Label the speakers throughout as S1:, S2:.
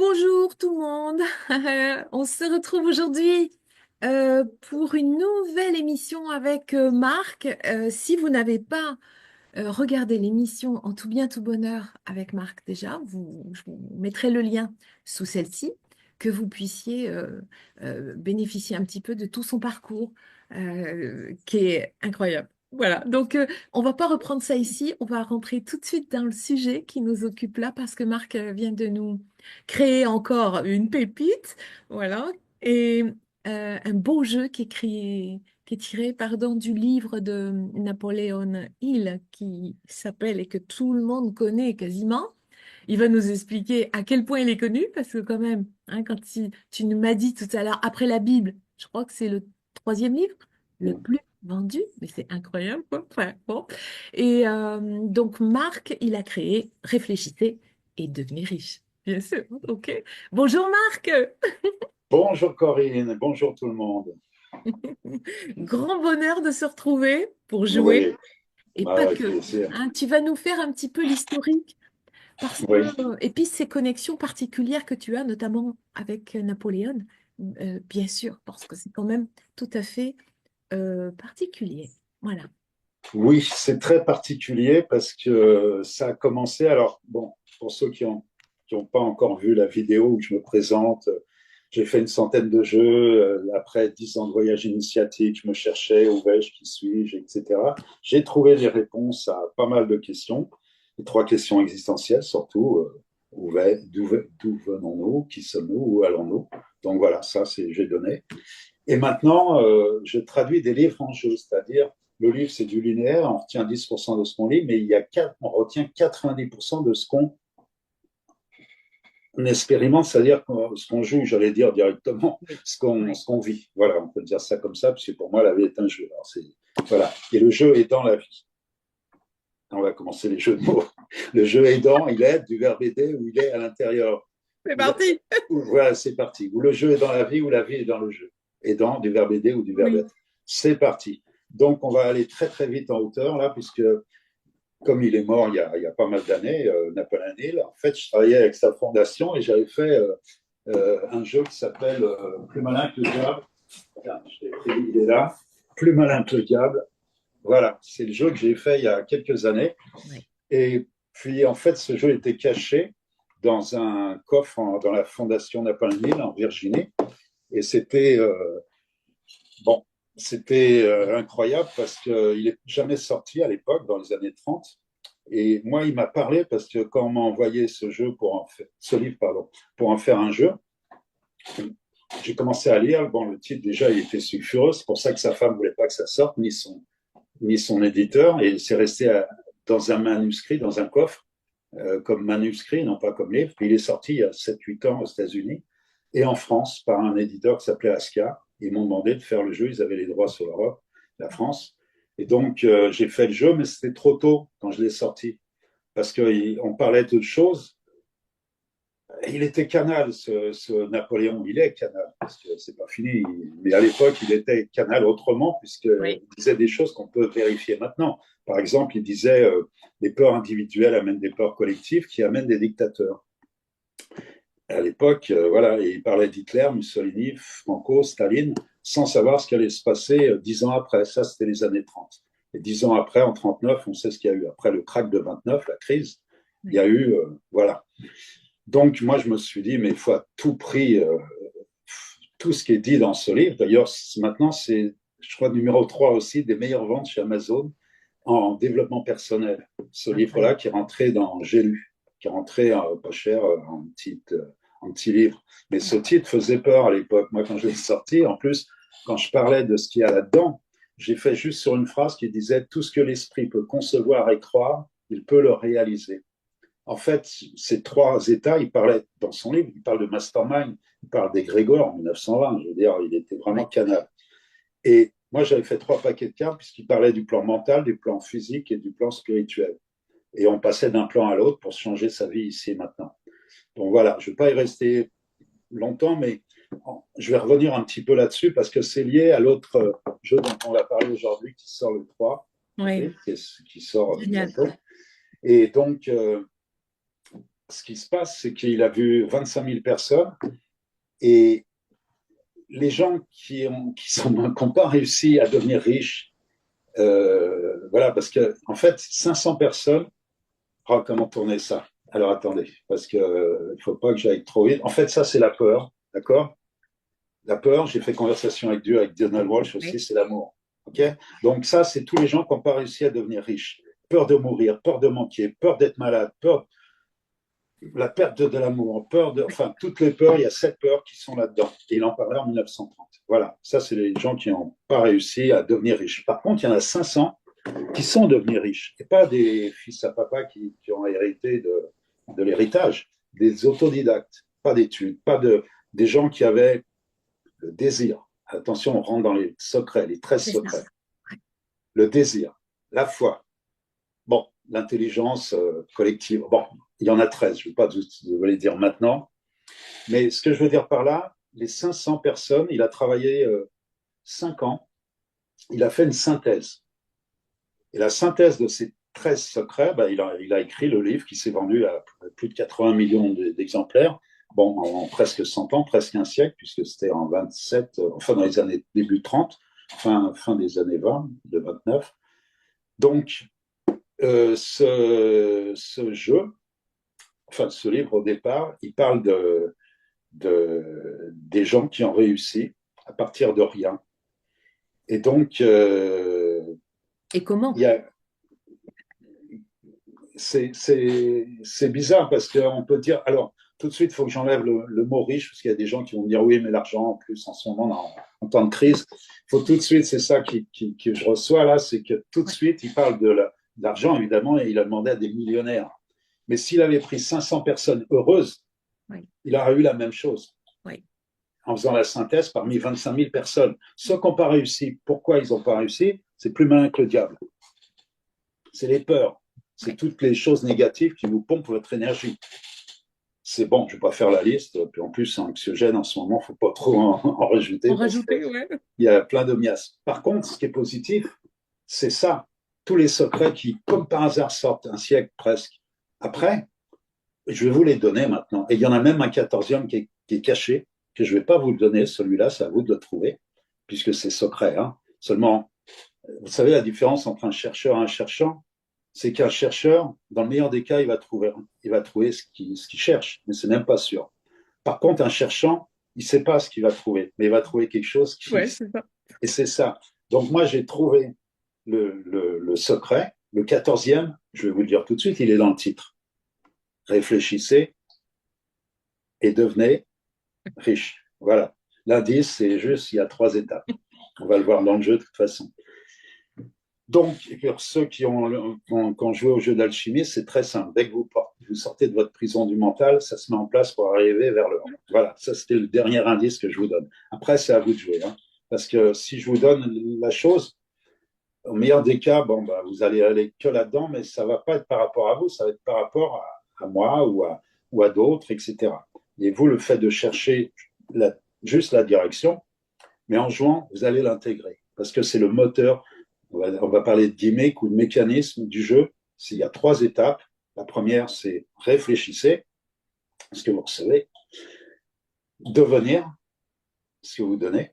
S1: Bonjour tout le monde. On se retrouve aujourd'hui pour une nouvelle émission avec Marc. Si vous n'avez pas regardé l'émission En tout bien tout bonheur avec Marc déjà, je vous mettrai le lien sous celle-ci, que vous puissiez bénéficier un petit peu de tout son parcours qui est incroyable. Voilà, donc on va pas reprendre ça ici, on va rentrer tout de suite dans le sujet qui nous occupe là parce que Marc vient de nous créer encore une pépite, voilà, et un beau jeu qui est tiré, pardon, du livre de Napoléon Hill qui s'appelle et que tout le monde connaît quasiment. Il va nous expliquer à quel point il est connu parce que quand même, hein, quand tu nous m'as dit tout à l'heure, après la Bible, je crois que c'est le troisième livre le plus vendu, mais c'est incroyable, quoi. Enfin, bon. Et donc Marc, il a créé Réfléchissez et devenez riche. Bien sûr, ok. Bonjour Marc.
S2: Bonjour Corinne, bonjour tout le monde.
S1: Grand bonheur de se retrouver pour jouer
S2: Oui,
S1: et pas
S2: avec
S1: que.
S2: plaisir.
S1: Hein, tu vas nous faire un petit peu l'historique parce que,
S2: Oui,
S1: et puis ces connexions particulières que tu as, notamment avec Napoléon, bien sûr, parce que c'est quand même tout à fait particulier. Voilà.
S2: oui, c'est très particulier parce que ça a commencé. Alors, bon, pour ceux qui ont pas encore vu la vidéo où je me présente, j'ai fait une centaine de jeux. Après 10 ans de voyage initiatique, je me cherchais, où vais-je, qui suis-je, etc. J'ai trouvé les réponses à pas mal de questions, les trois questions existentielles surtout. D'où venons-nous, qui sommes-nous, où allons-nous? Donc voilà, ça, j'ai donné. Et maintenant, je traduis des livres en jeu, c'est-à-dire le livre, c'est du linéaire, on retient 10% de ce qu'on lit, mais on retient 90% de ce qu'on expérimente, c'est-à-dire ce qu'on joue, j'allais dire directement,
S1: Oui.
S2: ce qu'on
S1: Ouais.
S2: ce qu'on vit. Voilà, on peut dire ça comme ça, parce que pour moi, la vie est un jeu. Voilà. Et le jeu est dans la vie. On va commencer les jeux de mots. Le jeu aidant, il est du verbe aider ou il est à l'intérieur.
S1: C'est parti.
S2: Voilà, c'est parti. Ou le jeu est dans la vie ou la vie est dans le jeu. Aidant, du verbe aider ou du verbe
S1: Oui.
S2: être. C'est parti. Donc, on va aller très, très vite en hauteur, là, puisque comme il est mort il y a pas mal d'années, Napoléon Hill, en fait, je travaillais avec sa fondation et j'avais fait un jeu qui s'appelle Plus malin que le diable. Regarde, il est là. Plus malin que le diable. Voilà, c'est le jeu que j'ai fait il y a quelques années.
S1: Ouais.
S2: Et puis, en fait, ce jeu était caché dans un coffre dans la fondation Napoléon Hill en Virginie. Et bon, c'était incroyable parce qu'il n'est jamais sorti à l'époque, dans les années 30. Et moi, il m'a parlé parce que quand on m'a envoyé ce livre, pardon, pour en faire un jeu, j'ai commencé à lire. Bon, le titre, déjà, il était sulfureux. C'est pour ça que sa femme ne voulait pas que ça sorte, ni son éditeur. Et c'est resté dans un manuscrit, dans un coffre, comme manuscrit, non pas comme livre. Puis il est sorti il y a 7 8 ans aux États-Unis et en France par un éditeur qui s'appelait Asca. Ils m'ont demandé de faire le jeu. Ils avaient les droits sur l'Europe, la France. Et donc, j'ai fait le jeu, mais c'était trop tôt quand je l'ai sorti parce qu'on parlait d'autre chose. Il était canal, ce Napoléon. Il est canal, parce que c'est pas fini. Mais à l'époque, il était canal autrement,
S1: Oui.
S2: puisqu'il disait des choses qu'on peut vérifier maintenant. Par exemple, il disait les peurs individuelles amènent des peurs collectives qui amènent des dictateurs. À l'époque, voilà, et il parlait d'Hitler, Mussolini, Franco, Staline, sans savoir ce qui allait se passer 10 ans après. Ça, c'était les années 30. Et 10 ans après, en 39, on sait ce qu'il y a eu. Après le krach de 29, la crise, il y
S1: Oui.
S2: a eu, voilà. Donc, moi, je me suis dit, mais il faut à tout prix, tout ce qui est dit dans ce livre. D'ailleurs, maintenant, c'est, je crois, numéro 3 aussi des meilleures ventes chez Amazon en développement personnel. Ce livre-là
S1: Incroyable.
S2: qui est rentré dans J'ai lu, qui est rentré pas cher en petit livre. Mais ce titre faisait peur à l'époque. Moi, quand je l'ai sorti, en plus, quand je parlais de ce qu'il y a là-dedans, j'ai fait juste sur une phrase qui disait tout ce que l'esprit peut concevoir et croire, il peut le réaliser. En fait, ces trois états, il parlait dans son livre, il parle de mastermind, il parle des Grégor en 1920, je veux dire, il était vraiment
S1: Oui.
S2: canal. Et moi, j'avais fait 3 paquets de cartes puisqu'il parlait du plan mental, du plan physique et du plan spirituel. Et on passait d'un plan à l'autre pour changer sa vie ici et maintenant. Donc voilà, je ne vais pas y rester longtemps, mais je vais revenir un petit peu là-dessus parce que c'est lié à l'autre jeu dont on va parler aujourd'hui qui sort le 3
S1: Oui.
S2: avril, qui sort
S1: Génial.
S2: bientôt. Et donc, ce qui se passe, c'est qu'il a vu 25 000 personnes et les gens qui n'ont pas réussi à devenir riches, voilà, parce que en fait, 500 personnes, oh, comment tourner ça? Alors attendez, parce que il faut pas que j'aille trop vite. En fait, ça c'est la peur, d'accord? La peur, j'ai fait conversation avec Dieu, avec Donald Walsh aussi,
S1: Oui,
S2: c'est l'amour. Ok. Donc ça, c'est tous les gens qui n'ont pas réussi à devenir riches. Peur de mourir, peur de manquer, peur d'être malade, peur la perte de l'amour,
S1: oui,
S2: enfin toutes les peurs, il y a 7 peurs qui sont là-dedans. Et il en parlait en 1930. Voilà, ça c'est les gens qui n'ont pas réussi à devenir riches. Par contre, il y en a 500 qui sont devenus riches, et pas des fils à papa qui ont hérité de l'héritage, des autodidactes, pas d'études, pas des gens qui avaient le désir. Attention, on rentre dans les secrets, les 13
S1: c'est ça.
S2: secrets. Le désir, la foi, bon, l'intelligence collective. Bon, il y en a 13, je ne vais pas vous les dire maintenant. Mais ce que je veux dire par là, les 500 personnes, il a travaillé 5 ans, il a fait une synthèse. Et la synthèse de ces 13 secrets, ben, il a écrit le livre qui s'est vendu à plus de 80 millions d'exemplaires, bon, en presque 100 ans, presque un siècle, puisque c'était en 27, enfin dans les années début 30, fin des années 20, de 29. Donc, ce jeu, enfin ce livre au départ, il parle des gens qui ont réussi à partir de rien. Et donc,
S1: Et comment?
S2: il y a, c'est bizarre parce qu'on peut dire, alors tout de suite, il faut que j'enlève le mot riche, parce qu'il y a des gens qui vont me dire, oui, mais l'argent, en plus, en ce moment, en temps de crise, il faut tout de suite, c'est ça que je reçois là, c'est que tout de
S1: Ouais,
S2: suite, il parle de l'argent, évidemment, et il a demandé à des millionnaires. Mais s'il avait pris 500 personnes heureuses,
S1: ouais,
S2: il aurait eu la même chose
S1: ouais.
S2: en faisant la synthèse parmi 25 000 personnes. Ceux qui n'ont pas réussi, pourquoi ils n'ont pas réussi? C'est plus malin que le diable. C'est les peurs. C'est
S1: Ouais.
S2: toutes les choses négatives qui vous pompent votre énergie. C'est bon, je ne vais pas faire la liste. Puis en plus, c'est anxiogène en ce moment, il ne faut pas trop en
S1: En
S2: rajouter parce
S1: rajouter,
S2: qu'il
S1: ouais.
S2: y a plein de miasmes. Par contre, ce qui est positif, c'est ça. Tous les secrets qui, comme par hasard, sortent un siècle presque après, je vais vous les donner maintenant. Et il y en a même un 14e qui est caché, que je ne vais pas vous le donner. Celui-là, c'est à vous de le trouver, puisque c'est secret. Hein. Seulement, vous savez la différence entre un chercheur et un cherchant, c'est qu'un chercheur, dans le meilleur des cas, il va trouver ce qu'il cherche, mais c'est même pas sûr. Par contre, un cherchant, il ne sait pas ce qu'il va trouver, mais il va trouver quelque chose
S1: Ouais, c'est ça.
S2: et c'est ça. Donc moi, j'ai trouvé le secret, le 14e, je vais vous le dire tout de suite, il est dans le titre. Réfléchissez et devenez riche. Voilà. L'indice, c'est juste, il y a 3 étapes. On va le voir dans le jeu de toute façon. Donc, pour ceux qui ont joué au jeu d'alchimie, c'est très simple. Dès que vous sortez de votre prison du mental, ça se met en place pour arriver vers le haut. Voilà, ça c'était le dernier indice que je vous donne. Après, c'est à vous de jouer. Hein. Parce que si je vous donne la chose, au meilleur des cas, bon, bah, vous allez aller que là-dedans, mais ça ne va pas être par rapport à vous, ça va être par rapport à moi ou à d'autres, etc. Et vous, le fait de chercher juste la direction, mais en jouant, vous allez l'intégrer. Parce que c'est le moteur, on va parler de gimmick ou de mécanisme du jeu. Il y a 3 étapes. La première, c'est réfléchissez ce que vous recevez, devenir ce que vous donnez,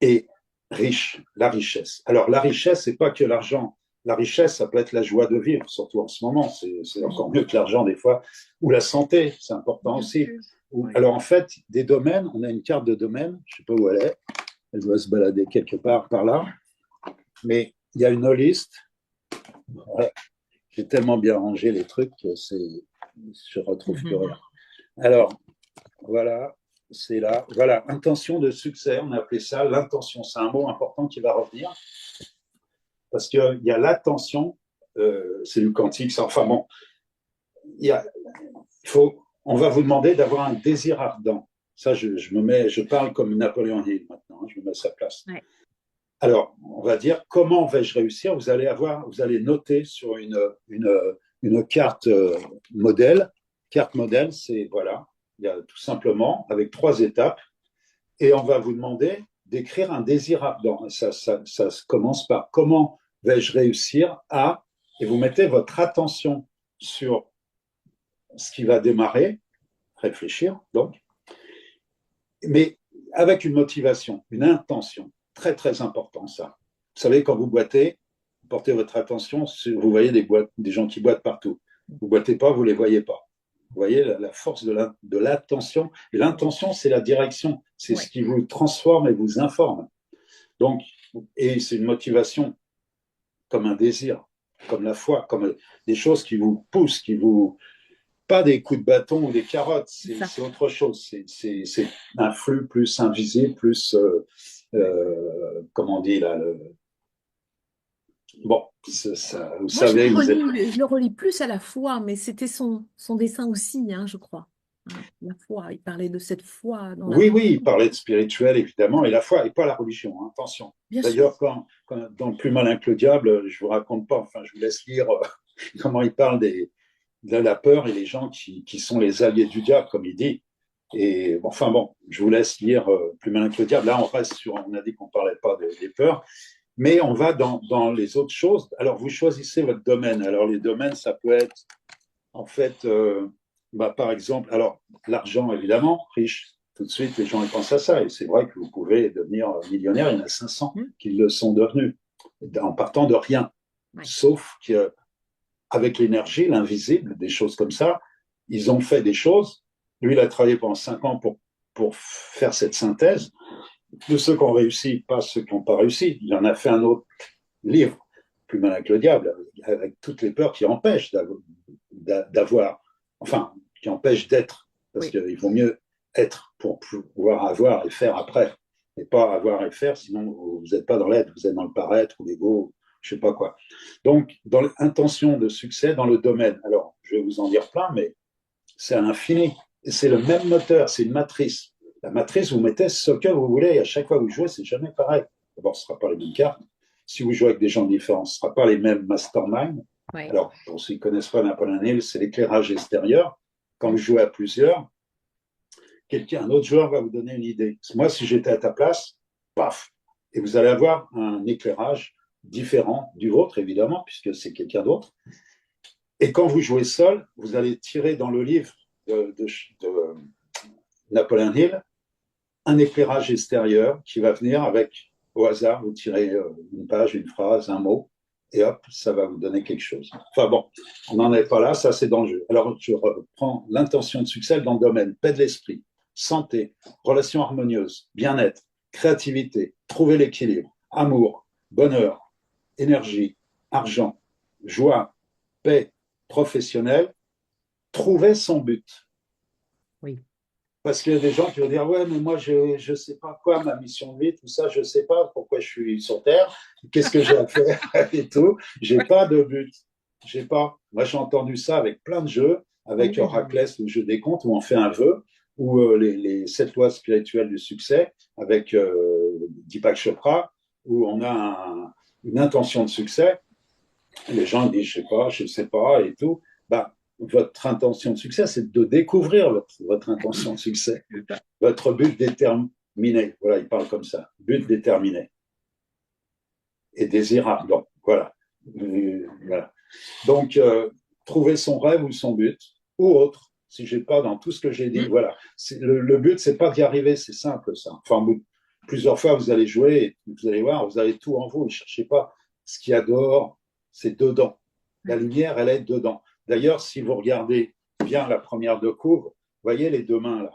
S2: et riche, la richesse. Alors, la richesse, c'est pas que l'argent. La richesse, ça peut être la joie de vivre, surtout en ce moment. C'est
S1: Oui,
S2: encore mieux que l'argent des fois. Ou la santé, c'est important
S1: bien
S2: aussi.
S1: sûr. Oui.
S2: Alors, en fait, des domaines, on a une carte de domaine, je ne sais pas où elle est, elle doit se balader quelque part par là, mais il y a une liste. Ouais, j'ai tellement bien rangé les trucs que je retrouve plus rien. Alors, voilà, c'est là. Voilà, intention de succès, on a appelé ça l'intention. C'est un mot important qui va revenir parce qu'il y a l'attention, c'est du quantique, enfin bon, on va vous demander d'avoir un désir ardent. Ça, je parle comme Napoléon Hill maintenant, hein, je me mets à sa place.
S1: Ouais.
S2: Alors, on va dire comment vais-je réussir. Vous allez noter sur une carte modèle. Carte modèle, c'est voilà, il y a tout simplement avec 3 étapes, et on va vous demander d'écrire un désir ardent. Ça commence par comment vais-je réussir à, et vous mettez votre attention sur ce qui va démarrer, réfléchir donc, mais avec une motivation, une intention, très très important ça. Vous savez, quand vous boitez, portez votre attention, vous voyez des gens qui boitent partout. Vous boitez pas, vous les voyez pas. Vous voyez la force de l'attention. Et l'intention, c'est la direction. C'est
S1: Ouais.
S2: ce qui vous transforme et vous informe. Donc, et c'est une motivation comme un désir, comme la foi, comme des choses qui vous poussent, qui vous, pas des coups de bâton ou des carottes, c'est autre chose. C'est un flux plus invisible, plus, comment on dit là, bon, ça, vous
S1: Moi,
S2: savez, vous êtes.
S1: je le relis plus à la foi, mais c'était son dessin aussi, hein, je crois. Hein, la foi, il parlait de cette foi dans la
S2: Oui, oui, il
S1: mission.
S2: parlait de spirituel, évidemment, et la foi, et pas la religion, hein, attention.
S1: Bien sûr.
S2: D'ailleurs, dans Plus malin que le diable, je vous raconte pas, enfin, je vous laisse lire comment il parle de la peur et les gens qui sont les alliés du diable, comme il dit. Et enfin bon, je vous laisse lire Plus malin que le diable. Là, on reste sur, on a dit qu'on parlait pas des peurs, mais on va dans les autres choses. Alors, vous choisissez votre domaine. Alors, les domaines, ça peut être, en fait, par exemple, alors, l'argent, évidemment, riche. Tout de suite, les gens ils pensent à ça. Et c'est vrai que vous pouvez devenir millionnaire. Il y en a 500
S1: Hmm.
S2: qui le sont devenus en partant de rien.
S1: Ouais.
S2: Sauf qu'avec l'énergie, l'invisible, des choses comme ça, ils ont fait des choses. Lui, il a travaillé pendant 5 ans pour faire cette synthèse. De ceux qui ont réussi, pas ceux qui n'ont pas réussi. Il en a fait un autre livre, Plus malin que le diable, avec toutes les peurs qui empêchent d'avoir, enfin, qui empêchent d'être, parce
S1: Oui.
S2: qu'il vaut mieux être pour pouvoir avoir et faire après, et pas avoir et faire, sinon vous n'êtes pas dans l'être, vous êtes dans le paraître ou l'ego, je sais pas quoi. Donc, dans l'intention de succès dans le domaine, alors, je vais vous en dire plein, mais c'est à l'infini. Et c'est le même moteur, c'est une matrice. La matrice, vous mettez ce que vous voulez, et à chaque fois que vous jouez, c'est jamais pareil. D'abord, ce ne sera pas les mêmes cartes. Si vous jouez avec des gens différents, ce ne sera pas les mêmes masterminds.
S1: Ouais.
S2: Alors, pour ceux qui ne connaissent pas Napoléon Hill, c'est l'éclairage extérieur. Quand
S1: Hmm.
S2: vous jouez à plusieurs, un autre joueur va vous donner une idée. Moi, si j'étais à ta place, paf, et vous allez avoir un éclairage différent du vôtre, évidemment, puisque c'est quelqu'un d'autre. Et quand vous jouez seul, vous allez tirer dans le livre de Napoléon Hill un éclairage extérieur qui va venir avec, au hasard, vous tirez une page, une phrase, un mot, et hop, ça va vous donner quelque chose. Enfin bon, on n'en est pas là, ça c'est dans le jeu. Alors je reprends l'intention de succès dans le domaine paix de l'esprit, santé, relations harmonieuses, bien-être, créativité, trouver l'équilibre, amour, bonheur, énergie, argent, joie, paix professionnelle, trouver son but.
S1: Oui.
S2: Parce qu'il y a des gens qui vont dire, ouais, mais moi, je sais pas quoi, ma mission de vie, tout ça, je sais pas pourquoi je suis sur Terre, qu'est-ce que j'ai à faire et tout. J'ai pas de but. J'ai pas. Moi, j'ai entendu ça avec plein de jeux, avec
S1: Oui.
S2: Oraclès, le jeu des comptes, où on fait un vœu, ou les 7 lois spirituelles du succès, avec Deepak Chopra, où on a une intention de succès. Les gens disent, je sais pas, et tout. Bah, votre intention de succès, c'est de découvrir votre intention de succès.
S1: C'est ça.
S2: Votre but déterminé. Voilà, il parle comme ça. But déterminé. Et désir ardent. Voilà. Voilà. Donc, trouver son rêve ou son but, ou autre, si j'ai pas dans tout ce que j'ai dit,
S1: Hmm.
S2: voilà. Le but, c'est pas d'y arriver, c'est simple, ça. Enfin, plusieurs fois, vous allez jouer et vous allez voir, vous avez tout en vous. Ne cherchez pas ce qu'il y a dehors, c'est dedans. La lumière, elle est dedans. D'ailleurs, si vous regardez bien la première de couvre, vous voyez les deux mains là.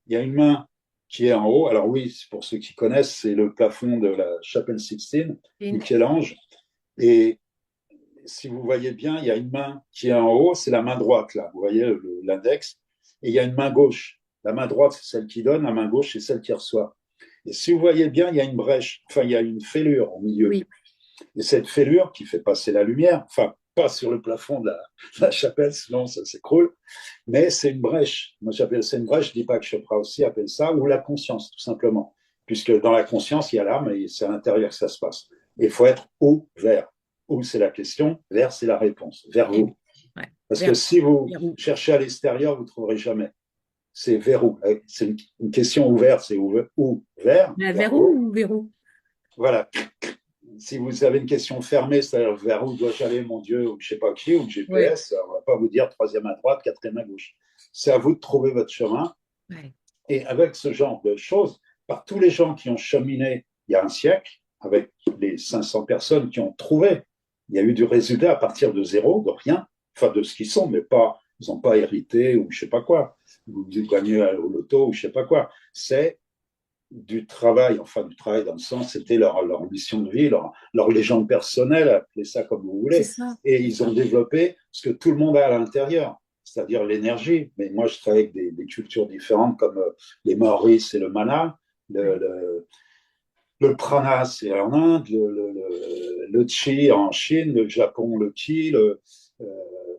S2: Il y a une main qui est en haut. Alors oui, pour ceux qui connaissent, c'est le plafond de la chapelle Sixtine, Michel-Ange. Et si vous voyez bien, il y a une main qui est en haut, c'est la main droite là. Vous voyez l'index. Et il y a une main gauche. La main droite, c'est celle qui donne, la main gauche, c'est celle qui reçoit. Et si vous voyez bien, il y a une brèche, enfin, il y a une fêlure au milieu.
S1: Oui.
S2: Et cette fêlure qui fait passer la lumière, enfin, pas sur le plafond de la chapelle, sinon ça s'écroule, mais c'est une brèche. Moi, j'appelle ça une brèche, je dis pas que Chopra aussi appelle ça, ou la conscience, tout simplement. Puisque dans la conscience, il y a l'âme et c'est à l'intérieur que ça se passe. Et il faut être ouvert. Où c'est la question, vers c'est la réponse, vers
S1: Et,
S2: vous.
S1: ouais.
S2: Parce que si vous
S1: Vers où?
S2: cherchez à l'extérieur, vous ne trouverez jamais. C'est vers où. C'est une question ouverte, c'est ouvert, vers
S1: Vers où
S2: où.
S1: ou vers où?
S2: Voilà. si vous avez une question fermée, c'est-à-dire vers où dois-je aller, mon Dieu, ou je ne sais pas qui, ou le
S1: Ouais.
S2: GPS, on ne va pas vous dire troisième à droite, quatrième à gauche. C'est à vous de trouver votre chemin.
S1: Ouais.
S2: Et avec ce genre de choses, par tous les gens qui ont cheminé il y a un siècle, avec les 500 personnes qui ont trouvé, il y a eu du résultat à partir de zéro, de rien, enfin de ce qu'ils sont, mais pas, ils n'ont pas hérité ou je sais pas quoi, ou gagné au loto ou je sais pas quoi. C'est du travail, enfin du travail dans le sens, c'était leur mission de vie, leur légende personnelle, appelez ça comme vous
S1: C'est
S2: voulez.
S1: ça.
S2: Et
S1: C'est
S2: ils ont
S1: ça.
S2: développé ce que tout le monde a à l'intérieur, c'est-à-dire l'énergie. Mais moi, je travaille avec des cultures différentes comme les Maoris et le Mana, le,
S1: Ouais.
S2: le, le prana, c'est en Inde, le chi en Chine, le Japon, le ki, euh,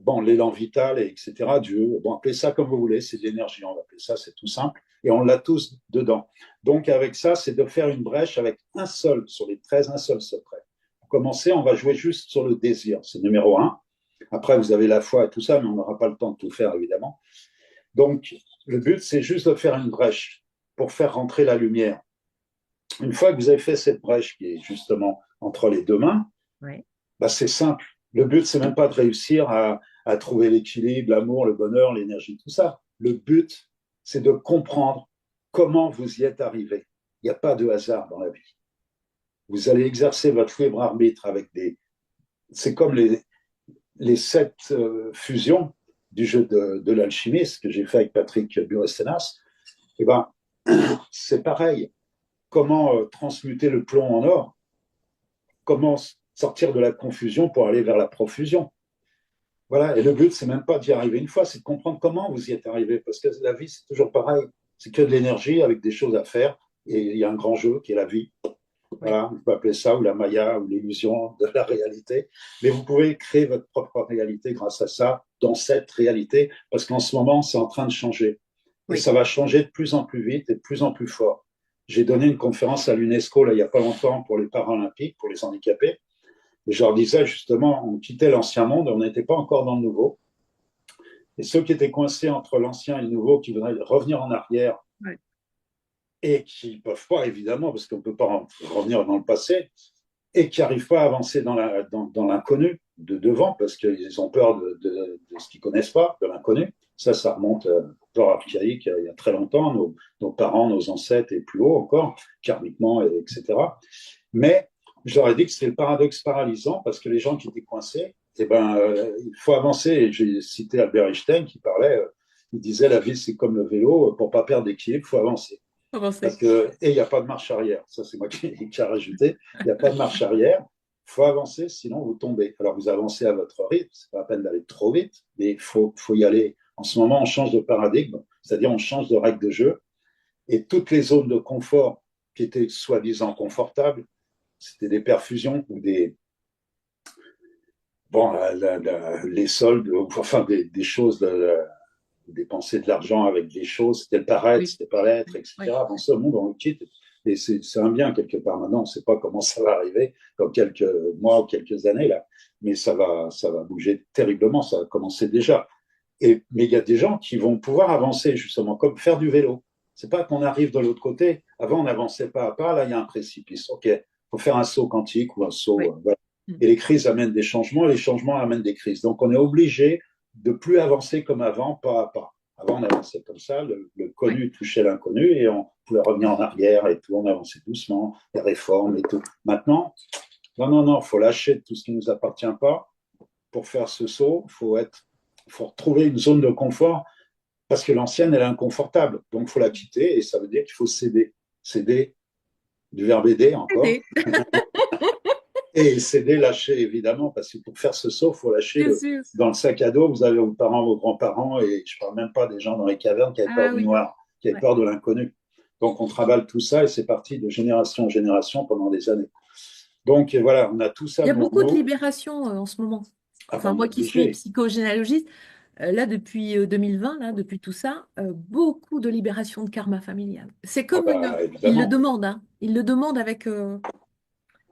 S2: bon, l'élan vital, etc. Dieu, bon, appelez ça comme vous voulez, c'est de l'énergie, on va appeler ça, c'est tout simple. Et on l'a tous dedans. Donc, avec ça, c'est de faire une brèche avec un seul, sur les 13, un seul secret. Pour commencer, on va jouer juste sur le désir, c'est numéro un. Après, vous avez la foi et tout ça, mais on n'aura pas le temps de tout faire, évidemment. Donc, le but, c'est juste de faire une brèche pour faire rentrer la lumière. Une fois que vous avez fait cette brèche qui est justement entre les deux mains,
S1: Ouais.
S2: bah c'est simple. Le but, c'est même pas de réussir à trouver l'équilibre, l'amour, le bonheur, l'énergie, tout ça. Le but, c'est de comprendre comment vous y êtes arrivé. Il n'y a pas de hasard dans la vie. Vous allez exercer votre libre arbitre avec des. C'est comme les 7 fusions du jeu de l'alchimiste que j'ai fait avec Patrick Burestenas. Eh ben, c'est pareil. Comment transmuter le plomb en or? Comment sortir de la confusion pour aller vers la profusion? Voilà, et le but, c'est même pas d'y arriver une fois, c'est de comprendre comment vous y êtes arrivé, parce que la vie, c'est toujours pareil. C'est que de l'énergie avec des choses à faire, et il y a un grand jeu qui est la vie.
S1: Ouais.
S2: Voilà, on peut appeler ça ou la maya ou l'illusion de la réalité. Mais vous pouvez créer votre propre réalité grâce à ça, dans cette réalité, parce qu'en ce moment, c'est en train de changer. Et
S1: Oui.
S2: ça va changer de plus en plus vite et de plus en plus fort. J'ai donné une conférence à l'UNESCO, là, il n'y a pas longtemps, pour les Paralympiques, pour les handicapés. Et je leur disais justement, on quittait l'ancien monde, on n'était pas encore dans le nouveau. Et ceux qui étaient coincés entre l'ancien et le nouveau, qui voudraient revenir en arrière
S1: Ouais.
S2: et qui ne peuvent pas, évidemment, parce qu'on ne peut pas revenir dans le passé, et qui n'arrivent pas à avancer dans l'inconnu de devant, parce qu'ils ont peur de ce qu'ils ne connaissent pas, de l'inconnu. Ça remonte peur archaïque, il y a très longtemps, nos parents, nos ancêtres, et plus haut encore, karmiquement, etc. Mais je leur ai dit que c'était le paradoxe paralysant, parce que les gens qui étaient coincés, eh ben, il faut avancer. Et j'ai cité Albert Einstein qui parlait, il disait la vie c'est comme le vélo, pour ne pas perdre d'équilibre, il faut avancer.
S1: Avancé.
S2: Parce que, et il n'y a pas de marche arrière. Ça, c'est moi qui a rajouté. Il n'y a pas de marche arrière. Il faut avancer, sinon vous tombez. Alors, vous avancez à votre rythme. C'est pas la peine d'aller trop vite, mais faut y aller. En ce moment, on change de paradigme, c'est-à-dire on change de règle de jeu. Et toutes les zones de confort qui étaient soi-disant confortables, c'était des perfusions ou bon, les soldes, enfin, des choses dépenser de l'argent avec des choses, c'était le paraître,
S1: Oui.
S2: c'était pas l'être,
S1: Oui.
S2: etc. Dans ce monde, on le quitte. Et c'est un bien quelque part. Maintenant, on ne sait pas comment ça va arriver dans quelques mois ou quelques années, là. Mais ça va bouger terriblement. Ça a commencé déjà. Mais il y a des gens qui vont pouvoir avancer, justement, comme faire du vélo. C'est pas qu'on arrive de l'autre côté. Avant, on avançait pas à pas. Là, il y a un précipice. OK, il faut faire un saut quantique ou un saut.
S1: Oui.
S2: Voilà.
S1: Mm.
S2: Et les crises amènent des changements, et les changements amènent des crises. Donc, on est obligé de plus avancer comme avant, pas à pas. Avant, on avançait comme ça, le
S1: Ouais.
S2: connu touchait l'inconnu et on pouvait revenir en arrière et tout, on avançait doucement, les réformes et tout. Maintenant, non, non, non, il faut lâcher tout ce qui ne nous appartient pas pour faire ce saut. Il faut retrouver une zone de confort parce que l'ancienne, elle est inconfortable. Donc, il faut la quitter et ça veut dire qu'il faut céder. Céder, du verbe aider encore.
S1: Aider.
S2: Et céder, lâcher, évidemment, parce que pour faire ce saut, il faut lâcher
S1: Bien sûr.
S2: dans le sac à dos, vous avez vos parents, vos grands-parents, et je ne parle même pas des gens dans les cavernes qui avaient peur
S1: Ah
S2: du
S1: oui.
S2: noir, qui avaient
S1: Ouais.
S2: peur de l'inconnu. Donc, on travaille tout ça et c'est parti de génération en génération pendant des années. Donc, voilà, on a tout
S1: Il
S2: ça
S1: y a
S2: devant
S1: beaucoup de
S2: nous.
S1: libération en ce moment.
S2: Ah ben,
S1: Enfin,
S2: on est
S1: moi qui suis
S2: obligé.
S1: psychogénéalogiste, là, depuis 2020, là, depuis tout ça, beaucoup de libération de karma familial. C'est
S2: Ah
S1: comme une.
S2: ben,
S1: Il le
S2: évidemment.
S1: demande, hein. Il le demande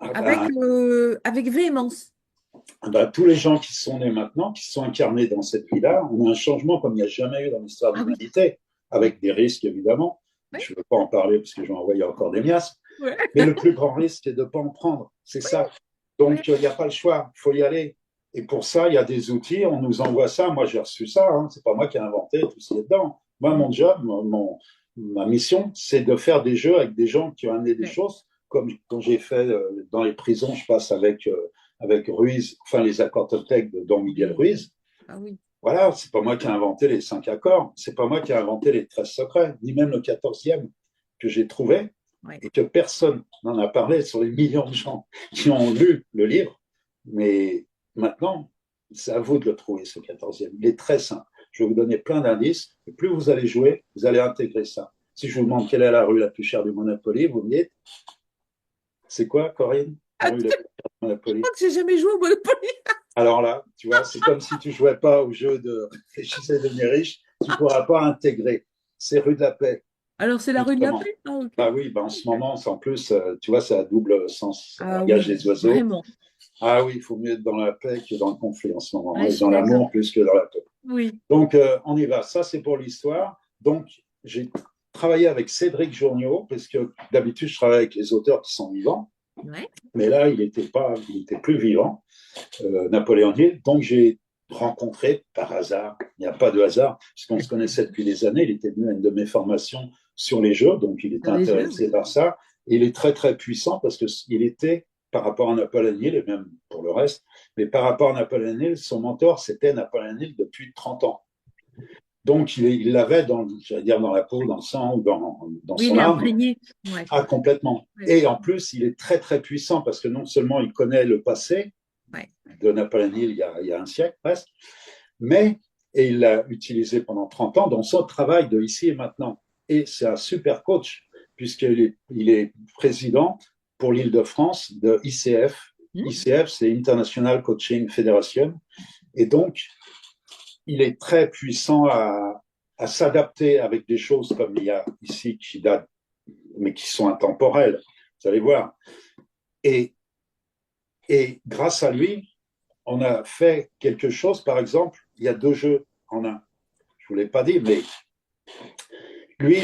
S2: Ah ben,
S1: avec véhémence.
S2: tous les gens qui sont nés maintenant, qui sont incarnés dans cette vie-là, on a un changement comme il n'y a jamais eu dans l'histoire de
S1: Ah oui,
S2: l'humanité,
S1: oui,
S2: avec des risques évidemment.
S1: oui.
S2: Je ne veux pas en parler parce que je vais envoyer encore des miasmes.
S1: Ouais.
S2: Mais le plus grand risque, c'est de ne pas en prendre. C'est
S1: Oui,
S2: ça.
S1: oui,
S2: Donc, il n'y a pas le choix, il faut y aller. Et pour ça, il y a des outils, on nous envoie ça. Moi, j'ai reçu ça, hein. C'est pas moi qui ai inventé tout ce qui est dedans. Moi,
S1: mm,
S2: mon job, ma mission, c'est de faire des jeux avec des gens qui ont amené des
S1: oui,
S2: choses, comme quand j'ai fait dans les prisons, je passe avec Ruiz, enfin les accords Toltec de Don Miguel
S1: oui.
S2: Ruiz.
S1: Ah oui,
S2: Voilà, c'est pas moi qui ai inventé les 5 accords, c'est pas moi qui ai inventé les 13 secrets, ni même le 14e que j'ai trouvé
S1: oui.
S2: et que personne n'en a parlé sur les millions de gens qui ont lu le livre. Mais maintenant, c'est à vous de le trouver, ce 14e. Il est très simple. Je vais vous donner plein d'indices. Et plus vous allez jouer, vous allez intégrer ça. Si je vous demande quelle est la rue la plus chère du Monopoly, vous me dites, c'est quoi, Corinne, la
S1: Ah,
S2: rue la plus chère du
S1: je
S2: Monopoly?
S1: crois que j'ai jamais joué au Monopoly.
S2: Alors là, tu vois, c'est comme si tu jouais pas au jeu de réfléchissez, devenir riche, tu ne pourras pas intégrer. C'est rue de la Paix,
S1: Alors, c'est la rue de la
S2: justement.
S1: paix? Ah, ok.
S2: Bah oui, bah en ce
S1: Ok.
S2: moment, en plus, tu vois, c'est à double sens, ça
S1: Ah
S2: engage
S1: oui,
S2: les oiseaux.
S1: vraiment.
S2: Ah oui, il faut mieux être dans la paix que dans le conflit en ce moment,
S1: Ouais,
S2: hein,
S1: je
S2: et
S1: suis
S2: dans
S1: d'accord.
S2: l'amour plus que dans la paix.
S1: Oui.
S2: Donc, on y va. Ça, c'est pour l'histoire. Donc, j'ai travaillé avec Cédric Journiot, parce que d'habitude, je travaille avec les auteurs qui sont vivants,
S1: Ouais.
S2: mais là, il était plus vivant, Napoléon Hill. Donc, j'ai rencontré par hasard, il n'y a pas de hasard, puisqu'on se connaissait depuis des années, il était venu à une de mes formations sur les jeux, donc il était
S1: Sur les jeux,
S2: intéressé
S1: oui.
S2: par ça. Et il est très, très puissant parce qu'il était, par rapport à Napoléon Hill, et même pour le reste, mais par rapport à Napoléon Hill, son mentor, c'était Napoléon Hill depuis 30 ans. Donc, il l'avait dans, j'allais dire, dans la peau, dans le sang, ou dans
S1: Oui, il
S2: son
S1: est
S2: âme.
S1: imprégné. Ouais.
S2: Ah, complètement.
S1: Ouais.
S2: Et en plus, il est très, très puissant parce que non seulement il connaît le passé
S1: Ouais.
S2: de Napoléon Hill il y a un siècle presque, mais, et il l'a utilisé pendant 30 ans dans son travail de ici et maintenant. Et c'est un super coach, il est président pour l'Île-de-France de ICF.
S1: Hmm.
S2: ICF, c'est International Coaching Federation. Et donc, il est très puissant à s'adapter avec des choses comme il y a ici qui datent, mais qui sont intemporelles. Vous allez voir. Et, et grâce à lui, on a fait quelque chose. Par exemple, il y a 2 jeux en un. Je ne vous l'ai pas dit, mais lui,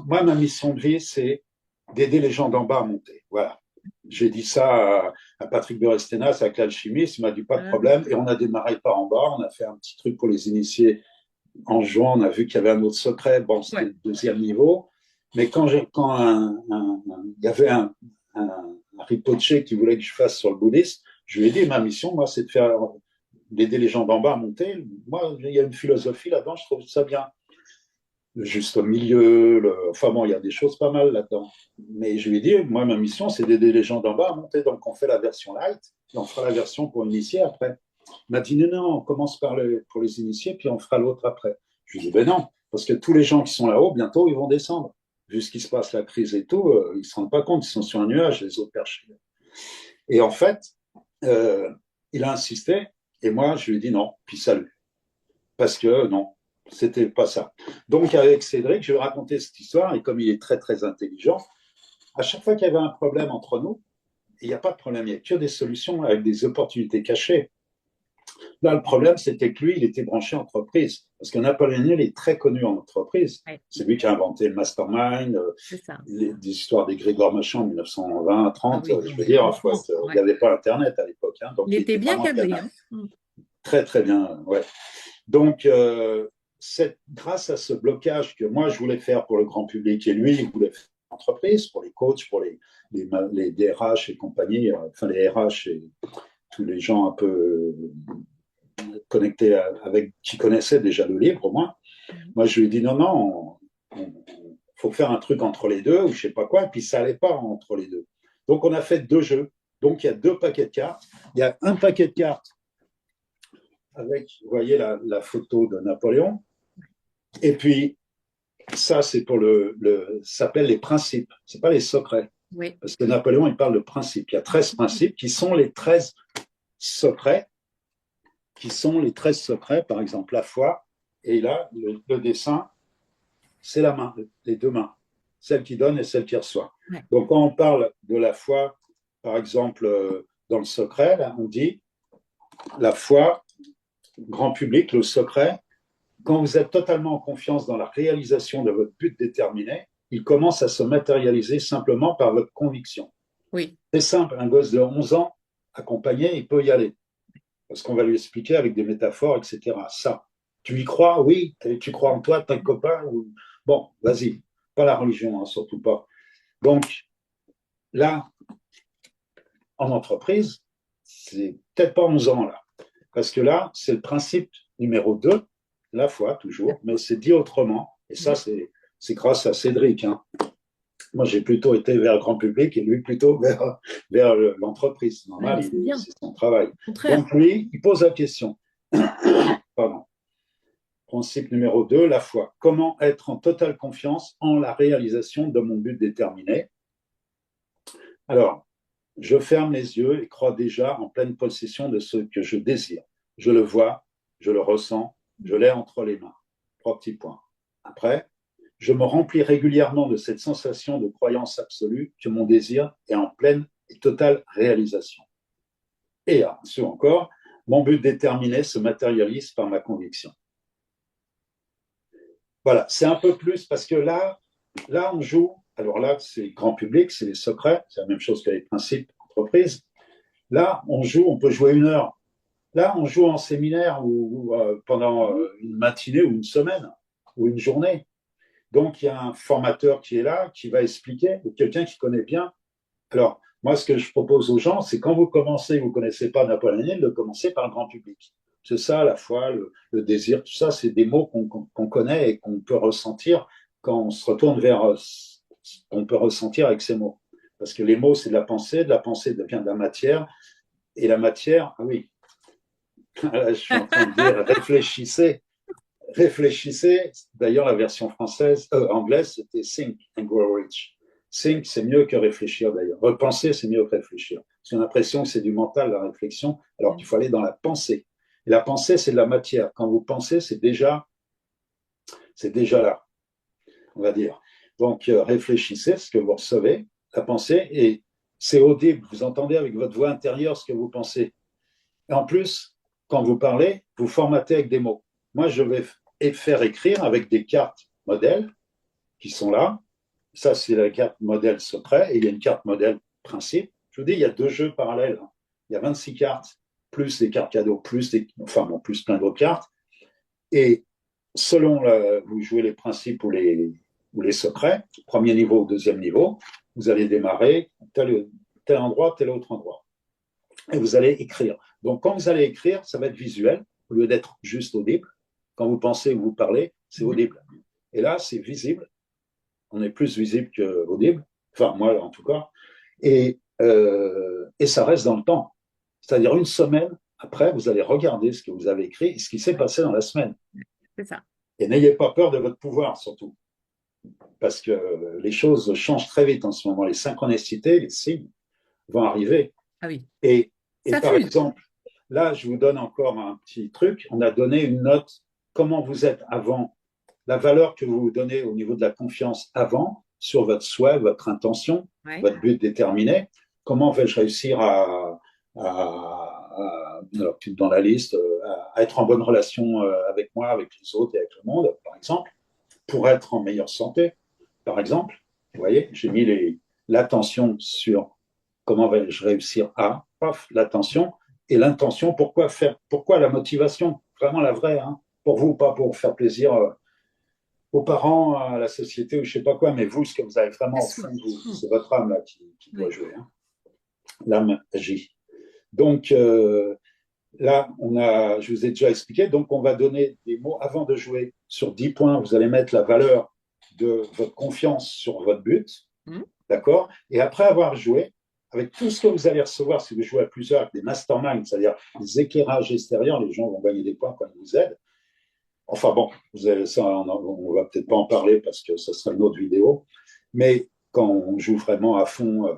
S2: moi, ma mission de vie, c'est d'aider les gens d'en bas à monter. Voilà. J'ai dit ça à Patrick Berestenas, avec l'alchimiste, il m'a dit pas de
S1: Ah,
S2: problème. Et on a démarré par en bas, on a fait un petit truc pour les initier en jouant, on a vu qu'il y avait un autre secret. Bon, c'était
S1: ouais.
S2: le deuxième niveau. Mais quand il y avait un Rinpoché qui voulait que je fasse sur le bouddhisme, je lui ai dit, ma mission, moi, c'est d'aider les gens d'en bas à monter. Moi, il y a une philosophie là-dedans, je trouve ça bien. Le juste au milieu, enfin bon, il y a des choses pas mal là-dedans. Mais je lui ai dit, moi, ma mission, c'est d'aider les gens d'en bas à monter. Donc, on fait la version light, et on fera la version pour initier après. Il m'a dit, non, non, on commence pour les initiés, puis on fera l'autre après. Je lui ai dit, ben non, parce que tous les gens qui sont là-haut, bientôt, ils vont descendre. Vu ce qui se passe, la crise et tout, ils ne se rendent pas compte, ils sont sur un nuage, les autres perchés. Et en fait, euh, il a insisté, et moi, je lui ai dit non, puis salut. Parce que non, c'était pas ça. Donc, avec Cédric, je lui ai raconté cette histoire, et comme il est très, très intelligent, à chaque fois qu'il y avait un problème entre nous, il n'y a pas de problème, il n'y a que des solutions avec des opportunités cachées. Là, le problème, c'était que lui, il était branché entreprise. Parce que Napoléon Hill est très connu en entreprise.
S1: Ouais.
S2: C'est lui qui a inventé le mastermind,
S1: C'est ça.
S2: des histoires des Grégor Machin en 1920,
S1: Ah
S2: 30.
S1: oui,
S2: Je
S1: non,
S2: veux
S1: mais
S2: dire,
S1: franchement,
S2: il n'y
S1: ouais.
S2: avait pas Internet à l'époque. Hein, donc,
S1: Il
S2: il
S1: était
S2: était
S1: bien
S2: vraiment
S1: câblé,
S2: bien.
S1: hein. Mm.
S2: Très, très bien. Ouais. Donc, grâce à ce blocage que moi, je voulais faire pour le grand public et lui, il voulait faire pour l'entreprise, pour les coachs, pour les DRH et compagnie, enfin les RH et tous les gens un peu connectés avec, qui connaissaient déjà le livre au moins.
S1: Mm.
S2: Moi, je lui ai dit non, non, faut faire un truc entre les deux ou je sais pas quoi. Et puis ça allait pas entre les deux. Donc on a fait 2 jeux. Donc il y a 2 paquets de cartes. Il y a un paquet de cartes avec, vous voyez la photo de Napoléon. Et puis ça, c'est pour ça s'appelle les principes. C'est pas les secrets.
S1: Oui.
S2: Parce que Napoléon, il parle de principes. Il y a 13 principes qui sont les 13 secrets, par exemple la foi. Et là, le dessin, c'est la main, les 2 mains, celle qui donne et celle qui reçoit.
S1: Ouais.
S2: Donc, quand on parle de la foi, par exemple, dans le secret, là, on dit la foi, grand public, le secret, quand vous êtes totalement en confiance dans la réalisation de votre but déterminé, il commence à se matérialiser simplement par votre conviction.
S1: Oui.
S2: C'est simple, un gosse de 11 ans, accompagné, il peut y aller. Parce qu'on va lui expliquer avec des métaphores, etc. Ça, tu y crois? Oui. Tu crois en toi, ton copain? Bon, vas-y. Pas la religion, hein, surtout pas. Donc, là, en entreprise, c'est peut-être pas 11 ans, là. Parce que là, c'est le principe numéro 2, la foi, toujours, mais c'est dit autrement. Et ça,
S1: Mhm.
S2: c'est grâce à Cédric, hein. Moi, j'ai plutôt été vers le grand public et lui plutôt vers l'entreprise.
S1: Ouais, mais
S2: Normal,
S1: c'est bien.
S2: c'est son travail.
S1: Au contraire.
S2: Donc, lui, il pose la question. Pardon. Principe numéro 2, la foi. Comment être en totale confiance en la réalisation de mon but déterminé? Alors, je ferme les yeux et crois déjà en pleine possession de ce que je désire. Je le vois, je le ressens, je l'ai entre les mains. Trois petits points. Après, je me remplis régulièrement de cette sensation de croyance absolue que mon désir est en pleine et totale réalisation. Et ensuite encore, mon but déterminé se matérialise par ma conviction. Voilà, c'est un peu plus parce que là, on joue. Alors là, c'est grand public, c'est les secrets, c'est la même chose que les principes d'entreprise. Là, on joue, on peut jouer 1 heure. Là, on joue en séminaire ou pendant
S1: Mhm.
S2: une matinée ou une semaine ou une journée. Donc, il y a un formateur qui est là, qui va expliquer, ou quelqu'un qui connaît bien. Alors, moi, ce que je propose aux gens, c'est quand vous commencez, vous ne connaissez pas Napoléon Hill, de commencer par le grand public. C'est ça, la foi, le désir, tout ça, c'est des mots qu'on connaît et qu'on peut ressentir quand on se retourne vers, on peut ressentir avec ces mots. Parce que les mots, c'est de la pensée devient de la matière, et la matière, ah oui, là, je suis en train de dire réfléchissez, réfléchissez. D'ailleurs, la version anglaise, c'était think and grow rich. Think, c'est mieux que réfléchir d'ailleurs. Repenser, c'est mieux que réfléchir. J'ai l'impression que c'est du mental, la réflexion, alors qu'il faut aller dans la pensée. Et la pensée, c'est de la matière. Quand vous pensez, c'est déjà là, on va dire. Donc, réfléchissez ce que vous recevez, la pensée, et c'est audible. Vous entendez avec votre voix intérieure ce que vous pensez. Et en plus, quand vous parlez, vous formatez avec des mots. Moi, je vais faire écrire avec des cartes modèles qui sont là. Ça, c'est la carte modèle secret et il y a une carte modèle principe. Je vous dis, il y a 2 jeux parallèles. Il y a 26 cartes, plus des cartes cadeaux, plus plein d'autres cartes. Et selon vous jouez les principes ou les secrets, premier niveau ou deuxième niveau, vous allez démarrer tel endroit, tel autre endroit. Et vous allez écrire. Donc, quand vous allez écrire, ça va être visuel, au lieu d'être juste audible. Quand vous pensez ou vous parlez, c'est
S1: Mhm.
S2: audible. Et là, c'est visible. On est plus visible qu'audible. Enfin, moi, en tout cas. Et ça reste dans le temps. C'est-à-dire 1 semaine après, vous allez regarder ce que vous avez écrit et ce qui s'est
S1: Ouais,
S2: passé dans la semaine.
S1: c'est ça.
S2: Et n'ayez pas peur de votre pouvoir, surtout. Parce que les choses changent très vite en ce moment. Les synchronicités, les signes vont arriver.
S1: Ah oui.
S2: Et, et
S1: Ça
S2: par
S1: fuse.
S2: exemple, là, je vous donne encore un petit truc. On a donné une note, comment vous êtes avant, la valeur que vous vous donnez au niveau de la confiance avant, sur votre souhait, votre intention,
S1: Ouais.
S2: votre but déterminé. Comment vais-je réussir alors, dans la liste, à être en bonne relation avec moi, avec les autres et avec le monde, par exemple, pour être en meilleure santé, par exemple. Vous voyez, j'ai mis l'attention sur comment vais-je réussir à, paf, l'attention, et l'intention, pourquoi la motivation, vraiment la vraie, hein, pour vous, pas pour faire plaisir aux parents, à la société ou je sais pas quoi, mais vous, ce que vous avez
S1: C'est
S2: vraiment au fond
S1: soi.
S2: de vous,
S1: Mhm.
S2: c'est votre âme là qui doit
S1: Oui.
S2: jouer, hein. L'âme agit. Donc là, je vous ai déjà expliqué, donc on va donner des mots avant de jouer. Sur 10 points, vous allez mettre la valeur de votre confiance sur votre but,
S1: Mhm.
S2: d'accord? Et après avoir joué, avec tout ce que vous allez recevoir, si vous jouez à plusieurs, avec des masterminds, c'est-à-dire des éclairages extérieurs, les gens vont gagner des points quand ils vous aident. Enfin bon, ça, on va peut-être pas en parler parce que ça sera une autre vidéo. Mais quand on joue vraiment à fond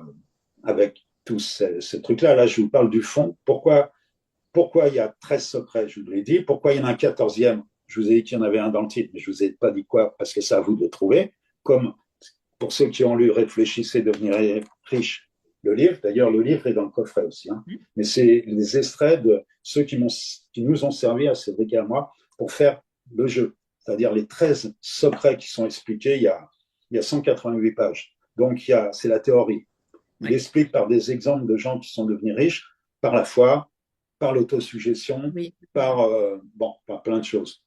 S2: avec tous ces trucs-là, là, je vous parle du fond. Pourquoi il y a 13 secrets, je vous l'ai dit. Pourquoi il y en a un 14e? Je vous ai dit qu'il y en avait un dans le titre, mais je ne vous ai pas dit quoi, parce que c'est à vous de le trouver. Comme pour ceux qui ont lu Réfléchissez, devenir riche, le livre. D'ailleurs, le livre est dans le coffret aussi, hein.
S1: Mhm.
S2: Mais c'est les extraits de ceux qui nous ont servi à Cédric et à moi pour faire le jeu. C'est-à-dire les 13 secrets qui sont expliqués, il y a 188 pages. Donc, c'est la théorie. Il
S1: Oui,
S2: explique par des exemples de gens qui sont devenus riches, par la foi, par l'autosuggestion,
S1: oui.
S2: par plein de choses.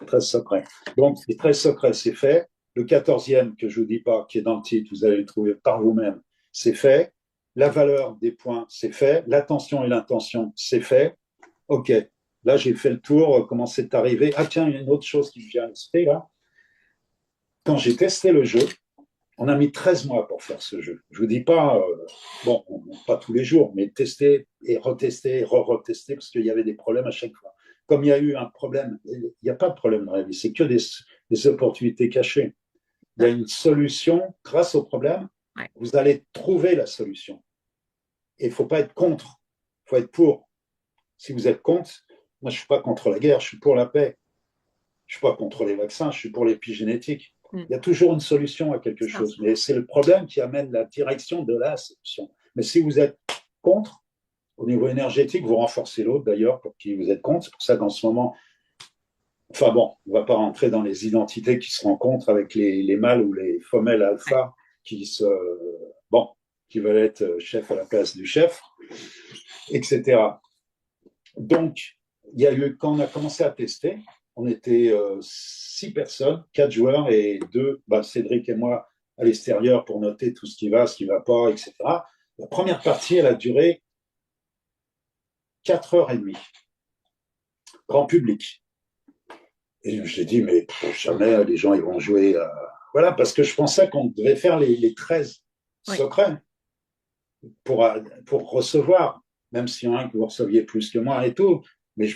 S2: 13 secrets. Donc, les 13 secrets, c'est fait. Le 14e, que je ne vous dis pas, qui est dans le titre, vous allez le trouver par vous-même, c'est fait. La valeur des points, c'est fait. L'attention et l'intention, c'est fait. OK. Là, j'ai fait le tour. Comment c'est arrivé? Ah, tiens, il y a une autre chose qui me vient à l'esprit, là. Quand j'ai testé le jeu, on a mis 13 mois pour faire ce jeu. Je ne vous dis pas, bon, pas tous les jours, mais tester et retester et re-retester parce qu'il y avait des problèmes à chaque fois. Comme il y a eu un problème, il n'y a pas de problème dans la vie, c'est que des opportunités cachées. Il y a une solution grâce au problème,
S1: Ouais.
S2: vous allez trouver la solution. Et il ne faut pas être contre, il faut être pour. Si vous êtes contre, moi je ne suis pas contre la guerre, je suis pour la paix. Je ne suis pas contre les vaccins, je suis pour l'épigénétique.
S1: Mm.
S2: Il y a toujours une solution à quelque
S1: Ça.
S2: chose, mais c'est le problème qui amène la direction de la solution. Mais si vous êtes contre, au niveau énergétique, vous renforcez l'autre d'ailleurs pour qui vous êtes contre. C'est pour ça qu'en ce moment, enfin bon, on ne va pas rentrer dans les identités qui se rencontrent avec les mâles ou les femelles
S1: Ouais.
S2: alpha qui se, bon, qui veulent être chef à la place du chef, etc. Donc, il y a eu, quand on a commencé à tester, on était 6 personnes, 4 joueurs et deux, Cédric et moi, à l'extérieur pour noter tout ce qui va pas, etc. La première partie, elle a duré 4 heures et demie, grand public. Et j'ai dit, mais jamais les gens ils vont jouer. Voilà, parce que je pensais qu'on devait faire les 13
S1: Oui.
S2: secrets pour, pour recevoir, même s'il y en a un que vous receviez plus que moi et tout. Mais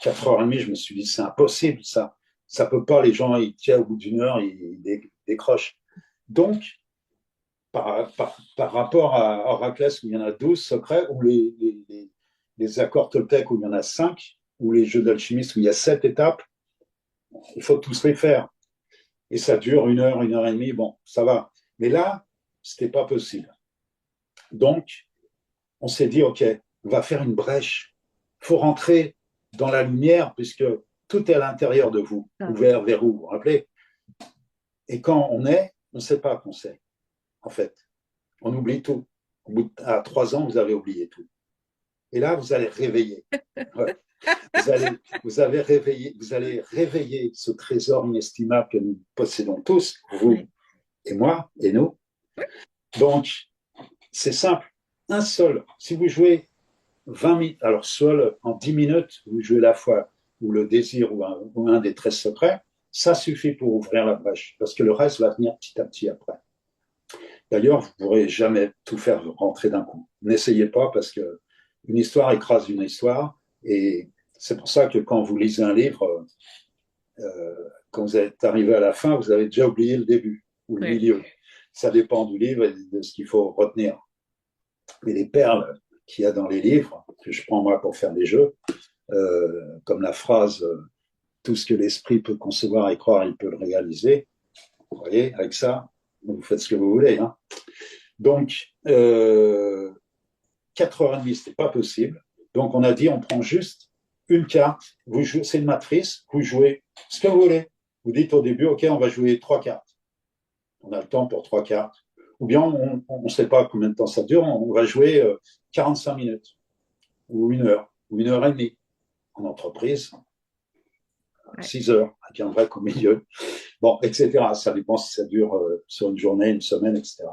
S2: 4 heures et demie, je me suis dit, c'est impossible, ça. Ça peut pas, les gens, ils tiennent au bout d'une heure, ils décrochent. Donc, par rapport à Oraclès, où il y en a 12 secrets, ou les accords Toltec, où il y en a 5, ou les jeux d'alchimiste, où il y a 7 étapes, il faut tous les faire. Et ça dure une heure et demie, bon, ça va. Mais là, c'était pas possible. Donc, on s'est dit, OK, on va faire une brèche. Il faut rentrer dans la lumière puisque tout est à l'intérieur de vous,
S1: Ça.
S2: ouvert vers vous, vous vous rappelez? Et quand on est, on ne sait pas qu'on sait, en fait. On oublie tout. À 3 ans, vous avez oublié tout. Et là, vous allez réveiller. Ouais. Vous allez réveiller ce trésor inestimable que nous possédons tous, vous
S1: Oui.
S2: et moi et nous. Donc, c'est simple. Un seul. Si vous jouez 20 minutes, alors seul en 10 minutes, vous jouez la foi ou le désir ou un des 13 secrets, ça suffit pour ouvrir la brèche, parce que le reste va venir petit à petit après. D'ailleurs, vous ne pourrez jamais tout faire rentrer d'un coup. N'essayez pas, parce que une histoire écrase une histoire, et c'est pour ça que quand vous lisez un livre, quand vous êtes arrivé à la fin, vous avez déjà oublié le début ou le
S1: Oui.
S2: milieu. Ça dépend du livre et de ce qu'il faut retenir. Mais les perles qu'il y a dans les livres, que je prends moi pour faire des jeux, comme la phrase tout ce que l'esprit peut concevoir et croire, il peut le réaliser. Vous voyez, avec ça, vous faites ce que vous voulez. Hein. Donc, 4h30, ce n'était pas possible. Donc, on a dit, on prend juste une carte. Vous jouez, c'est une matrice. Vous jouez ce que vous voulez. Vous dites au début, OK, on va jouer 3 cartes. On a le temps pour 3 cartes. Ou bien, on ne sait pas combien de temps ça dure. On va jouer 45 minutes, ou 1 heure, ou 1h30 en entreprise.
S1: Ouais.
S2: 6 heures, avec un break au milieu. Bon, etc. Ça dépend si ça dure sur une journée, une semaine, etc.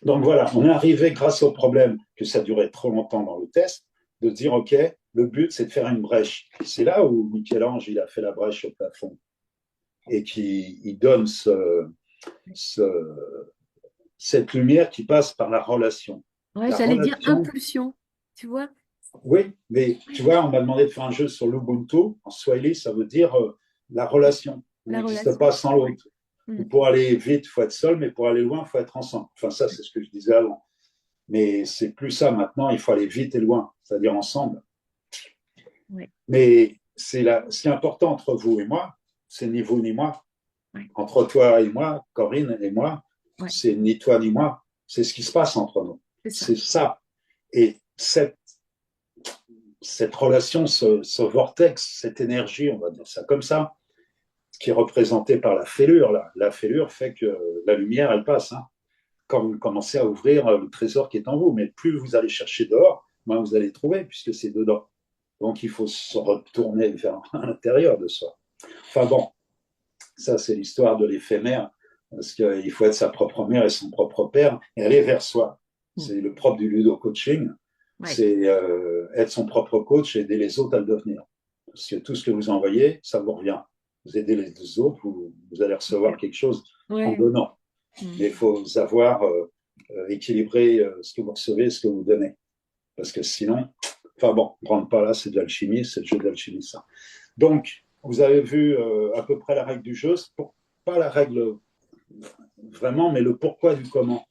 S2: Donc voilà, on est arrivé grâce au problème que ça durait trop longtemps dans le test, de dire, OK, le but, c'est de faire une brèche. C'est là où Michel-Ange, il a fait la brèche au plafond et qui il donne ce, cette lumière qui passe par la relation.
S1: Ouais,
S2: La
S1: j'allais dire
S2: relation,
S1: impulsion, tu vois?
S2: oui, mais tu vois, on m'a demandé de faire un jeu sur l'Ubuntu. En Swahili, ça veut dire la relation. On
S1: La
S2: n'existe
S1: relation.
S2: pas sans
S1: Ouais.
S2: l'autre.
S1: Mm.
S2: Pour aller vite, il faut être seul, mais pour aller loin, il faut être ensemble. Enfin, ça, c'est ce que je disais avant. Mais c'est plus ça maintenant, il faut aller vite et loin, c'est-à-dire ensemble.
S1: Ouais.
S2: Mais ce qui est important entre vous et moi, c'est ni vous ni moi.
S1: Ouais.
S2: Entre toi et moi, Corinne et moi,
S1: Ouais.
S2: c'est ni toi ni moi. C'est ce qui se passe entre nous.
S1: C'est ça.
S2: C'est ça. Et cette relation, ce vortex, cette énergie, on va dire ça comme ça, qui est représentée par la fêlure. Là. La fêlure fait que la lumière, elle passe. Hein. quand vous commencez à ouvrir le trésor qui est en vous. Mais plus vous allez chercher dehors, moins vous allez trouver, puisque c'est dedans. Donc, il faut se retourner vers l'intérieur de soi. Enfin bon, ça, c'est l'histoire de l'éphémère, parce qu'il faut être sa propre mère et son propre père, et aller vers soi. C'est le propre du ludo-coaching,
S1: Ouais.
S2: c'est être son propre coach et aider les autres à le devenir. Parce que tout ce que vous envoyez, ça vous revient. Vous aidez les autres, vous allez recevoir quelque chose en
S1: Ouais.
S2: donnant. Mais il faut savoir équilibrer ce que vous recevez et ce que vous donnez. Parce que sinon, enfin bon, ne rentre pas là, c'est de l'alchimie, c'est le jeu de l'alchimie, ça. Donc, vous avez vu à peu près la règle du jeu, pas la règle vraiment, mais le pourquoi du comment.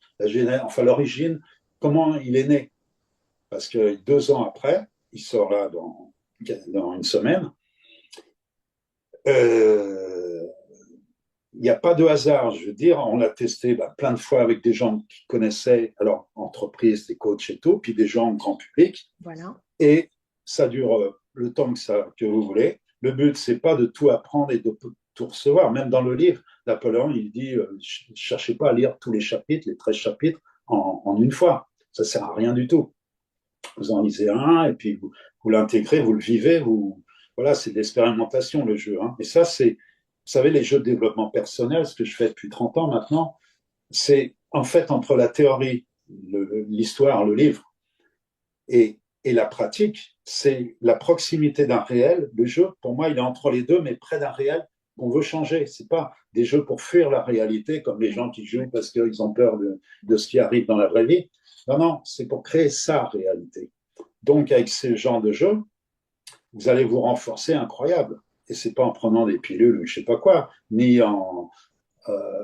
S2: Enfin, l'origine, comment il est né. Parce que 2 ans après, il sort là dans une semaine, euh, il n'y a pas de hasard. Je veux dire, on l'a testé plein de fois avec des gens qui connaissaient, alors, entreprises, des coachs et tout, puis des gens grand public.
S1: Voilà.
S2: Et ça dure le temps que vous voulez. Le but, c'est pas de tout apprendre et de tout recevoir. Même dans le livre, Napoléon, il dit cherchez pas à lire tous les chapitres, les 13 chapitres, en une fois. Ça sert à rien du tout. Vous en lisez un, et puis vous l'intégrez, vous le vivez. Voilà, c'est de l'expérimentation, le jeu. Hein. Et ça, vous savez, les jeux de développement personnel, ce que je fais depuis 30 ans maintenant, c'est en fait entre la théorie, l'histoire, le livre, et la pratique, c'est la proximité d'un réel. Le jeu, pour moi, il est entre les deux, mais près d'un réel qu'on veut changer. C'est pas des jeux pour fuir la réalité, comme les
S1: Ouais.
S2: gens qui jouent parce qu'ils ont peur de ce qui arrive dans la vraie vie. Non, non, c'est pour créer sa réalité. Donc, avec ce genre de jeu, vous allez vous renforcer incroyable. Et c'est pas en prenant des pilules ou je sais pas quoi, ni en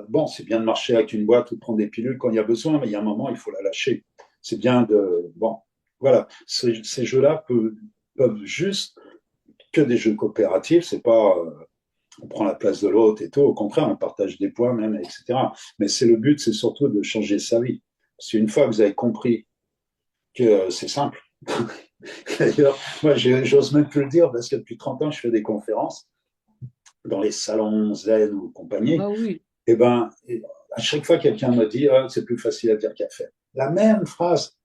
S2: bon, c'est bien de marcher avec une boîte ou de prendre des pilules quand il y a besoin, mais il y a un moment, il faut la lâcher. C'est bien de bon, voilà. Ces jeux-là peuvent juste que des jeux coopératifs. C'est pas on prend la place de l'autre et tout. Au contraire, on partage des points même, etc. Mais c'est le but, c'est surtout de changer sa vie. Parce qu'une fois que vous avez compris que c'est simple. D'ailleurs, moi, j'ose même plus le dire parce que depuis 30 ans, je fais des conférences dans les salons zen ou compagnie.
S1: Ah oui.
S2: Et ben, à chaque fois, quelqu'un me dit ah, c'est plus facile à dire qu'à faire. La même phrase,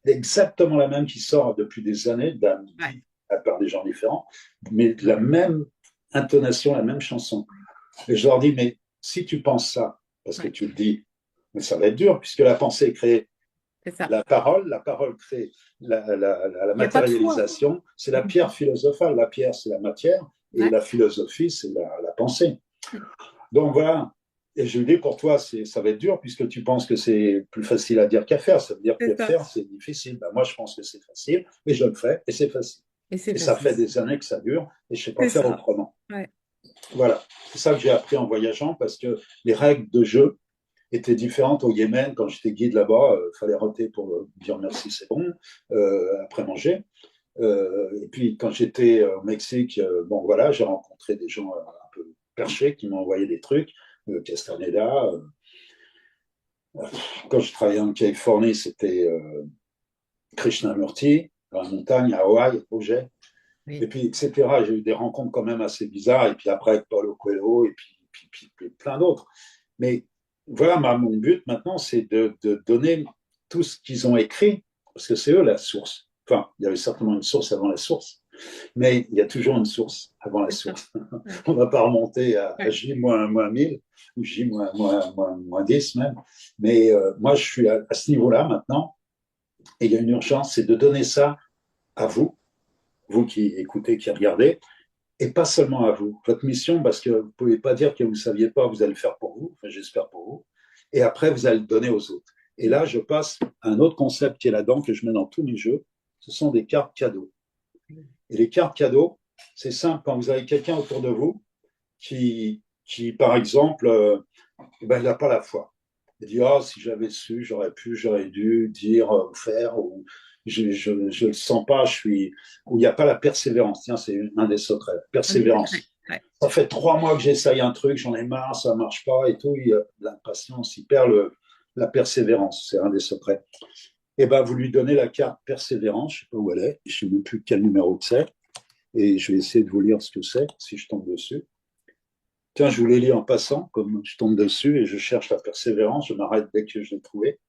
S2: exactement la même qui sort depuis des années,
S1: Ouais.
S2: à part des gens différents, mais de la même intonation, la même chanson. Et je leur dis, mais si tu penses ça, parce que
S1: Ouais.
S2: tu le dis, mais ça va être dur, puisque la pensée crée
S1: C'est ça.
S2: la parole crée la
S1: Il n'y a pas de choix.
S2: matérialisation, c'est la pierre philosophale. La pierre, c'est la matière, et
S1: Ouais.
S2: la philosophie, c'est la pensée. Donc voilà. Et je lui dis, pour toi, ça va être dur puisque tu penses que c'est plus facile à dire qu'à faire. Ça veut dire que
S1: C'est ça.
S2: faire, c'est difficile. Ben, moi, je pense que c'est facile, mais je le fais et c'est facile.
S1: Et c'est
S2: Et ça
S1: facile.
S2: fait des années que ça dure et je ne sais pas
S1: C'est
S2: faire
S1: ça.
S2: autrement.
S1: Ouais.
S2: Voilà. C'est ça que j'ai appris en voyageant parce que les règles de jeu étaient différentes au Yémen. Quand j'étais guide là-bas, il fallait roter pour dire merci, c'est bon, après manger. Et puis quand j'étais au Mexique, bon voilà, j'ai rencontré des gens un peu perchés qui m'ont envoyé des trucs, Castaneda. Quand je travaillais en Californie, c'était Krishnamurti, dans la montagne, à Hawaï, Auger. Et
S1: Oui.
S2: puis, etc. J'ai eu des rencontres quand même assez bizarres. Et puis après, avec Paulo Coelho, et puis plein d'autres. Mais voilà, mon but maintenant, c'est de donner tout ce qu'ils ont écrit, parce que c'est eux la source. Enfin, il y avait certainement une source avant la source, mais il y a toujours une source avant la
S1: C'est ça.
S2: source.
S1: Ouais.
S2: On ne va pas remonter à
S1: Ouais.
S2: J-1000 ou J-10 même. Mais moi, je suis à ce niveau-là maintenant, et il y a une urgence, c'est de donner ça à vous, vous qui écoutez, qui regardez, et pas seulement à vous. Votre mission, parce que vous ne pouvez pas dire que vous ne saviez pas, vous allez le faire pour vous, enfin, j'espère pour vous, et après, vous allez le donner aux autres. Et là, je passe à un autre concept qui est là-dedans, que je mets dans tous mes jeux, ce sont des cartes cadeaux. Et les cartes cadeaux, c'est simple, quand vous avez quelqu'un autour de vous qui par exemple, ben, il n'a pas la foi. Il dit, oh, si j'avais su, j'aurais pu, j'aurais dû dire, faire, ou je le sens pas, où il n'y a pas la persévérance. Tiens, c'est un des secrets.
S1: Un des
S2: Persévérance.
S1: secrets. Ouais.
S2: Ça fait 3 mois que j'essaye un truc, j'en ai marre, ça marche pas et tout. Il y a l'impatience, il perd la persévérance. C'est un des secrets. Et ben, vous lui donnez la carte persévérance, je sais pas où elle est, je sais même plus quel numéro c'est, et je vais essayer de vous lire ce que c'est, si je tombe dessus. Tiens, je vous les lis en passant, comme je tombe dessus et je cherche la persévérance, je m'arrête dès que je l'ai trouvé.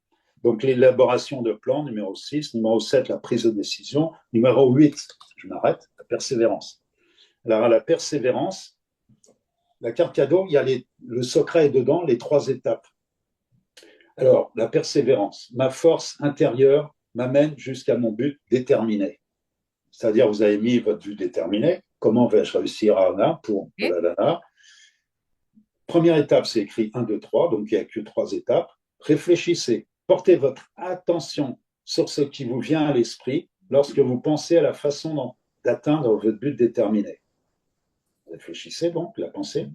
S2: Donc, l'élaboration de plans, numéro 6, numéro 7, la prise de décision, numéro 8, je m'arrête, la persévérance. Alors, à la persévérance, la carte cadeau, il y a le secret est dedans, les 3 étapes. Alors, la persévérance, ma force intérieure m'amène jusqu'à mon but déterminé. C'est-à-dire, vous avez mis votre but déterminé. Comment vais-je réussir à Anna pour
S1: Ok.
S2: la Lana? Première étape, c'est écrit 1, 2, 3, donc il n'y a que 3 étapes. Réfléchissez, portez votre attention sur ce qui vous vient à l'esprit lorsque vous pensez à la façon d'atteindre votre but déterminé. Réfléchissez donc, la pensée.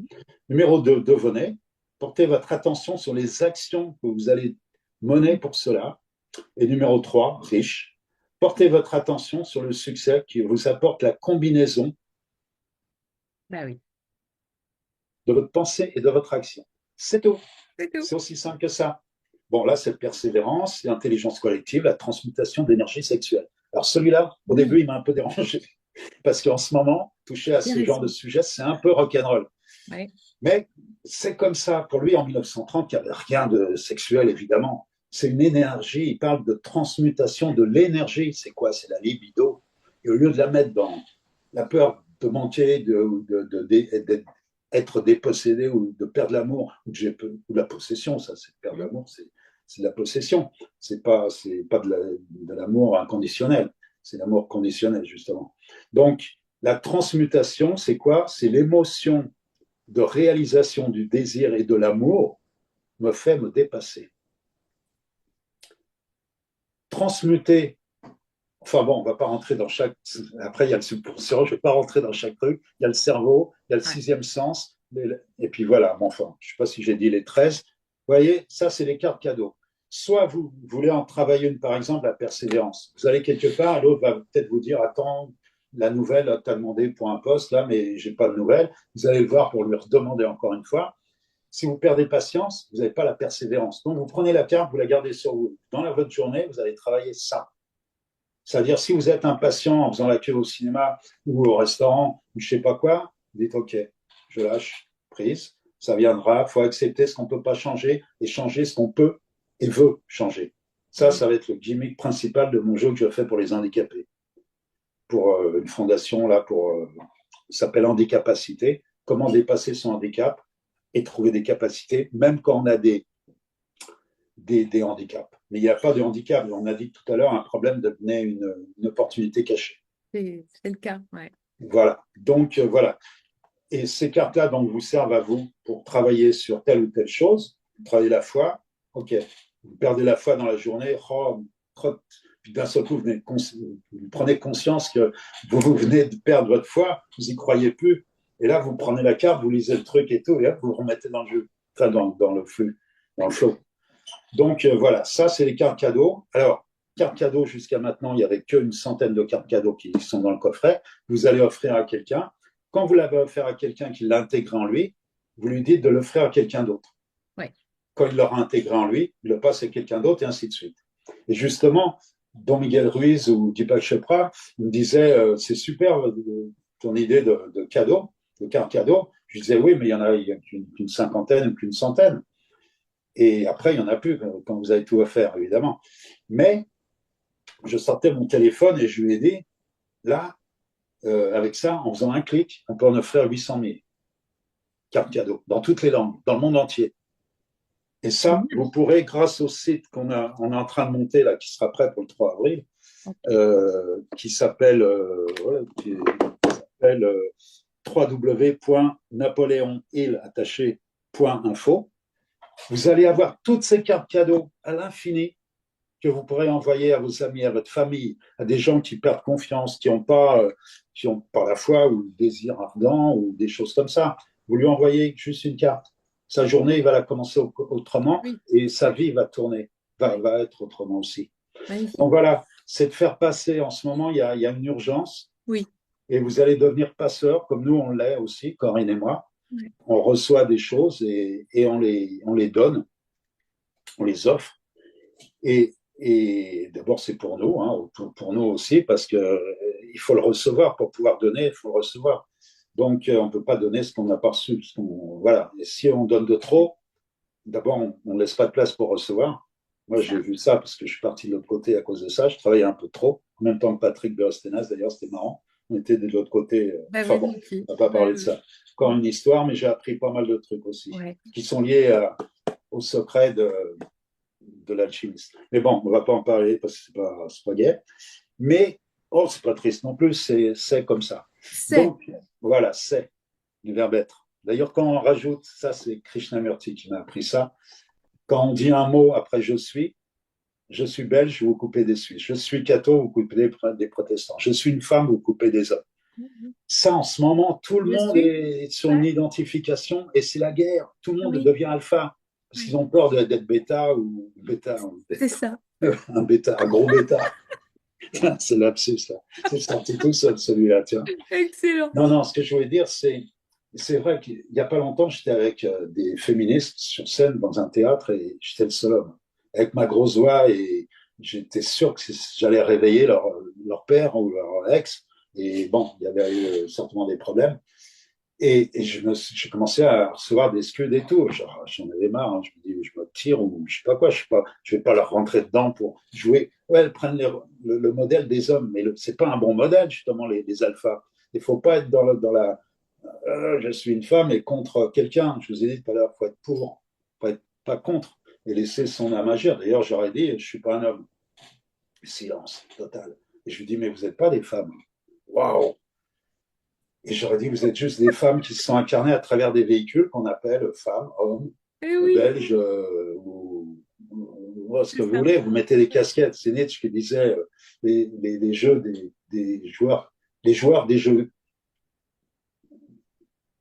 S2: Numéro 2, devenez. Portez votre attention sur les actions que vous allez mener pour cela. Et numéro 3, riche. Portez votre attention sur le succès qui vous apporte la combinaison
S1: Bah oui,
S2: de votre pensée et de votre action. C'est tout.
S1: c'est tout.
S2: C'est aussi simple que ça. Bon, là, c'est persévérance, l'intelligence collective, la transmutation d'énergie sexuelle. Alors, celui-là, au
S1: Oui,
S2: début, il m'a un peu dérangé, parce qu'en ce moment, toucher à ce genre de
S1: intéressant.
S2: sujet, c'est un peu rock'n'roll.
S1: Ouais.
S2: Mais c'est comme ça. Pour lui, en 1930, il n'y avait rien de sexuel, évidemment. C'est une énergie. Il parle de transmutation de l'énergie. C'est quoi? C'est la libido. Et au lieu de la mettre dans la peur de manquer, d'être dépossédé ou de perdre l'amour, ou la possession, ça, c'est de perdre
S1: Mm.
S2: l'amour, c'est de la possession. C'est pas de l'amour inconditionnel. C'est l'amour conditionnel, justement. Donc, la transmutation, c'est quoi? C'est l'émotion de réalisation du désir et de l'amour me fait me dépasser. Transmuter, enfin bon, on ne va pas rentrer dans chaque. Après, il y a le subconscient, je ne vais pas rentrer dans chaque truc. Il y a le cerveau, il y a le
S1: Ouais.
S2: sixième sens, et puis voilà, bon, enfin, je ne sais pas si j'ai dit les 13. Vous voyez, ça, c'est les cartes cadeaux. Soit vous voulez en travailler une, par exemple, la persévérance. Vous allez quelque part, l'autre va peut-être vous dire, attends, la nouvelle, tu as demandé pour un poste, là, mais je n'ai pas de nouvelle. Vous allez le voir pour lui redemander encore une fois. Si vous perdez patience, vous n'avez pas la persévérance. Donc, vous prenez la carte, vous la gardez sur vous. Dans votre journée, vous allez travailler ça. C'est-à-dire, si vous êtes impatient en faisant la queue au cinéma ou au restaurant ou je ne sais pas quoi, vous dites OK, je lâche prise, ça viendra. Il faut accepter ce qu'on ne peut pas changer et changer ce qu'on peut et veut changer.
S1: Mm.
S2: Ça va être le gimmick principal de mon jeu que je fais pour les handicapés. Pour une fondation, là, ça s'appelle Handicapacité. Comment dépasser son handicap et trouver des capacités, même quand on a des handicaps. Mais il n'y a pas de handicap. On a dit tout à l'heure, un problème devenait une opportunité cachée.
S1: C'est le cas, ouais.
S2: Voilà. Donc, voilà. Et ces cartes-là, donc, vous servent à vous pour travailler sur telle ou telle chose. Vous travaillez la foi. OK. Vous perdez la foi dans la journée. Oh, puis d'un seul coup, vous prenez conscience que vous venez de perdre votre foi. Vous n'y croyez plus. Et là, vous prenez la carte, vous lisez le truc et tout, et hop, vous vous remettez dans le jeu, enfin dans le flux, dans le
S1: Ouais.
S2: flow. Donc voilà, ça c'est les cartes cadeaux. Alors, cartes cadeaux, jusqu'à maintenant, il n'y avait qu'une centaine de cartes cadeaux qui sont dans le coffret. Vous allez offrir à quelqu'un. Quand vous l'avez offert à quelqu'un qui l'a intégré en lui, vous lui dites de l'offrir à quelqu'un d'autre.
S1: Ouais.
S2: Quand il l'aura intégré en lui, il le passe à quelqu'un d'autre et ainsi de suite. Et justement, Don Miguel Ruiz ou Deepak Chopra me disaient c'est super ton idée de cadeau, de carte cadeau. Je disais oui, mais il y a qu'une cinquantaine ou qu'une centaine. Et après, il n'y en a plus quand vous avez tout offert, évidemment. Mais je sortais mon téléphone et je lui ai dit, là, avec ça, en faisant un clic, on peut en offrir 800 000 cartes cadeaux dans toutes les langues, dans le monde entier. Et ça,
S1: Génial.
S2: vous pourrez, grâce au site on est en train de monter, là, qui sera prêt pour le 3 avril,
S1: Ok.
S2: qui s'appelle voilà, www.napoléonhill.info. Vous allez avoir toutes ces cartes cadeaux à l'infini que vous pourrez envoyer à vos amis, à votre famille, à des gens qui perdent confiance, qui ont pas la foi ou le désir ardent ou des choses comme ça. Vous lui envoyez juste une carte. Sa journée, il va la commencer autrement
S1: Oui,
S2: et sa vie va tourner, va être autrement aussi.
S1: magnifique.
S2: Donc voilà, c'est de faire passer. En ce moment, il y a une urgence
S1: Oui.
S2: et vous allez devenir passeur, comme nous on l'est aussi, Corinne et moi.
S1: Ouais.
S2: On reçoit des choses et on les donne, on les offre. Et d'abord, c'est pour nous, hein, pour nous aussi, parce que il faut le recevoir pour pouvoir donner, il faut le recevoir. Donc, on ne peut pas donner ce qu'on n'a pas reçu. Voilà. Et si on donne de trop, d'abord, on ne laisse pas de place pour recevoir. Moi, j'ai
S1: Ça.
S2: vu ça parce que je suis parti de l'autre côté à cause de ça. Je travaillais un peu trop, en même temps que Patrick Berstenas, d'ailleurs, c'était marrant. On était de l'autre côté.
S1: Bah
S2: Enfin
S1: oui,
S2: bon,
S1: nous aussi.
S2: on ne va pas
S1: Ouais,
S2: parler de ça. Encore une histoire, mais j'ai appris pas mal de trucs aussi,
S1: ouais.
S2: qui sont liés au secret de l'alchimiste. Mais bon, on ne va pas en parler parce que c'est pas gai. Mais, oh, c'est pas triste non plus, c'est comme ça.
S1: C'est.
S2: Donc, voilà, c'est du verbe être. D'ailleurs, quand on rajoute, ça c'est Krishnamurti qui m'a appris ça, quand on dit un mot après je suis belge, vous coupez des Suisses. Je suis catho, vous coupez des protestants. Je suis une femme, vous coupez des hommes.
S1: Mhm.
S2: Ça, en ce moment, tout le
S1: Je
S2: monde
S1: suis.
S2: est sur une
S1: Ouais.
S2: identification et c'est la guerre. Tout le monde
S1: Oui.
S2: devient alpha parce
S1: Oui.
S2: qu'ils ont peur d'être bêta ou bêta,
S1: C'est ça.
S2: un bêta, un gros bêta. C'est lapsus, là. C'est sorti tout seul, celui-là, tiens.
S1: Excellent.
S2: Non, non, ce que je voulais dire, c'est vrai qu'il n'y a pas longtemps, j'étais avec des féministes sur scène dans un théâtre et j'étais le seul homme. Avec ma grosse voix et j'étais sûr que j'allais réveiller leur père ou leur ex. Et bon, il y avait eu certainement des problèmes. Et j'ai commencé à recevoir des scuds et tout. Genre, j'en avais marre. Hein. Je me dis, je me tire ou je sais pas quoi. Je vais pas leur rentrer dedans pour jouer. Ouais, elles prennent le modèle des hommes, mais c'est pas un bon modèle justement les alphas. Il faut pas être dans la je suis une femme et contre quelqu'un. Je vous ai dit tout à l'heure, faut être pour, faut être pas contre et laisser son âme agir. D'ailleurs, j'aurais dit, je suis pas un homme. Silence total. Et je lui dis, mais vous n'êtes pas des femmes. Waouh. Et j'aurais dit, vous êtes juste des femmes qui se sont incarnées à travers des véhicules qu'on appelle femmes, hommes,
S1: Eh oui,
S2: belges, ou ce
S1: c'est
S2: que vous
S1: ça.
S2: voulez. Vous mettez des casquettes. C'est Nietzsche qui disait, les jeux des joueurs, les joueurs des jeux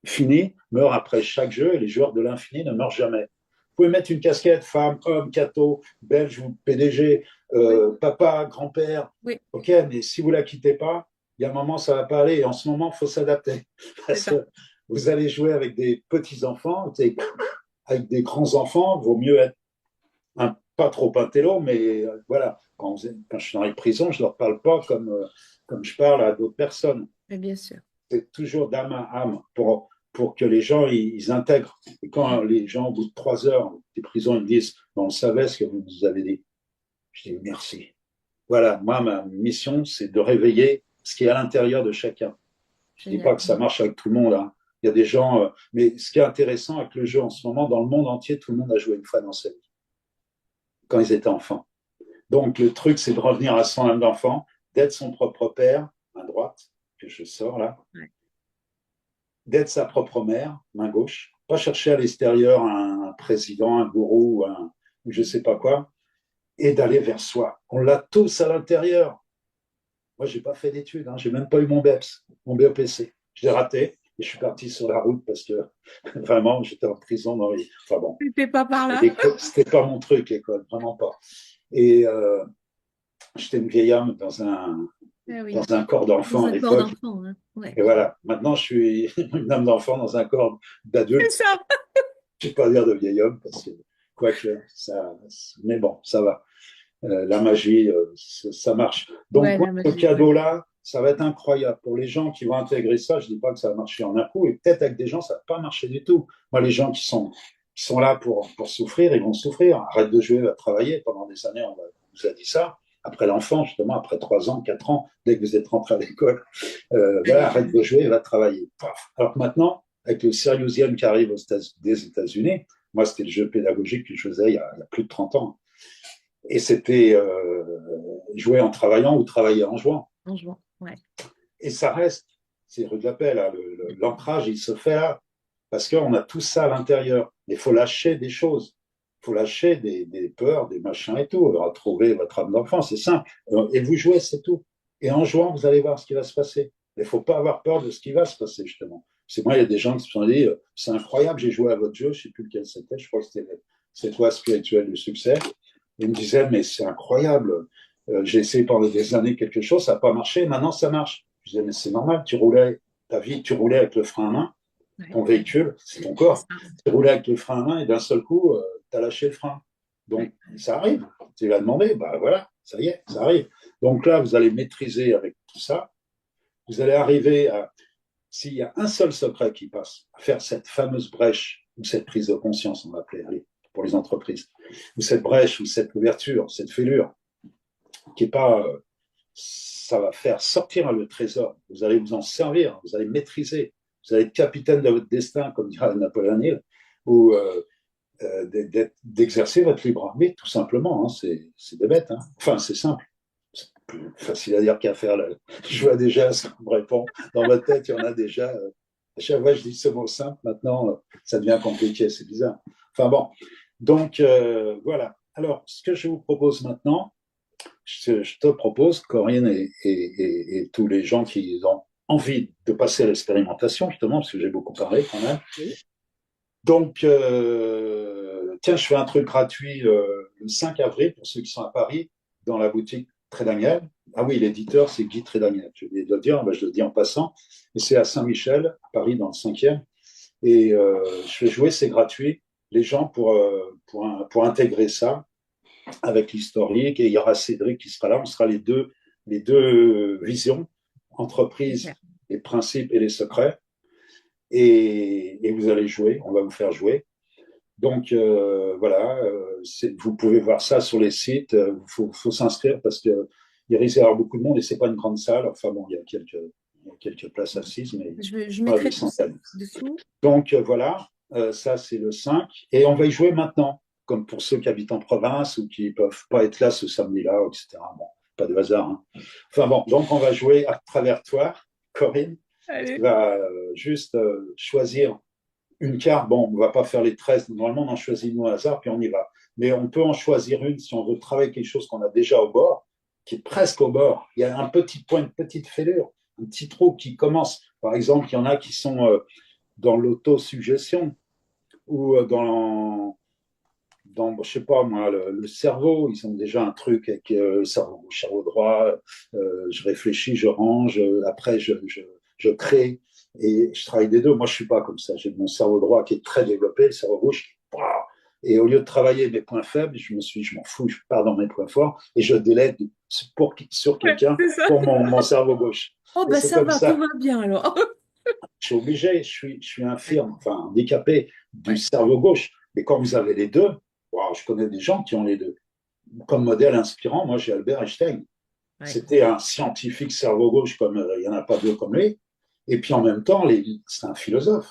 S2: finis meurent après chaque jeu et les joueurs de l'infini ne meurent jamais. Vous pouvez mettre une casquette, femme, homme, catho, belge ou PDG,
S1: Oui,
S2: papa, grand-père,
S1: oui,
S2: ok, mais si vous la quittez pas, il y a un moment, ça va pas aller. Et en ce moment, il faut s'adapter.
S1: c'est
S2: Parce
S1: ça.
S2: que vous allez jouer avec des petits-enfants, avec des grands-enfants, il vaut mieux être pas trop intello, mais voilà, quand je suis dans les prisons, je ne leur parle pas comme je parle à d'autres personnes.
S1: Mais bien sûr.
S2: C'est toujours d'âme à âme pour que les gens ils intègrent. Et quand les gens, au bout de 3 heures des prisons, ils me disent, on savait ce que vous nous avez dit, je dis merci. Voilà, moi, ma mission, c'est de réveiller ce qui est à l'intérieur de chacun. Je ne dis
S1: Génial.
S2: pas que ça marche avec tout le monde. Hein. Il y a des gens, mais ce qui est intéressant avec le jeu en ce moment, dans le monde entier, tout le monde a joué une fois dans sa vie, quand ils étaient enfants. Donc, le truc, c'est de revenir à son âme d'enfant, d'être son propre père, main droite, que je sors là,
S1: Ouais.
S2: d'être sa propre mère, main gauche, pas chercher à l'extérieur un président, un gourou, ou je sais pas quoi, et d'aller vers soi. On l'a tous à l'intérieur. Moi, j'ai pas fait d'études, hein, j'ai même pas eu mon BEPS, mon BEPC. Je l'ai raté et je suis parti sur la route parce que vraiment, j'étais en prison dans les. Enfin bon,
S1: C'était pas par là.
S2: c'était pas mon truc, l'école, vraiment pas. Et j'étais une vieille âme
S1: Eh oui.
S2: dans un corps
S1: Dans
S2: d'enfant à
S1: un corps
S2: l'époque.
S1: d'enfant, hein. Ouais.
S2: Et voilà, maintenant, je suis une âme d'enfant dans un corps
S1: C'est
S2: d'adulte.
S1: ça.
S2: Je ne vais pas dire de vieil homme, parce que, quoique, ça, mais bon, ça va. La magie, ça marche. Donc,
S1: Ouais,
S2: moi,
S1: la
S2: ce
S1: magie. Ouais.
S2: cadeau-là, ça va être incroyable. Pour les gens qui vont intégrer ça, je ne dis pas que ça va marcher en un coup, et peut-être avec des gens, ça ne va pas marcher du tout. Moi, les gens qui sont là pour souffrir, ils vont souffrir. Arrête de jouer, va travailler. Pendant des années, on vous a dit ça. Après l'enfant, justement, après 3 ans, 4 ans, dès que vous êtes rentré à l'école, voilà, arrête de jouer, va travailler. Paf. Alors que maintenant, avec le Seriousium qui arrive des États-Unis, moi, c'était le jeu pédagogique que je faisais il y a plus de 30 ans. Et c'était jouer en travaillant ou travailler en jouant.
S1: En juin. Ouais.
S2: Et ça reste, c'est rue de la paix, là, l'ancrage, il se fait là, parce qu'on a tout ça à l'intérieur. Il faut lâcher des choses. Il faut lâcher des peurs, des machins et tout. Retrouver votre âme d'enfant, c'est simple. Et vous jouez, c'est tout. Et en jouant, vous allez voir ce qui va se passer. Il ne faut pas avoir peur de ce qui va se passer, justement. C'est moi, il y a des gens qui se sont dit, c'est incroyable, j'ai joué à votre jeu, je ne sais plus lequel c'était, je crois que c'était cette loi spirituelle du succès. Ils me disaient, mais c'est incroyable. J'ai essayé pendant des années quelque chose, ça n'a pas marché, maintenant ça marche. Je disais, mais c'est normal, ta vie, tu roulais avec le frein à main,
S1: Ouais.
S2: ton véhicule, c'est ton
S1: C'est
S2: corps.
S1: ça.
S2: Tu roulais avec le frein à main et d'un seul coup, tu as lâché le frein.
S1: Ouais.
S2: Donc, ça arrive. Tu vas demander, bah voilà, ça y est, ça arrive. Donc là, vous allez maîtriser avec tout ça. Vous allez arriver à. s'il y a un seul secret qui passe à faire cette fameuse brèche, ou cette prise de conscience, on va appeler, allez, pour les entreprises, ou cette brèche, ou cette ouverture, cette fêlure, qui est pas, ça va faire sortir le trésor. Vous allez vous en servir, vous allez maîtriser, vous allez être capitaine de votre destin, comme dirait Napoléon Hill, ou d'exercer votre libre arbitre, tout simplement. Hein. C'est des bêtes. Hein. Enfin, c'est simple. C'est plus facile à dire qu'à faire. Là. Je vois déjà ce qu'on me répond. Dans votre tête, il y en a déjà. À chaque fois, je dis ce mot simple. Maintenant, ça devient compliqué. C'est bizarre. Enfin bon. Donc, voilà. Alors, ce que je vous propose maintenant, je te propose, Corinne et tous les gens qui ont envie de passer à l'expérimentation, justement, parce que j'ai beaucoup parlé quand même.
S1: Oui.
S2: Donc, tiens, je fais un truc gratuit le 5 avril pour ceux qui sont à Paris, dans la boutique Trédaniel. Ah oui, l'éditeur, c'est Guy Trédaniel. Je vais le dire, ben, je le dis en passant. Et c'est à Saint-Michel, à Paris, dans le 5e. Et je fais jouer, c'est gratuit, les gens pour intégrer ça avec l'historique. Et il y aura Cédric qui sera là. On sera les deux visions, entreprise,
S1: Super.
S2: les principes et les secrets. Et vous allez jouer, on va vous faire jouer. Donc voilà, vous pouvez voir ça sur les sites. Il faut s'inscrire parce qu'il risque d'y avoir beaucoup de monde et c'est pas une grande salle. Enfin bon, il y a quelques places assises, mais
S1: Je
S2: pas des
S1: mettrai tout ça
S2: centaines.
S1: dessous.
S2: Donc voilà, ça c'est le 5. Et on va y jouer maintenant, comme pour ceux qui habitent en province ou qui ne peuvent pas être là ce samedi-là, etc. Bon, pas de hasard. Hein. Enfin bon, donc on va jouer à travers toi, Corinne. Tu
S1: Allez.
S2: vas juste choisir une carte. Bon, on ne va pas faire les 13. Normalement, on en choisit une au hasard, puis on y va. Mais on peut en choisir une si on veut travailler quelque chose qu'on a déjà au bord, qui est presque au bord. Il y a un petit point, une petite fêlure, un petit trou qui commence. Par exemple, il y en a qui sont dans l'autosuggestion ou dans, je sais pas moi, le cerveau. Ils ont déjà un truc avec le cerveau droit. Je réfléchis, je range, après je crée et je travaille des deux. Moi, je suis pas comme ça. J'ai mon cerveau droit qui est très développé, le cerveau gauche. Et au lieu de travailler mes points faibles, je m'en fous, je pars dans mes points forts et je délègue sur
S1: Ouais,
S2: quelqu'un
S1: c'est ça.
S2: pour mon cerveau gauche.
S1: Oh,
S2: Et
S1: bah
S2: c'est
S1: ça
S2: comme
S1: va, tout
S2: ça.
S1: va bien alors.
S2: Je suis obligé, je suis
S1: Ouais,
S2: infirme, enfin handicapé du
S1: ouais,
S2: cerveau gauche. Mais quand vous avez les deux, wow, je connais des gens qui ont les deux. Comme modèle inspirant, moi j'ai Albert Einstein.
S1: ouais.
S2: C'était un scientifique cerveau gauche comme il n'y en a pas deux comme lui. Et puis en même temps, c'est un philosophe.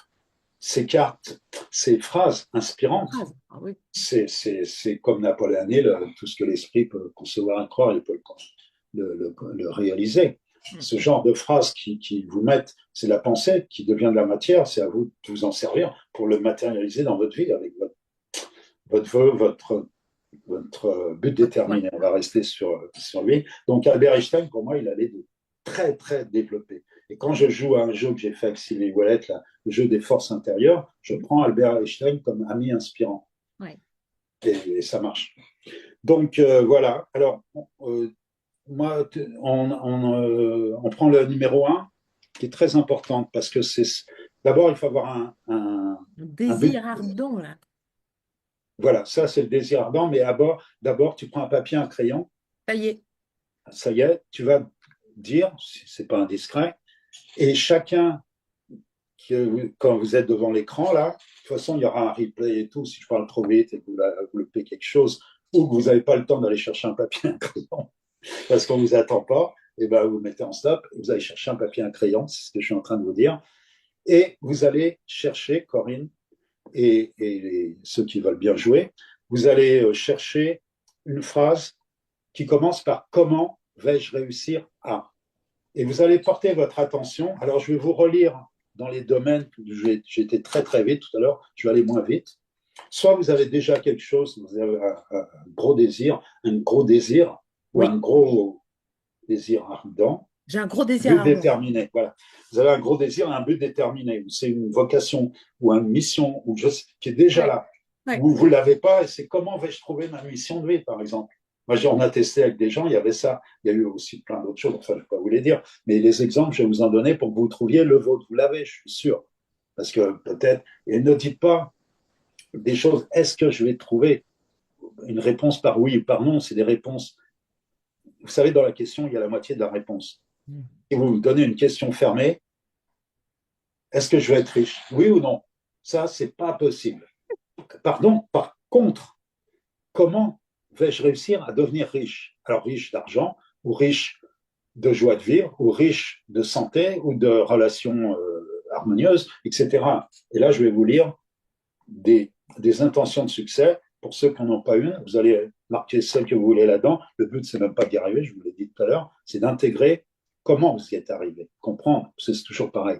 S2: Ses cartes, ses phrases inspirantes,
S1: Ah, ah oui.
S2: c'est comme Napoléon Hill, tout ce que l'esprit peut concevoir et croire, il peut le réaliser.
S1: Mm.
S2: Ce genre de phrases qui vous mettent, c'est la pensée qui devient de la matière, c'est à vous de vous en servir pour le matérialiser dans votre vie avec votre vœu, votre but
S1: Votre foi.
S2: déterminé. On va rester sur lui. Donc Albert Einstein, pour moi, il allait de très, très développé. Et quand je joue à un jeu que j'ai fait avec Sylvie Wallet, là, le jeu des forces intérieures, je
S1: Mm.
S2: prends Albert Einstein comme ami inspirant.
S1: Ouais.
S2: Et ça marche. Donc voilà. Alors, moi, on prend le numéro un, qui est très important, parce que c'est d'abord, il faut avoir
S1: Le
S2: un but.
S1: désir ardent, là.
S2: Voilà, ça c'est le désir ardent, mais d'abord, tu prends un papier, un crayon,
S1: Ça y est.
S2: ça y est, tu vas dire, si c'est pas indiscret, et chacun, quand vous êtes devant l'écran, là, de toute façon, il y aura un replay et tout, si je parle trop vite et que vous loupez quelque chose, ou que vous n'avez pas le temps d'aller chercher un papier, un crayon, parce qu'on ne vous attend pas, et ben vous mettez en stop, vous allez chercher un papier, un crayon, c'est ce que je suis en train de vous dire, et vous allez chercher, Corinne, et ceux qui veulent bien jouer, vous allez chercher une phrase qui commence par comment vais-je réussir à. Et vous allez porter votre attention. Alors, je vais vous relire dans les domaines. J'étais très, très vite tout à l'heure. Je vais aller moins vite. Soit vous avez déjà quelque chose, vous avez un gros désir, ou un
S1: Oui,
S2: gros désir ardent,
S1: j'ai un gros désir
S2: but
S1: ardent.
S2: déterminé. Voilà. Vous avez un gros désir, un but déterminé. C'est une vocation ou une mission qui est déjà
S1: Ouais,
S2: là.
S1: ouais.
S2: Vous ne l'avez pas et c'est comment vais-je trouver ma mission de vie, par exemple. Moi, on a testé avec des gens, il y avait ça. Il y a eu aussi plein d'autres choses, enfin, je ne vais pas vous les dire. Mais les exemples, je vais vous en donner pour que vous trouviez le vôtre. Vous l'avez, je suis sûr. Parce que peut-être, et ne dites pas des choses, est-ce que je vais trouver une réponse par oui ou par non? C'est des réponses. Vous savez, dans la question, il y a la moitié de la réponse.
S1: Mm.
S2: Si vous vous donnez une question fermée, Est-ce que je vais être riche? Oui ou non? Ça, c'est pas possible. Pardon, par contre, comment vais-je réussir à devenir riche? Alors, riche d'argent, ou riche de joie de vivre, ou riche de santé, ou de relations harmonieuses, etc. Et là, je vais vous lire des intentions de succès. Pour ceux qui n'en ont pas une, vous allez marquer celle que vous voulez là-dedans. Le but, c'est même pas d'y arriver, je vous l'ai dit tout à l'heure, c'est d'intégrer comment vous y êtes arrivé. Comprendre, c'est toujours pareil.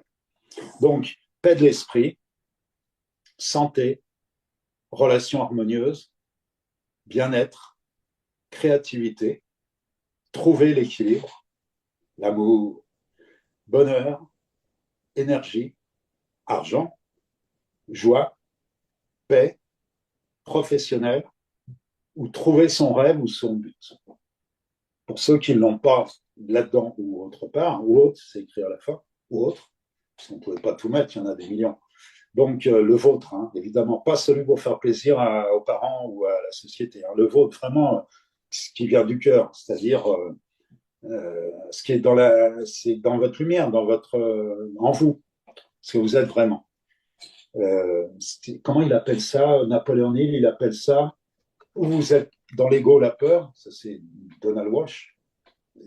S2: Donc, paix de l'esprit, santé, relations harmonieuses, bien-être, créativité, trouver l'équilibre, l'amour, bonheur, énergie, argent, joie, paix, professionnel, ou trouver son rêve ou son but. Pour ceux qui ne l'ont pas là-dedans ou autre part, ou autre, c'est écrit à la fin, ou autre, parce qu'on ne pouvait pas tout mettre, il y en a des millions. Donc le vôtre, hein, évidemment, pas celui pour faire plaisir aux parents ou à la société. Hein. Le vôtre, vraiment, ce qui vient du cœur, c'est-à-dire ce qui est c'est dans votre lumière, dans votre, en vous, ce que vous êtes vraiment. Comment il appelle ça? Napoléon Hill, il appelle ça, où vous êtes dans l'ego, la peur, ça c'est Donald Walsh,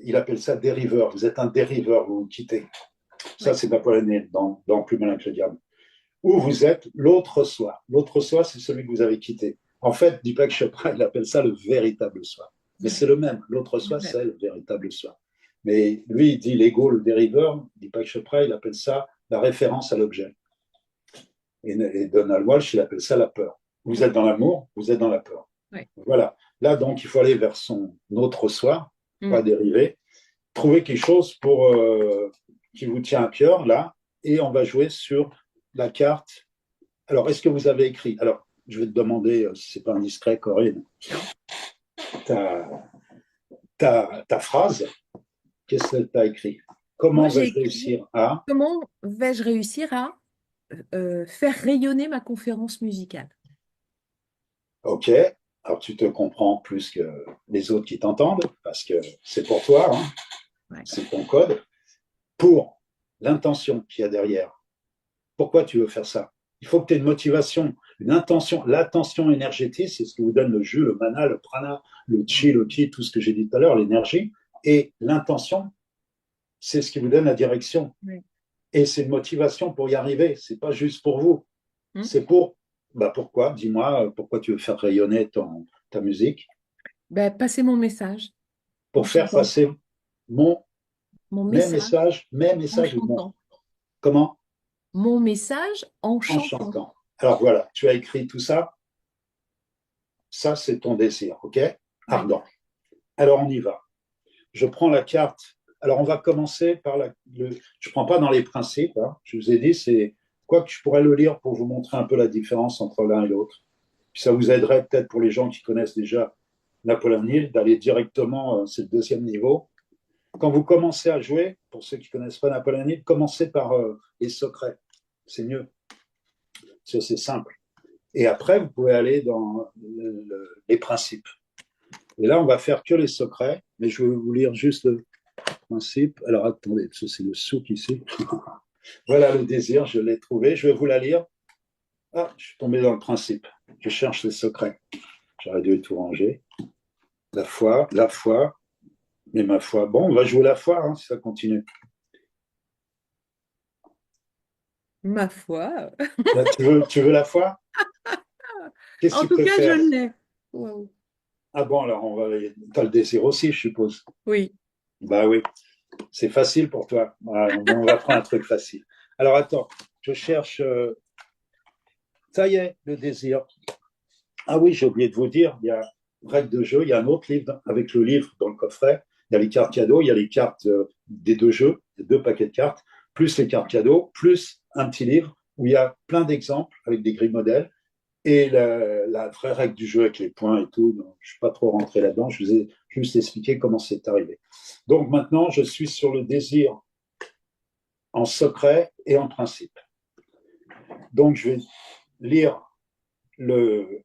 S2: il appelle ça dériveur. Vous êtes un dériveur, vous vous quittez. Ça,
S1: Oui,
S2: c'est Napoléon Hill dans Plus malin que le diable. Ou vous êtes l'autre soi. L'autre soi, c'est celui que vous avez quitté. En fait, Deepak Chopra, il appelle ça le véritable soi. Mais c'est
S1: oui,
S2: le même. L'autre
S1: c'est
S2: soi,
S1: vrai.
S2: c'est le véritable soi. Mais lui, il dit l'ego, le dériveur. Deepak Chopra, il appelle ça la référence à l'objet. Et Donald Walsh, il appelle ça la peur. Vous êtes dans l'amour, vous êtes dans la peur.
S1: Oui.
S2: Voilà. Là, donc, il faut aller vers son autre soi, pas
S1: Mm.
S2: dériver. Trouver quelque chose pour, qui vous tient à cœur, là, et on va jouer sur la carte. Alors, est-ce que vous avez écrit? Alors, je vais te demander, si c'est pas indiscret, Corinne,
S1: Non.
S2: ta, ta phrase, qu'est-ce que tu as écrit?
S1: Moi,
S2: Comment
S1: j'ai
S2: vais-je
S1: écrit
S2: réussir à?
S1: comment vais-je réussir à faire rayonner ma conférence musicale?
S2: OK, alors tu te comprends plus que les autres qui t'entendent, parce que c'est pour toi, hein,
S1: Ouais.
S2: c'est ton code, pour l'intention qu'il y a derrière. Pourquoi tu veux faire ça? Il faut que tu aies une motivation, une intention. L'attention énergétique, c'est ce qui vous donne le jus, le mana, le prana, le
S1: Mm.
S2: chi, le ki, tout ce que j'ai dit tout à l'heure, l'énergie. Et l'intention, c'est ce qui vous donne la direction.
S1: Oui.
S2: Et c'est une motivation pour y arriver. C'est pas juste pour vous.
S1: Mm.
S2: C'est pour, bah pourquoi? Dis-moi, pourquoi tu veux faire rayonner ta musique?
S1: Ben, passer mon message en
S2: Pour faire
S1: chantant.
S2: passer mon,
S1: Mon message
S2: mes
S1: en
S2: messages ou mon,
S1: chantant.
S2: comment?
S1: Mon message en
S2: En
S1: chantant.
S2: chantant. Alors voilà, tu as écrit tout ça. Ça, c'est ton désir, OK?
S1: Oui.
S2: Ardent. Alors, on y va. Je prends la carte. Alors, on va commencer par je ne prends pas dans les principes. Hein. Je vous ai dit, c'est quoi que je pourrais le lire pour vous montrer un peu la différence entre l'un et l'autre. Puis ça vous aiderait peut-être pour les gens qui connaissent déjà Napoléon Hill d'aller directement, c'est le deuxième niveau. Quand vous commencez à jouer, pour ceux qui ne connaissent pas Napoléon Hill, commencez par les secrets. C'est mieux. C'est simple. Et après, vous pouvez aller dans les principes. Et là, on va faire que les secrets, mais je vais vous lire juste le principe. Alors, attendez, ça c'est le souk ici. Voilà le désir, je l'ai trouvé. Je vais vous la lire. Ah, je suis tombé dans le principe. Je cherche les secrets. J'aurais dû tout ranger. La foi, mais ma foi. Bon, on va jouer la foi hein, si ça continue.
S1: Ma foi.
S2: Là, tu veux la foi? Qu'est-ce que
S1: En
S2: tu
S1: tout cas, je
S2: préfères?
S1: l'ai. Wow.
S2: Ah bon, alors on va. T'as le désir aussi, je suppose.
S1: Oui.
S2: Bah oui, c'est facile pour toi. On va prendre un truc facile. Alors attends, je cherche. Ça y est, le désir. Ah oui, j'ai oublié de vous dire, il y a règle de jeu, il y a un autre livre avec le livre dans le coffret. Il y a les cartes cadeaux, il y a les cartes des deux jeux, des deux paquets de cartes, plus les cartes cadeaux, plus un petit livre où il y a plein d'exemples avec des grilles modèles et la vraie règle du jeu avec les points et tout. Donc, je ne suis pas trop rentré là-dedans, je vous ai juste expliqué comment c'est arrivé. Donc maintenant, je suis sur le désir en secret et en principe. Donc je vais lire le,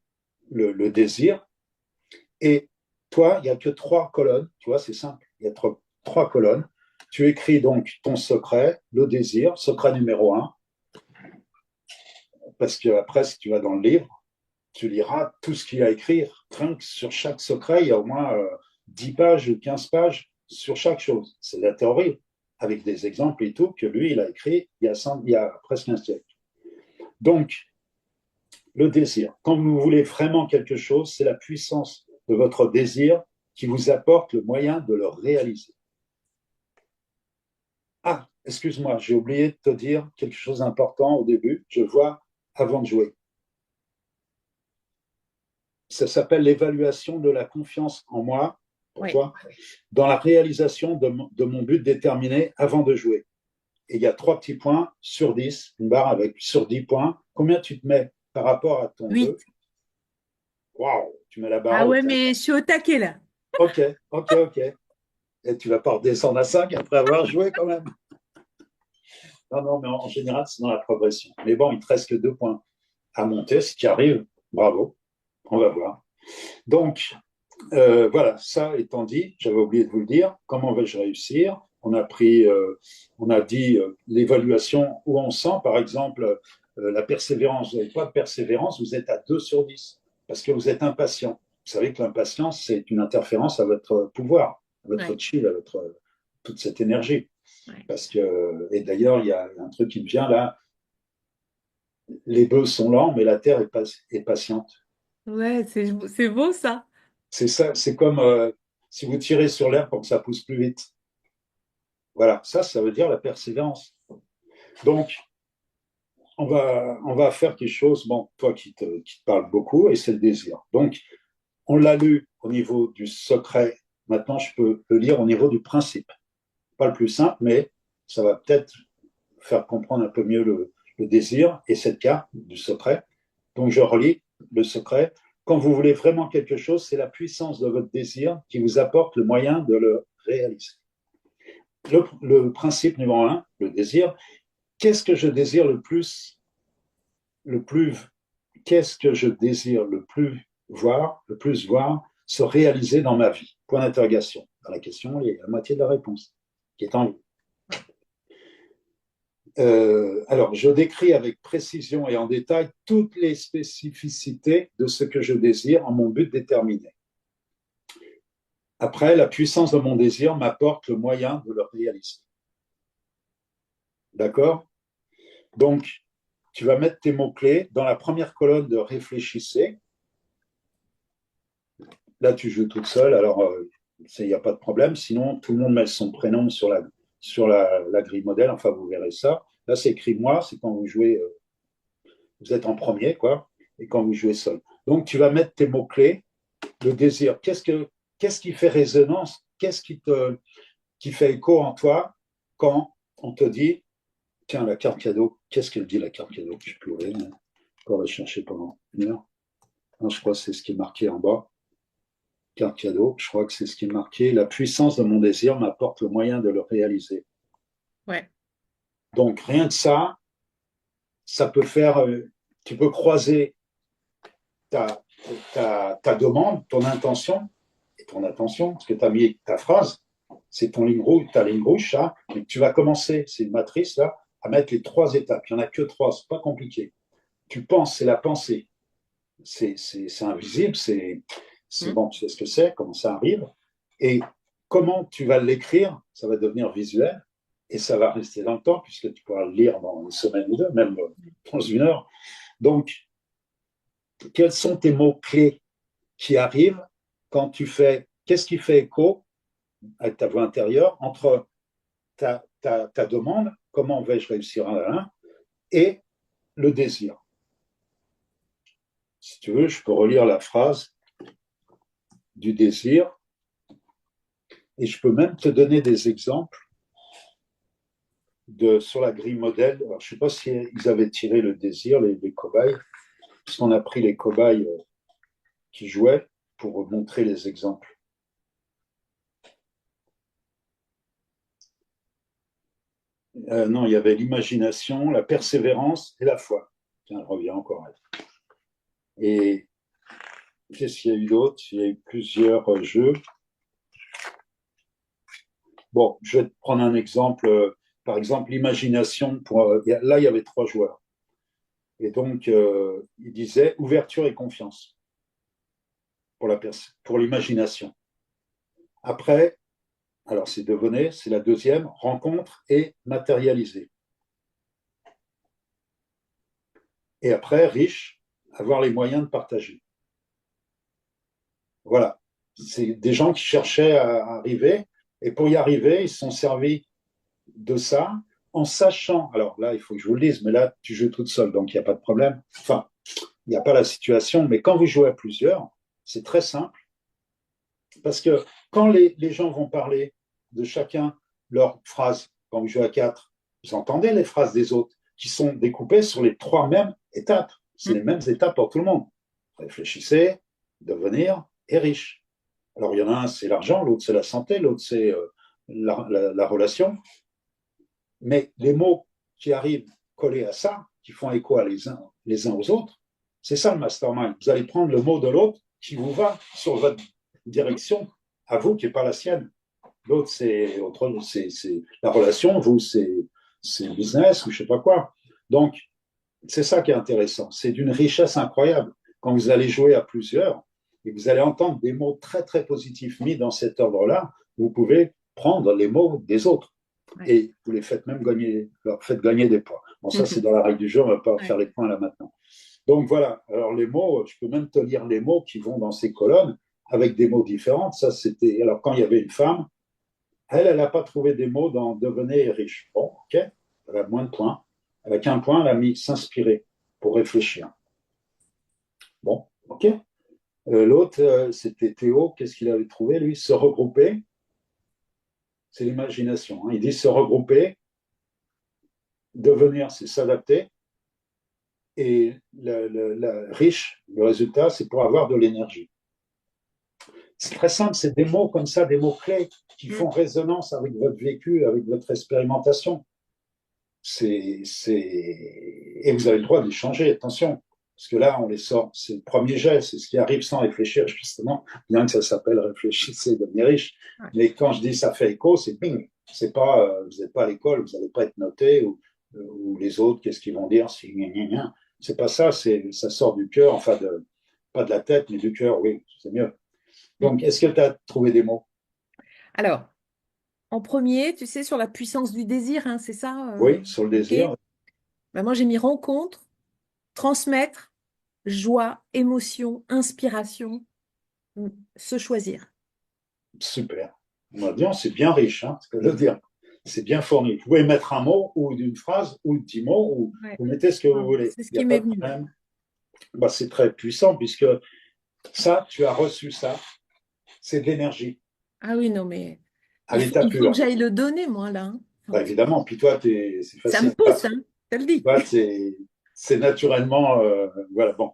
S2: le désir. Et toi, il n'y a que trois colonnes, tu vois, c'est simple. Il y a trois colonnes. Tu écris donc ton secret, le désir, secret numéro un. parce que après, si tu vas dans le livre, tu liras tout ce qu'il a écrit. Rien que sur chaque secret, il y a au moins 10 pages ou 15 pages sur chaque chose. C'est la théorie, avec des exemples et tout, que lui, il a écrit il y a presque un siècle. Donc, le désir. Quand vous voulez vraiment quelque chose, c'est la puissance de votre désir qui vous apporte le moyen de le réaliser. Ah, excuse-moi, j'ai oublié de te dire quelque chose d'important au début. Je vois avant de jouer. Ça s'appelle l'évaluation de la confiance en moi, pour
S1: Oui.
S2: toi, dans la réalisation de mon but déterminé avant de jouer. Et il y a 3 petits points sur 10, une barre avec sur 10 points. Combien tu te mets par rapport à ton jeu?
S1: 8.
S2: Waouh, tu mets la barre
S1: Ah ouais,
S2: haute.
S1: mais je suis au taquet là.
S2: Ok, ok, ok. Et tu vas pas redescendre à 5 après avoir joué quand même. Non, non, mais en général, c'est dans la progression. Mais bon, il te reste que 2 points à monter. Si tu y arrives, bravo. On va voir. Donc, voilà, ça étant dit, j'avais oublié de vous le dire, comment vais-je réussir? On a dit l'évaluation où on sent, par exemple, la persévérance. Vous n'avez pas de persévérance, vous êtes à 2 sur 10 parce que vous êtes impatient. Vous savez que l'impatience, c'est une interférence à votre pouvoir, à votre
S1: Ouais,
S2: chill, à votre, toute cette énergie.
S1: ouais.
S2: Parce que, et d'ailleurs, il y a un truc qui me vient là, les bœufs sont lents, mais la terre est patiente.
S1: Ouais, c'est beau ça.
S2: C'est ça, c'est comme si vous tirez sur l'air pour que ça pousse plus vite. Voilà, ça veut dire la persévérance. Donc, on va faire quelque chose, bon, toi qui te parle beaucoup, et c'est le désir. Donc, on l'a lu au niveau du secret. Maintenant, je peux le lire au niveau du principe. Pas le plus simple, mais ça va peut-être faire comprendre un peu mieux le désir et cette carte du secret. Donc, je relis le secret. Quand vous voulez vraiment quelque chose, c'est la puissance de votre désir qui vous apporte le moyen de le réaliser. Le principe numéro un, le désir. Qu'est-ce que je désire le plus, qu'est-ce que je désire le plus voir se réaliser dans ma vie? Point d'interrogation. Dans la question, il y a la moitié de la réponse qui est en vous. Alors, je décris avec précision et en détail toutes les spécificités de ce que je désire en mon but déterminé. Après, la puissance de mon désir m'apporte le moyen de le réaliser. D'accord? Donc, tu vas mettre tes mots-clés dans la première colonne de réfléchissez. Là, tu joues toute seule, alors il n'y a pas de problème. Sinon, tout le monde met son prénom sur la grille modèle. Enfin, vous verrez ça. Là, c'est écrit moi, c'est quand vous jouez, vous êtes en premier, quoi, et quand vous jouez seul. Donc, tu vas mettre tes mots-clés, le désir. Qu'est-ce qui fait résonance? Qui fait écho en toi quand on te dit, tiens, la carte cadeau, qu'est-ce qu'elle dit, la carte cadeau? Je peux ouvrir, hein. On va chercher pendant une heure. Non, je crois que c'est ce qui est marqué en bas. Carte cadeau, je crois que c'est ce qui est marqué. La puissance de mon désir m'apporte le moyen de le réaliser.
S1: Ouais.
S2: Donc, rien que ça peut faire, tu peux croiser ta, ta demande, ton intention et ton attention, parce que tu as mis ta phrase, c'est ton ligne rouge, ta ligne rouge, ça, et tu vas commencer, c'est une matrice là, à mettre les 3 étapes. Il n'y en a que 3, c'est pas compliqué. Tu penses, c'est la pensée. C'est invisible, c'est
S1: Hmm.
S2: bon, tu sais ce que c'est, comment ça arrive. Et comment tu vas l'écrire, ça va devenir visuel et ça va rester dans le temps puisque tu pourras le lire dans une semaine ou deux, même dans une heure. Donc, quels sont tes mots-clés qui arrivent quand tu fais, qu'est-ce qui fait écho avec ta voix intérieure entre ta demande, comment vais-je réussir à un, et le désir. Si tu veux, je peux relire la phrase du désir et je peux même te donner des exemples sur la grille modèle. Alors, je ne sais pas si ils avaient tiré le désir, les cobayes, puisqu'on a pris les cobayes qui jouaient pour montrer les exemples. Non, il y avait l'imagination, la persévérance et la foi. Tiens, elle revient encore. Et qu'est-ce qu'il y a eu d'autre? Il y a eu plusieurs jeux. Bon, je vais te prendre un exemple. Par exemple, l'imagination. Là, il y avait 3 joueurs. Et donc, il disait ouverture et confiance pour l'imagination. Après, alors c'est devenir, c'est la deuxième, rencontre et matérialiser. Et après, riche, avoir les moyens de partager. Voilà. C'est des gens qui cherchaient à arriver. Et pour y arriver, ils se sont servis de ça en sachant. Alors là, il faut que je vous le dise, mais là, tu joues toute seule, donc il n'y a pas de problème. Enfin, il n'y a pas la situation. Mais quand vous jouez à plusieurs, c'est très simple. Parce que quand les gens vont parler de chacun leur phrase, quand vous jouez à quatre, vous entendez les phrases des autres qui sont découpées sur les trois mêmes étapes. C'est les mêmes étapes pour tout le monde. Réfléchissez, devenir et riche. Alors, il y en a un, c'est l'argent, l'autre, c'est la santé, l'autre, c'est la relation. Mais les mots qui arrivent collés à ça, qui font écho à les uns aux autres, c'est ça le mastermind. Vous allez prendre le mot de l'autre qui vous va sur votre direction, à vous qui n'est pas la sienne. L'autre, c'est la relation, vous, c'est le business ou je ne sais pas quoi. Donc, c'est ça qui est intéressant. C'est d'une richesse incroyable. Quand vous allez jouer à plusieurs et vous allez entendre des mots très, très positifs mis dans cet ordre-là, vous pouvez prendre les mots des autres
S1: Ouais.
S2: et vous les faites même gagner, leur faites gagner des points. Bon, ça, c'est dans la règle du jeu, on ne va pas
S1: Ouais.
S2: faire les points là maintenant. Donc voilà, alors les mots, je peux même te lire les mots qui vont dans ces colonnes avec des mots différents. Ça, c'était. Alors, quand il y avait une femme, elle n'a pas trouvé des mots dans devenez riche. Bon, ok, elle a moins de points. Avec un point, elle a mis s'inspirer pour réfléchir. Bon, ok. L'autre, c'était Théo. Qu'est-ce qu'il avait trouvé, lui? Se regrouper. C'est l'imagination. Hein. Il dit se regrouper. Devenir, c'est s'adapter. Et riche, le résultat, c'est pour avoir de l'énergie. C'est très simple, c'est des mots comme ça, des mots clés qui
S1: Mm.
S2: font résonance avec votre vécu, avec votre expérimentation. Et vous avez le droit d'échanger, attention. Parce que là, on les sort, c'est le premier jet, c'est ce qui arrive sans réfléchir, justement, bien que ça s'appelle réfléchissez, devenir riche.
S1: Ouais.
S2: Mais quand je dis ça fait écho, c'est bing. C'est pas, vous n'êtes pas à l'école, vous n'allez pas être noté, ou les autres, qu'est-ce qu'ils vont dire, si, gna, gna, gna. C'est pas ça, ça sort du cœur, enfin, pas de la tête, mais du cœur, oui, c'est mieux.
S1: Mm.
S2: Donc, est-ce que tu as trouvé des mots?
S1: Alors, en premier, tu sais, sur la puissance du désir, hein, c'est ça?
S2: Oui, sur le
S1: Ok.
S2: désir.
S1: Ben, moi, j'ai mis rencontre, transmettre, joie, émotion, inspiration, se choisir.
S2: Super. On va dire, c'est bien riche, hein, ce que je veux dire. C'est bien fourni. Vous pouvez mettre un mot ou une phrase ou 10 mots, ou
S1: Ouais.
S2: vous mettez ce que vous
S1: Voilà.
S2: voulez.
S1: C'est ce
S2: Il n'y
S1: qui
S2: a pas
S1: m'est
S2: de
S1: venu.
S2: problème. Bah, c'est très puissant puisque ça, tu as reçu ça. C'est de l'énergie
S1: Ah oui, non, mais
S2: à l'état
S1: il faut que
S2: pur.
S1: j'aille le donner, moi, là. Hein.
S2: Bah, évidemment. Puis toi, c'est
S1: Ça me
S2: facile.
S1: pousse, hein, je te le dis.
S2: Toi, c'est naturellement. Voilà, bon.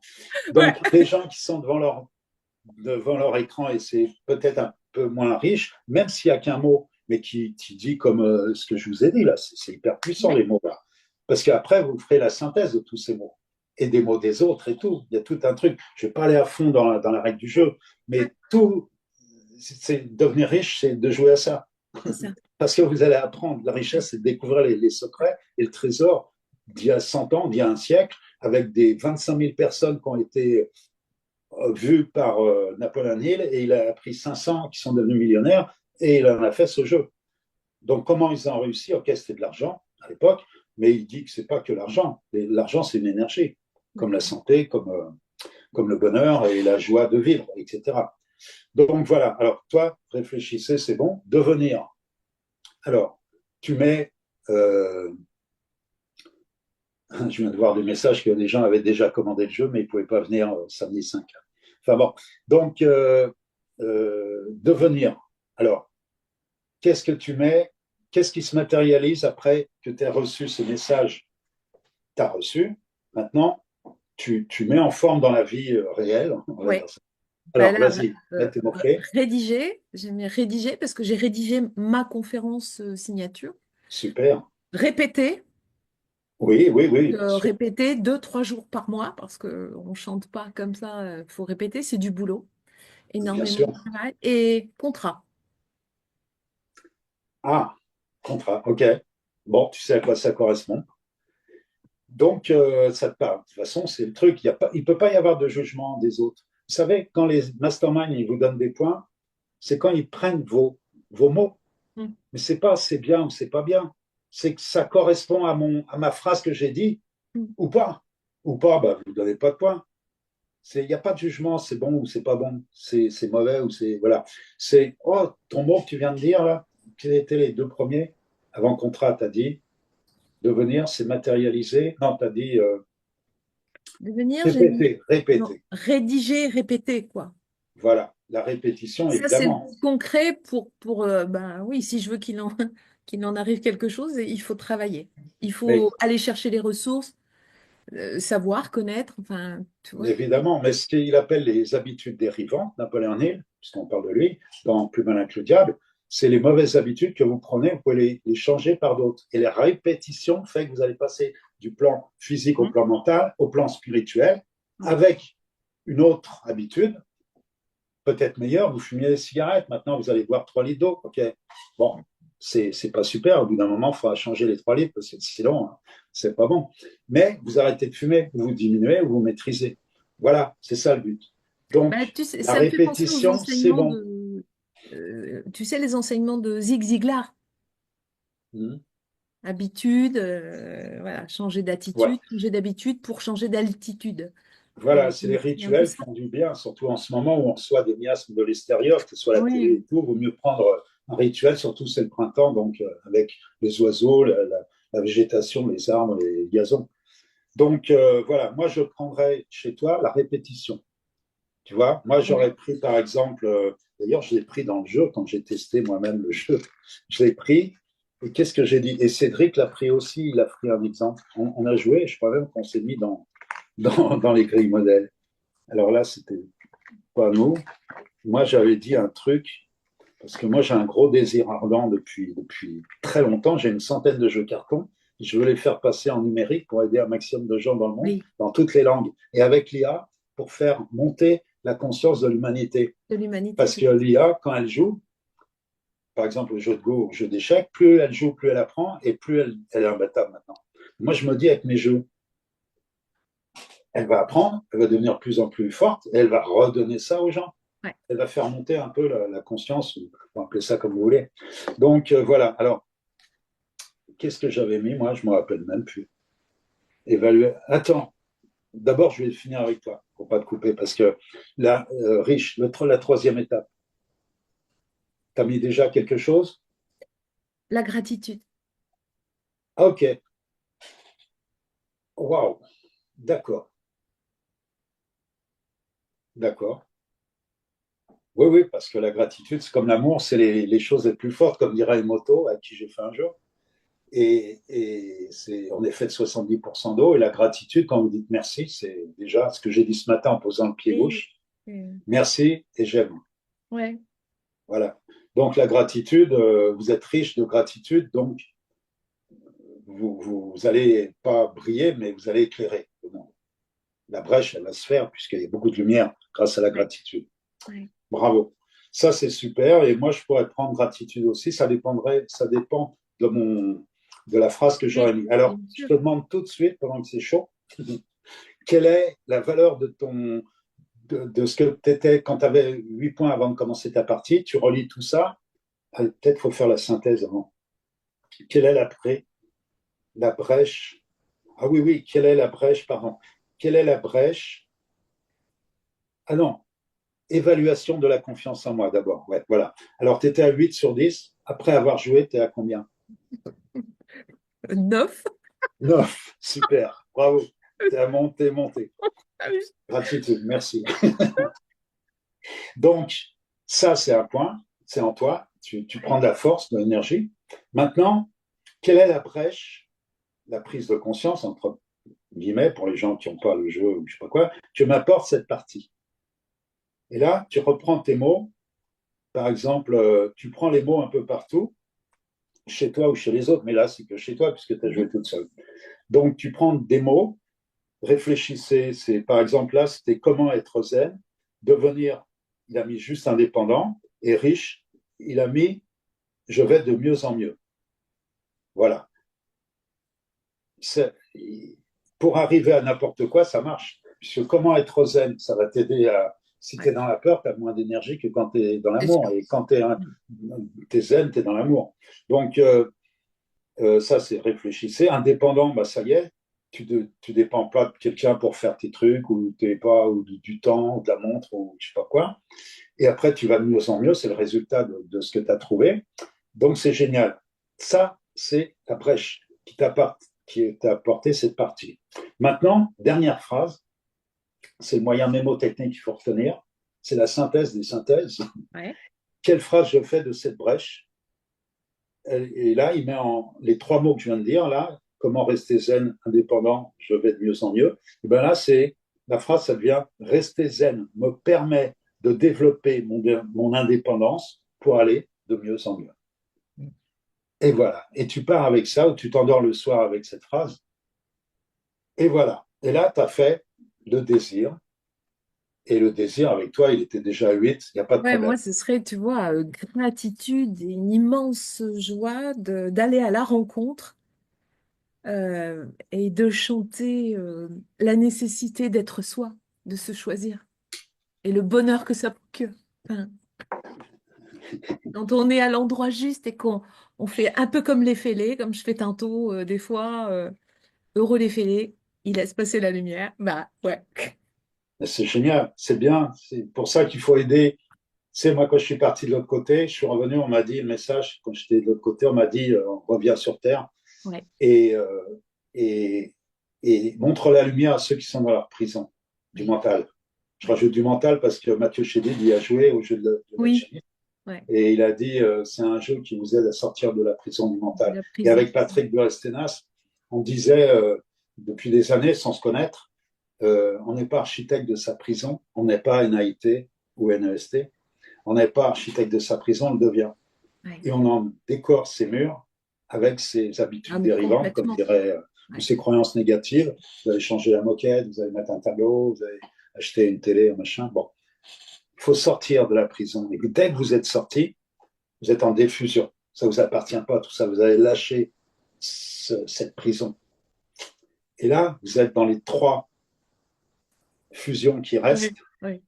S1: Ouais.
S2: Donc, les gens qui sont devant leur écran et c'est peut-être un peu moins riche, même s'il n'y a qu'un mot, mais qui dit comme ce que je vous ai dit là, c'est hyper puissant
S1: Ouais.
S2: les mots là. Parce qu'après, vous ferez la synthèse de tous ces mots et des mots des autres et tout. Il y a tout un truc. Je ne vais pas aller à fond dans la règle du jeu,
S1: Ouais,
S2: mais tout, c'est devenir riche, c'est de jouer à ça.
S1: c'est ça.
S2: Parce que vous allez apprendre. La richesse, c'est de découvrir les secrets et le trésor d'il y a 100 ans, d'il y a un siècle, avec des 25 000 personnes qui ont été vu par Napoléon Hill et il a pris 500 qui sont devenus millionnaires et il en a fait ce jeu. Donc, comment ils ont réussi? Ok, c'était de l'argent à l'époque, mais il dit que c'est pas que l'argent. L'argent, c'est une énergie, comme la santé, comme le bonheur et la joie de vivre, etc. Donc, voilà. Alors, toi, réfléchissez, c'est bon. Devenir. Alors, tu mets. Je viens de voir des messages que des gens avaient déjà commandé le jeu, mais ils ne pouvaient pas venir samedi 5. Enfin bon, donc devenir. Alors, qu'est-ce que tu mets? Qu'est-ce qui se matérialise après que tu as reçu ce message? Tu as reçu. Maintenant, tu mets en forme dans la vie réelle. On va
S1: Ouais.
S2: dire ça.
S1: Ben
S2: Alors,
S1: là,
S2: vas-y, mets tes mots-clés.
S1: rédiger, j'ai mis rédiger parce que j'ai rédigé ma conférence signature.
S2: Super.
S1: Répéter,
S2: Oui, oui, oui, bien sûr.
S1: répéter 2, 3 jours par mois parce qu'on ne chante pas comme ça, il faut répéter, c'est du boulot,
S2: Bien
S1: énormément
S2: sûr.
S1: de travail. Et contrat.
S2: Ah, contrat. OK. Bon, tu sais à quoi ça correspond. Donc, ça te parle. De toute façon, c'est le truc. Il ne peut pas y avoir de jugement des autres. Vous savez, quand les masterminds ils vous donnent des points, c'est quand ils prennent vos mots.
S1: Mm.
S2: Mais c'est pas c'est bien ou c'est pas bien. C'est que ça correspond à ma phrase que j'ai dit
S1: Mm.
S2: ou pas. Ou pas, bah, vous ne donnez pas de points. Il n'y a pas de jugement, c'est bon ou c'est pas bon, c'est mauvais ou c'est. Voilà. C'est, oh, ton mot que tu viens de dire là, quels étaient les deux premiers? Avant contrat, tu as dit devenir, c'est matérialiser. Non, tu as dit
S1: Devenir, j'ai dit,
S2: répéter,
S1: non,
S2: répéter.
S1: rédiger, répéter, quoi.
S2: Voilà, la répétition,
S1: Ça, c'est le
S2: évidemment.
S1: concret pour ben oui, si je veux qu'il en arrive quelque chose, il faut travailler. Il
S2: Mais
S1: faut aller chercher les ressources, savoir, connaître, enfin, tu vois.
S2: évidemment, mais ce qu'il appelle les habitudes dérivantes, Napoléon Hill, puisqu'on parle de lui, dans Plus malin que le diable, c'est les mauvaises habitudes que vous prenez, vous pouvez les changer par d'autres. Et la répétition fait que vous allez passer du plan physique au
S1: Mhm.
S2: plan mental, au plan spirituel,
S1: Ouais.
S2: avec une autre habitude, peut-être meilleure, vous fumiez des cigarettes, maintenant vous allez boire 3 litres d'eau, ok. Bon, c'est pas super, au bout d'un moment, il faudra changer les 3 litres, parce que sinon, c'est pas bon. Mais vous arrêtez de fumer, vous diminuez, vous maîtrisez. Voilà, c'est ça le but. Donc,
S1: Bah, tu sais,
S2: la
S1: ça me fait penser aux
S2: répétition, c'est
S1: enseignements
S2: bon.
S1: tu sais, les enseignements de Zig Ziglar.
S2: Mmh.
S1: Habitude, voilà, changer
S2: Ouais.
S1: d'attitude, changer d'habitude pour changer d'altitude.
S2: Voilà, c'est les
S1: C'est un peu
S2: rituels
S1: ça.
S2: font du bien, surtout en ce moment où on reçoit des miasmes de l'extérieur, que ce soit la télé
S1: Oui.
S2: et tout. Il vaut mieux prendre un rituel, surtout c'est le printemps, donc avec les oiseaux, la végétation, les arbres, les gazons. Donc voilà, moi je prendrais chez toi la répétition. Tu vois, moi
S1: Ouais.
S2: j'aurais pris par exemple, d'ailleurs je l'ai pris dans le jeu quand j'ai testé moi-même le jeu, je l'ai pris. Et qu'est-ce que j'ai dit? Et Cédric l'a pris aussi, il a pris un exemple. On a joué, je crois même qu'on s'est mis dans les grilles modèles. Alors là, c'était pas nous. Moi, j'avais dit un truc, parce que moi, j'ai un gros désir ardent depuis très longtemps. J'ai une centaine de jeux cartons. Je veux les faire passer en numérique pour aider un maximum de gens dans le monde,
S1: Oui,
S2: dans toutes les langues. Et avec l'IA, pour faire monter la conscience de l'humanité.
S1: de l'humanité,
S2: Parce
S1: c'est
S2: que l'IA, quand elle joue, par exemple, au jeu de Go, au jeu d'échecs, plus elle joue, plus elle apprend, et plus elle est imbattable maintenant. Moi, je me dis avec mes jeux, elle va apprendre, elle va devenir de plus en plus forte, et elle va redonner ça aux gens.
S1: ouais.
S2: Elle va faire monter un peu la conscience, on va appeler ça comme vous voulez. Donc voilà. Alors, qu'est-ce que j'avais mis moi? Je me rappelle même plus. Évaluer. Attends. D'abord, je vais finir avec toi pour pas te couper parce que là, riche, la troisième étape. Tu as mis déjà quelque chose?
S1: La gratitude.
S2: Ah, ok. Waouh. D'accord. D'accord. Oui, oui, parce que la gratitude, c'est comme l'amour, c'est les choses les plus fortes, comme dirait Emoto, à qui j'ai fait un jour. On est fait de 70% d'eau. Et la gratitude, quand vous dites merci, c'est déjà ce que j'ai dit ce matin en posant le pied
S1: Oui.
S2: gauche. Merci et j'aime.
S1: Ouais.
S2: Voilà. Donc la gratitude, vous êtes riche de gratitude, donc vous allez pas briller, mais vous allez éclairer le monde. La brèche, elle va se faire puisqu'il y a beaucoup de lumière grâce à la
S1: Ouais.
S2: gratitude.
S1: Ouais.
S2: Bravo. Ça, c'est super. Et moi, je pourrais prendre gratitude aussi. Ça dépend de la phrase que j'aurais
S1: Oui,
S2: mis. Alors,
S1: bien
S2: je
S1: sûr.
S2: te demande tout de suite, pendant que c'est chaud, quelle est la valeur de ce que tu étais quand tu avais 8 points avant de commencer ta partie. Tu relis tout ça. Peut-être faut faire la synthèse avant. Quelle est la brèche? Ah oui, oui, quelle est la brèche, pardon. Quelle est la brèche? Ah non, évaluation de la confiance en moi d'abord. Ouais, voilà. Alors, tu étais à 8 sur 10. Après avoir joué, tu es à combien?
S1: 9.
S2: 9. Super. Bravo. Tu as monté, monté. Gratitude. Merci. Donc, ça, c'est un point. C'est en toi. Tu prends de la force, de l'énergie. Maintenant, quelle est la brèche, la prise de conscience, entre guillemets, pour les gens qui n'ont pas le jeu ou je sais pas quoi, tu m'apportes cette partie. Et là, tu reprends tes mots. Par exemple, tu prends les mots un peu partout, chez toi ou chez les autres, mais là, c'est que chez toi, puisque tu as joué toute seule. Donc, tu prends des mots, réfléchissez. C'est, par exemple, là, c'était comment être zen, devenir, il a mis juste indépendant, et riche, il a mis je vais de mieux en mieux. Voilà. pour arriver à n'importe quoi, ça marche. Puisque comment être zen, ça va t'aider à. Si tu
S1: Ouais.
S2: es dans la peur, tu as moins d'énergie que quand tu es dans
S1: C'est
S2: l'amour.
S1: sûr.
S2: Et quand tu es zen, tu es dans l'amour. Donc, ça, c'est réfléchissez. Indépendant, bah, ça y est, tu dépends pas de quelqu'un pour faire tes trucs, ou t'es pas, ou du temps, ou de la montre, ou je sais pas quoi. Et après, tu vas de mieux en mieux, c'est le résultat de ce que tu as trouvé. Donc, c'est génial. Ça, c'est la brèche qui t'a apporté cette partie. Maintenant, dernière phrase, c'est le moyen mémotechnique qu'il faut retenir, c'est la synthèse des synthèses.
S1: Ouais.
S2: Quelle phrase je fais de cette brèche? Et là, il met en les trois mots que je viens de dire, là, comment rester zen, indépendant, je vais de mieux en mieux. Et bien là, c'est la phrase, ça devient rester zen me permet de développer mon indépendance pour aller de mieux en mieux. Et voilà. Et tu pars avec ça, ou tu t'endors le soir avec cette phrase. Et voilà. Et là, tu as fait le désir. Et le désir, avec toi, il était déjà à 8, il n'y a pas de
S1: Ouais,
S2: problème.
S1: moi, ce serait, tu vois, gratitude et une immense joie d'aller à la rencontre et de chanter la nécessité d'être soi, de se choisir et le bonheur que ça procure. Enfin, quand on est à l'endroit juste et qu'on on fait un peu comme les fêlés, comme je fais tantôt des fois, heureux les fêlés, ils laissent passer la lumière. Bah ouais.
S2: C'est génial, c'est bien. C'est pour ça qu'il faut aider. C'est moi, quand je suis parti de l'autre côté, je suis revenu, on m'a dit le message, quand j'étais de l'autre côté, on m'a dit on revient sur Terre
S1: Ouais.
S2: et, et, et montre la lumière à ceux qui sont dans leur prison du
S1: Oui.
S2: mental. Je
S1: Ouais.
S2: rajoute du mental parce que Mathieu Chédid y a joué au jeu de
S1: Oui.
S2: l'alchimie.
S1: Ouais.
S2: Et il a dit c'est un jeu qui vous aide à sortir de la prison du
S1: De
S2: mental.
S1: la
S2: Et
S1: prison.
S2: avec Patrick Burestenas, on disait depuis des années, sans se connaître, on n'est pas architecte de sa prison, on n'est pas NAIT ou NEST, on n'est pas architecte de sa prison, on le devient.
S1: Ouais.
S2: Et on en décore ses murs avec ses
S1: Ah,
S2: habitudes
S1: mais
S2: dérivantes, comme
S1: complètement.
S2: dirait, ou
S1: Ouais.
S2: ses croyances négatives. Vous allez changer la moquette, vous allez mettre un tableau, vous allez acheter une télé, un machin. Bon, il faut sortir de la prison. Et dès que vous êtes sorti, vous êtes en diffusion. Ça ne vous appartient pas, tout ça. Vous avez lâché cette prison. Et là, vous êtes dans les trois fusions qui
S1: Ouais.
S2: restent.
S1: Ouais.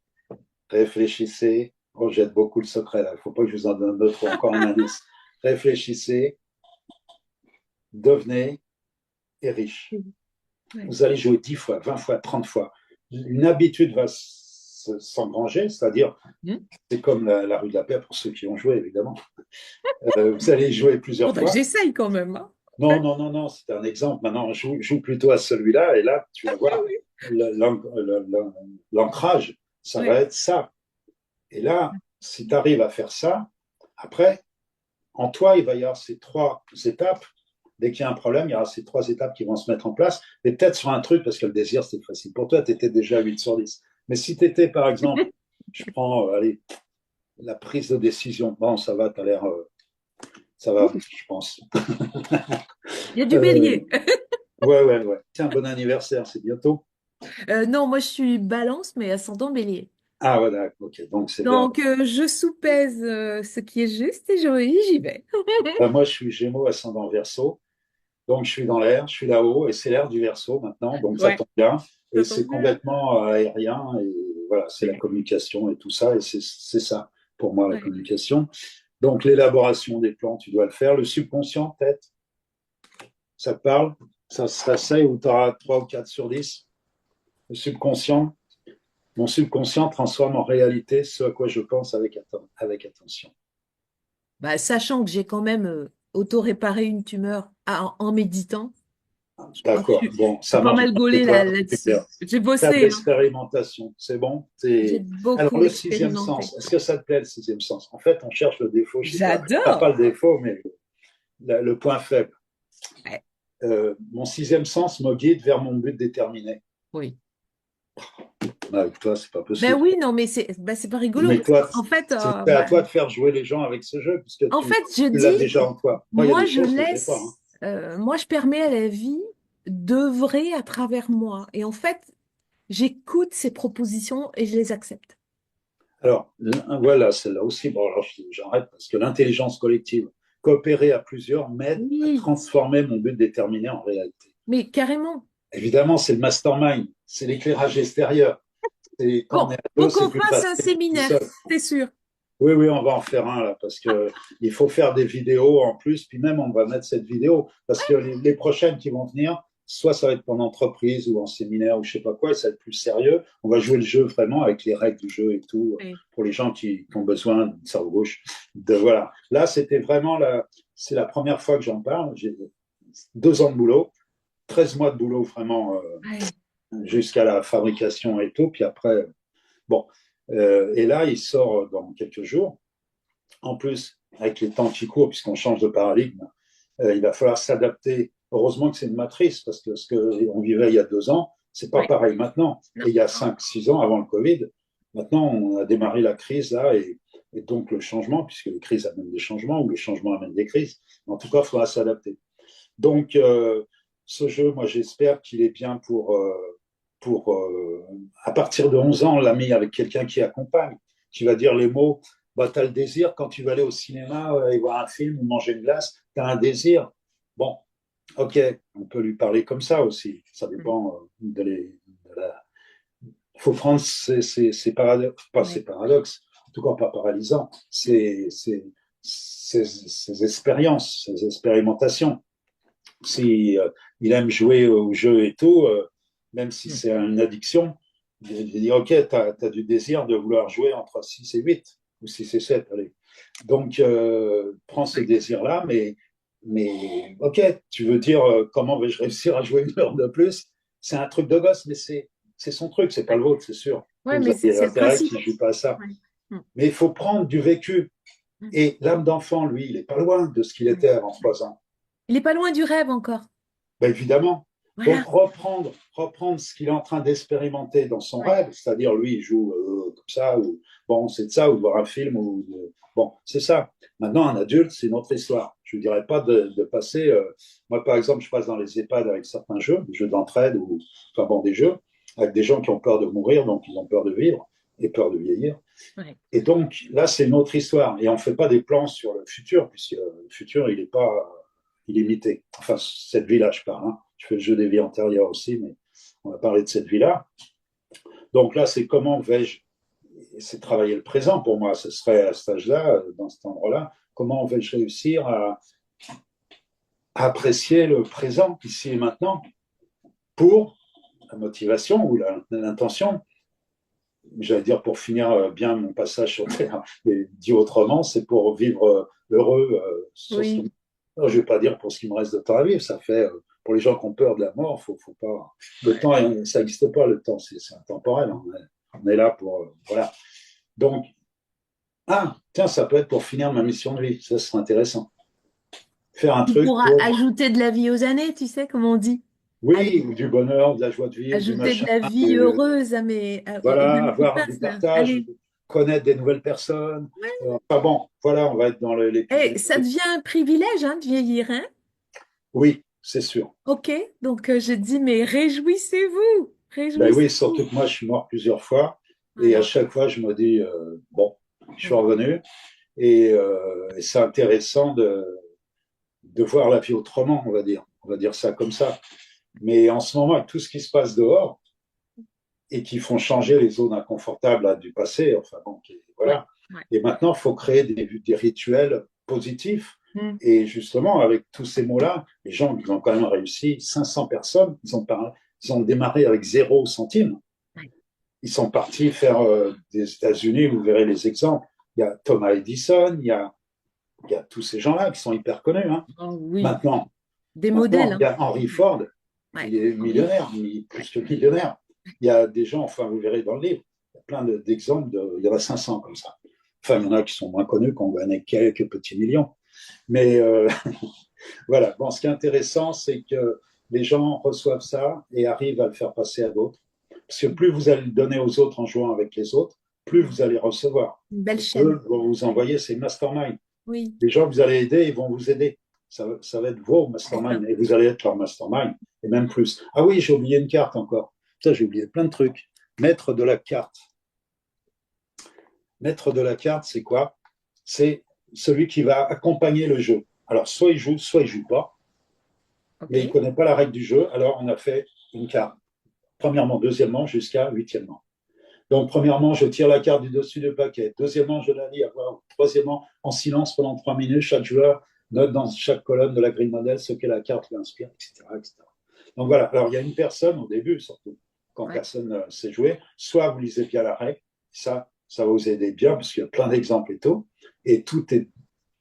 S2: Réfléchissez. Oh, j'aide beaucoup le secret là. Il ne faut pas que je vous en donne d'autres, encore un indice. Réfléchissez, devenez et riche.
S1: Ouais.
S2: Vous allez jouer 10 fois, 20 fois, 30 fois. Une habitude va s'engranger, c'est-à-dire,
S1: Hmm.
S2: c'est comme la rue de la Paix pour ceux qui ont joué, évidemment. Vous allez jouer plusieurs
S1: Faudrait que
S2: fois.
S1: j'essaye quand même, hein.
S2: Non, non, non, non, c'est un exemple. Maintenant, joue plutôt à celui-là, et là, tu vas voir,
S1: Oui.
S2: l'ancrage, ça va
S1: Ouais.
S2: être ça. Et là, si tu arrives à faire ça, après, en toi, il va y avoir ces trois étapes. Dès qu'il y a un problème, il y aura ces trois étapes qui vont se mettre en place. Mais peut-être sur un truc, parce que le désir, c'est facile pour toi, tu étais déjà à 8 sur 10. Mais si tu étais, par exemple, je prends, allez, la prise de décision, bon, ça va, tu as l'air, ça va,
S1: Ouh,
S2: je pense.
S1: il y a du
S2: Euh,
S1: bélier.
S2: ouais, ouais, ouais. Tiens, bon anniversaire, c'est bientôt.
S1: Non, moi je suis balance, mais ascendant bélier.
S2: Ah, voilà, ok, donc c'est bien.
S1: Donc je soupèse ce qui est juste et j'y vais.
S2: Ben, moi, je suis Gémeaux, ascendant Verseau. Donc, je suis dans l'air, je suis là-haut, et c'est l'air du Verseau maintenant, donc ça
S1: Ouais,
S2: tombe bien. Et
S1: ça
S2: c'est
S1: tombe bien.
S2: complètement aérien, et voilà, c'est la
S1: Ouais,
S2: communication et tout ça, et c'est ça, pour moi, la
S1: ouais.
S2: communication. Donc, l'élaboration des plans, tu dois le faire. Le subconscient, peut-être, ça te parle? Ça se réveille où tu auras 3 ou 4 sur 10. Le subconscient, mon subconscient transforme en réalité ce à quoi je pense avec attention.
S1: Bah, sachant que j'ai quand même auto-réparé une tumeur en méditant, je crois que
S2: D'accord, bon,
S1: je suis
S2: ça
S1: pas
S2: marche
S1: mal
S2: bien chez
S1: gaulée
S2: toi.
S1: là-dessus. J'ai
S2: Tu as de
S1: bossé, hein.
S2: l'expérimentation, c'est bon.
S1: J'ai
S2: Alors,
S1: beaucoup
S2: le sixième
S1: expérimenté.
S2: sens, est-ce que ça te plaît, le sixième sens? En fait, on cherche le défaut chez toi. Pas
S1: J'adore.
S2: le défaut, mais le point faible.
S1: Ouais,
S2: Mon sixième sens me guide vers mon but déterminé.
S1: oui.
S2: Avec toi, c'est pas
S1: Ben
S2: possible.
S1: oui, non, mais c'est pas rigolo
S2: Mais
S1: parce
S2: toi,
S1: qu'en fait,
S2: c'est à toi de faire jouer les gens avec ce jeu, puisque
S1: en fait, je
S2: tu l'as
S1: dis,
S2: déjà en toi. Moi, il y a
S1: moi,
S2: des
S1: je
S2: choses que je n'ai pas, hein.
S1: laisse, moi, je permets à la vie d'œuvrer à travers moi. Et en fait, j'écoute ces propositions et je les accepte.
S2: Alors, voilà, celle-là aussi, bon, alors j'arrête parce que l'intelligence collective, coopérer à plusieurs, m'aide à
S1: Oui,
S2: transformer mon but déterminé en réalité.
S1: mais carrément.
S2: Évidemment, c'est le mastermind, c'est l'éclairage extérieur. Et quand on
S1: Bon,
S2: est à deux,
S1: faut
S2: c'est
S1: qu'on
S2: plus
S1: fasse un
S2: facile tout
S1: séminaire,
S2: seul.
S1: c'est sûr.
S2: Oui, oui, on va en faire un là, parce que il faut faire des vidéos en plus, puis même on va mettre cette vidéo, parce que les prochaines qui vont venir, soit ça va être en entreprise ou en séminaire ou je sais pas quoi, et ça va être plus sérieux. On va jouer le jeu vraiment avec les règles du jeu et tout,
S1: Oui.
S2: pour les gens qui ont besoin de cerveau gauche. De, voilà. Là, c'était vraiment c'est la première fois que j'en parle. J'ai 2 ans de boulot, 13 mois de boulot vraiment
S1: Ouais.
S2: jusqu'à la fabrication et tout, puis après, bon. Et là, il sort dans quelques jours. En plus, avec les temps qui courent, puisqu'on change de paradigme, il va falloir s'adapter. Heureusement que c'est une matrice, parce que ce qu'on vivait il y a 2 ans, c'est pas
S1: Ouais.
S2: pareil maintenant.
S1: Non.
S2: Et il y a 5, 6 ans avant le Covid, maintenant on a démarré la crise là, et donc le changement, puisque les crises amènent des changements, ou les changements amènent des crises. En tout cas, il faudra s'adapter. Donc, ce jeu, moi, j'espère qu'il est bien pour à partir de 11 ans, on l'a mis avec quelqu'un qui accompagne, qui va dire les mots. Bah, tu as le désir, quand tu vas aller au cinéma et voir un film ou manger une glace, tu as un désir. Bon, ok, on peut lui parler comme ça aussi. Ça
S1: Mm.
S2: dépend de la. Il faut prendre ces paradoxes, pas
S1: Ouais.
S2: ces paradoxes, en tout cas pas paralysants, ces expériences, ces expérimentations si il aime jouer au jeu et tout, même si
S1: Mm.
S2: c'est une addiction, il dit ok, tu as du désir de vouloir jouer entre 6 et 8 ou 6 et 7, allez. Donc, prends ce
S1: Ouais.
S2: désir-là, mais ok, tu veux dire comment vais-je réussir à jouer 1 heure de plus? C'est un truc de gosse, mais c'est son truc, c'est pas
S1: Ouais.
S2: le vôtre, c'est sûr.
S1: Ouais,
S2: Vous
S1: mais
S2: avez
S1: c'est le
S2: intérêt
S1: principe.
S2: qu'il ne joue pas à ça.
S1: Ouais. Mm.
S2: Mais il faut prendre du vécu.
S1: Mm.
S2: Et l'âme d'enfant, lui, il n'est pas loin de ce qu'il
S1: Ouais.
S2: était avant 3 ans.
S1: Il est pas loin du rêve encore.
S2: Ben, évidemment. Donc,
S1: Voilà.
S2: reprendre ce qu'il est en train d'expérimenter dans son
S1: Ouais.
S2: rêve, c'est-à-dire lui, il joue comme ça, ou bon, c'est de ça, ou de voir un film, ou bon, c'est ça. Maintenant, un adulte, c'est une autre histoire. Je ne dirais pas de passer. Moi, par exemple, je passe dans les EHPAD avec certains jeux, des jeux d'entraide, ou enfin bon, des jeux, avec des gens qui ont peur de mourir, donc ils ont peur de vivre et peur de vieillir.
S1: Ouais.
S2: Et donc, là, c'est une autre histoire. Et on ne fait pas des plans sur le futur, puisque le futur, il n'est pas illimité. Enfin, cette vie-là, je parle. Hein. Je fais le jeu des vies antérieures aussi, mais on va parler de cette vie-là. Donc là, c'est comment vais-je, c'est travailler le présent pour moi. Ce serait à cet âge-là, dans cet endroit-là, comment vais-je réussir à apprécier le présent, ici et maintenant, pour la motivation ou l'intention, j'allais dire pour finir bien mon passage sur Terre, mais dit autrement, c'est pour vivre heureux sur ce
S1: Oui.
S2: qui. Je ne vais pas dire pour ce qui me reste de temps à vivre, ça fait pour les gens qui ont peur de la mort, faut pas. Le temps, ça n'existe pas, le temps, c'est intemporel. On est là pour. Voilà. Donc, ah, tiens, ça peut être pour finir ma mission de vie, ça serait intéressant. Faire un
S1: Il
S2: truc
S1: pourra
S2: pour,
S1: ajouter de la vie aux années, tu sais, comme on dit. Allez,
S2: oui, du bonheur, de la joie de vivre, du
S1: ajouter de
S2: machin,
S1: la vie
S2: du,
S1: heureuse aux
S2: voilà,
S1: années qui
S2: avoir du
S1: passent, là.
S2: partage,
S1: Allez.
S2: connaître des nouvelles personnes.
S1: Ouais.
S2: Enfin bon, voilà, on va être dans les
S1: Et ça devient un privilège, hein, de vieillir, hein?
S2: Oui, c'est sûr.
S1: Ok, donc je dis, mais réjouissez-vous,
S2: Ben oui, surtout
S1: réjouissez-vous.
S2: que moi, je suis mort plusieurs fois. Et à
S1: Ouais,
S2: chaque fois, je me dis, bon, je suis
S1: ouais,
S2: revenu. Et c'est intéressant de voir la vie autrement, on va dire. On va dire ça comme ça. Mais en ce moment, avec tout ce qui se passe dehors et qui font changer les zones inconfortables là, du passé, enfin bon,
S1: ouais,
S2: voilà.
S1: ouais.
S2: Et maintenant, il faut créer des rituels positifs.
S1: Mm.
S2: Et justement, avec tous ces mots-là, les gens, ils ont quand même réussi. 500 personnes, ils ont démarré avec 0 centime.
S1: Ouais.
S2: Ils sont partis faire des États-Unis, vous verrez les exemples. Il y a Thomas Edison, il y a tous ces gens-là qui sont hyper connus. Hein.
S1: Oh, oui,
S2: Maintenant,
S1: des modèles,
S2: maintenant, il
S1: hein.
S2: y a Henry Ford,
S1: Ouais,
S2: il est
S1: Henri.
S2: millionnaire,
S1: Ouais,
S2: plus que millionnaire. Il y a des gens, enfin, vous verrez dans le livre, il y a plein d'exemples, il y en a 500 comme ça. Enfin, il y en a qui sont moins connus, qu'on gagne quelques petits millions. Mais voilà, bon, ce qui est intéressant, c'est que les gens reçoivent ça et arrivent à le faire passer à d'autres. Parce que plus vous allez le donner aux autres en jouant avec les autres, plus vous allez recevoir.
S1: une belle
S2: Et
S1: chaîne.
S2: eux vont vous envoyer ces masterminds.
S1: Oui,
S2: Les gens que vous allez aider, ils vont vous aider. Ça va être vos
S1: c'est ça.
S2: masterminds et vous allez être leur mastermind et même plus. Ah oui, j'ai oublié une carte encore. Ça, j'ai oublié plein de trucs. Maître de la carte. Maître de la carte, c'est quoi? C'est celui qui va accompagner le jeu. Alors, soit il joue pas,
S1: Ok.
S2: mais il ne connaît pas la règle du jeu. Alors, on a fait une carte. Premièrement, deuxièmement, jusqu'à huitièmement. Donc, premièrement, je tire la carte du dessus du paquet. Deuxièmement, je la lis à voix haute. Troisièmement, en silence pendant 3 minutes, chaque joueur note dans chaque colonne de la grille modèle ce que la carte lui inspire, etc., etc. Donc voilà. Alors, il y a une personne au début, surtout, quand
S1: Ouais.
S2: personne ne sait jouer, soit vous lisez bien la règle, ça va vous aider bien, parce qu'il y a plein d'exemples et tout est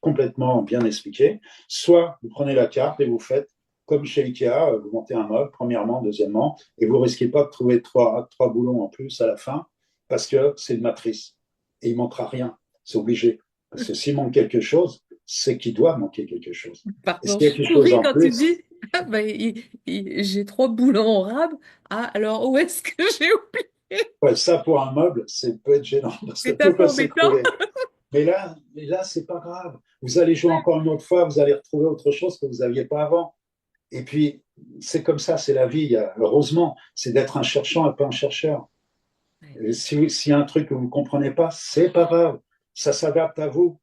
S2: complètement bien expliqué. Soit vous prenez la carte et vous faites comme chez Ikea, vous montez un meuble, premièrement, deuxièmement, et vous risquez pas de trouver trois boulons en plus à la fin, parce que c'est une matrice. Et il ne manquera rien, c'est obligé. Parce que s'il manque quelque chose, c'est qu'il doit manquer quelque chose. Et
S1: Pardon,
S2: s'il y a
S1: je
S2: quelque chose
S1: souris
S2: en
S1: quand tu
S2: plus,
S1: dis ah, bah, j'ai trois boulons en rab. Ah, alors où est-ce que j'ai oublié?
S2: ouais, ça pour un meuble, c'est peut être gênant, parce que
S1: C'est
S2: tout
S1: un peu
S2: peut se
S1: embêtant.
S2: trouver. Mais là, c'est pas grave. Vous allez jouer encore une autre fois, vous allez retrouver autre chose que vous n'aviez pas avant. Et puis, c'est comme ça, c'est la vie. Heureusement, c'est d'être un cherchant et pas un chercheur.
S1: Ouais,
S2: S'il y a un truc que vous ne comprenez pas, c'est pas grave. Ça s'adapte à vous.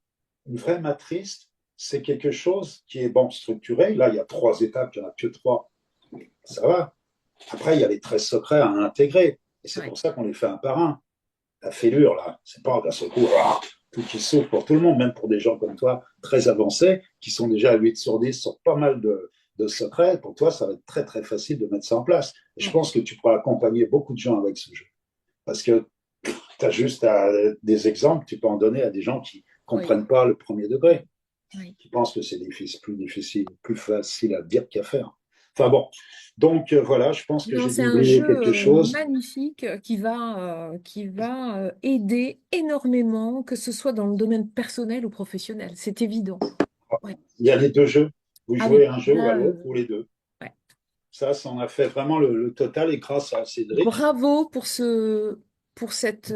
S2: Une vraie matrice, c'est quelque chose qui est bon structuré. Là, il y a 3 étapes, il n'y en a que 3. Ça va. Après, il y a les 13 secrets à intégrer. Et c'est
S1: ouais,
S2: pour ça qu'on les fait un par un. La fêlure, là, c'est pas d'un seul coup, tout qui s'ouvre pour tout le monde, même pour des gens comme toi, très avancés, qui sont déjà à 8 sur 10 sur pas mal de secrets. Pour toi, ça va être très, très facile de mettre ça en place. Et je
S1: ouais,
S2: pense que tu pourras accompagner beaucoup de gens avec ce jeu. Parce que tu as juste des exemples, tu peux en donner à des gens qui ne
S1: ouais,
S2: comprennent pas le premier degré,
S1: ouais.
S2: qui pensent que c'est plus difficile, plus facile à dire qu'à faire. Enfin bon, donc voilà, je pense que
S1: Non,
S2: j'ai
S1: c'est
S2: dû
S1: un
S2: oublier
S1: jeu
S2: quelque chose.
S1: magnifique qui va aider énormément, que ce soit dans le domaine personnel ou professionnel. C'est évident. Ouais.
S2: Il y a les deux jeux. Vous
S1: Ah
S2: jouez
S1: oui,
S2: un jeu ou à
S1: là,
S2: l'autre, ou les deux.
S1: ouais.
S2: Ça en a fait vraiment le total. Et grâce à Cédric,
S1: Bravo pour cette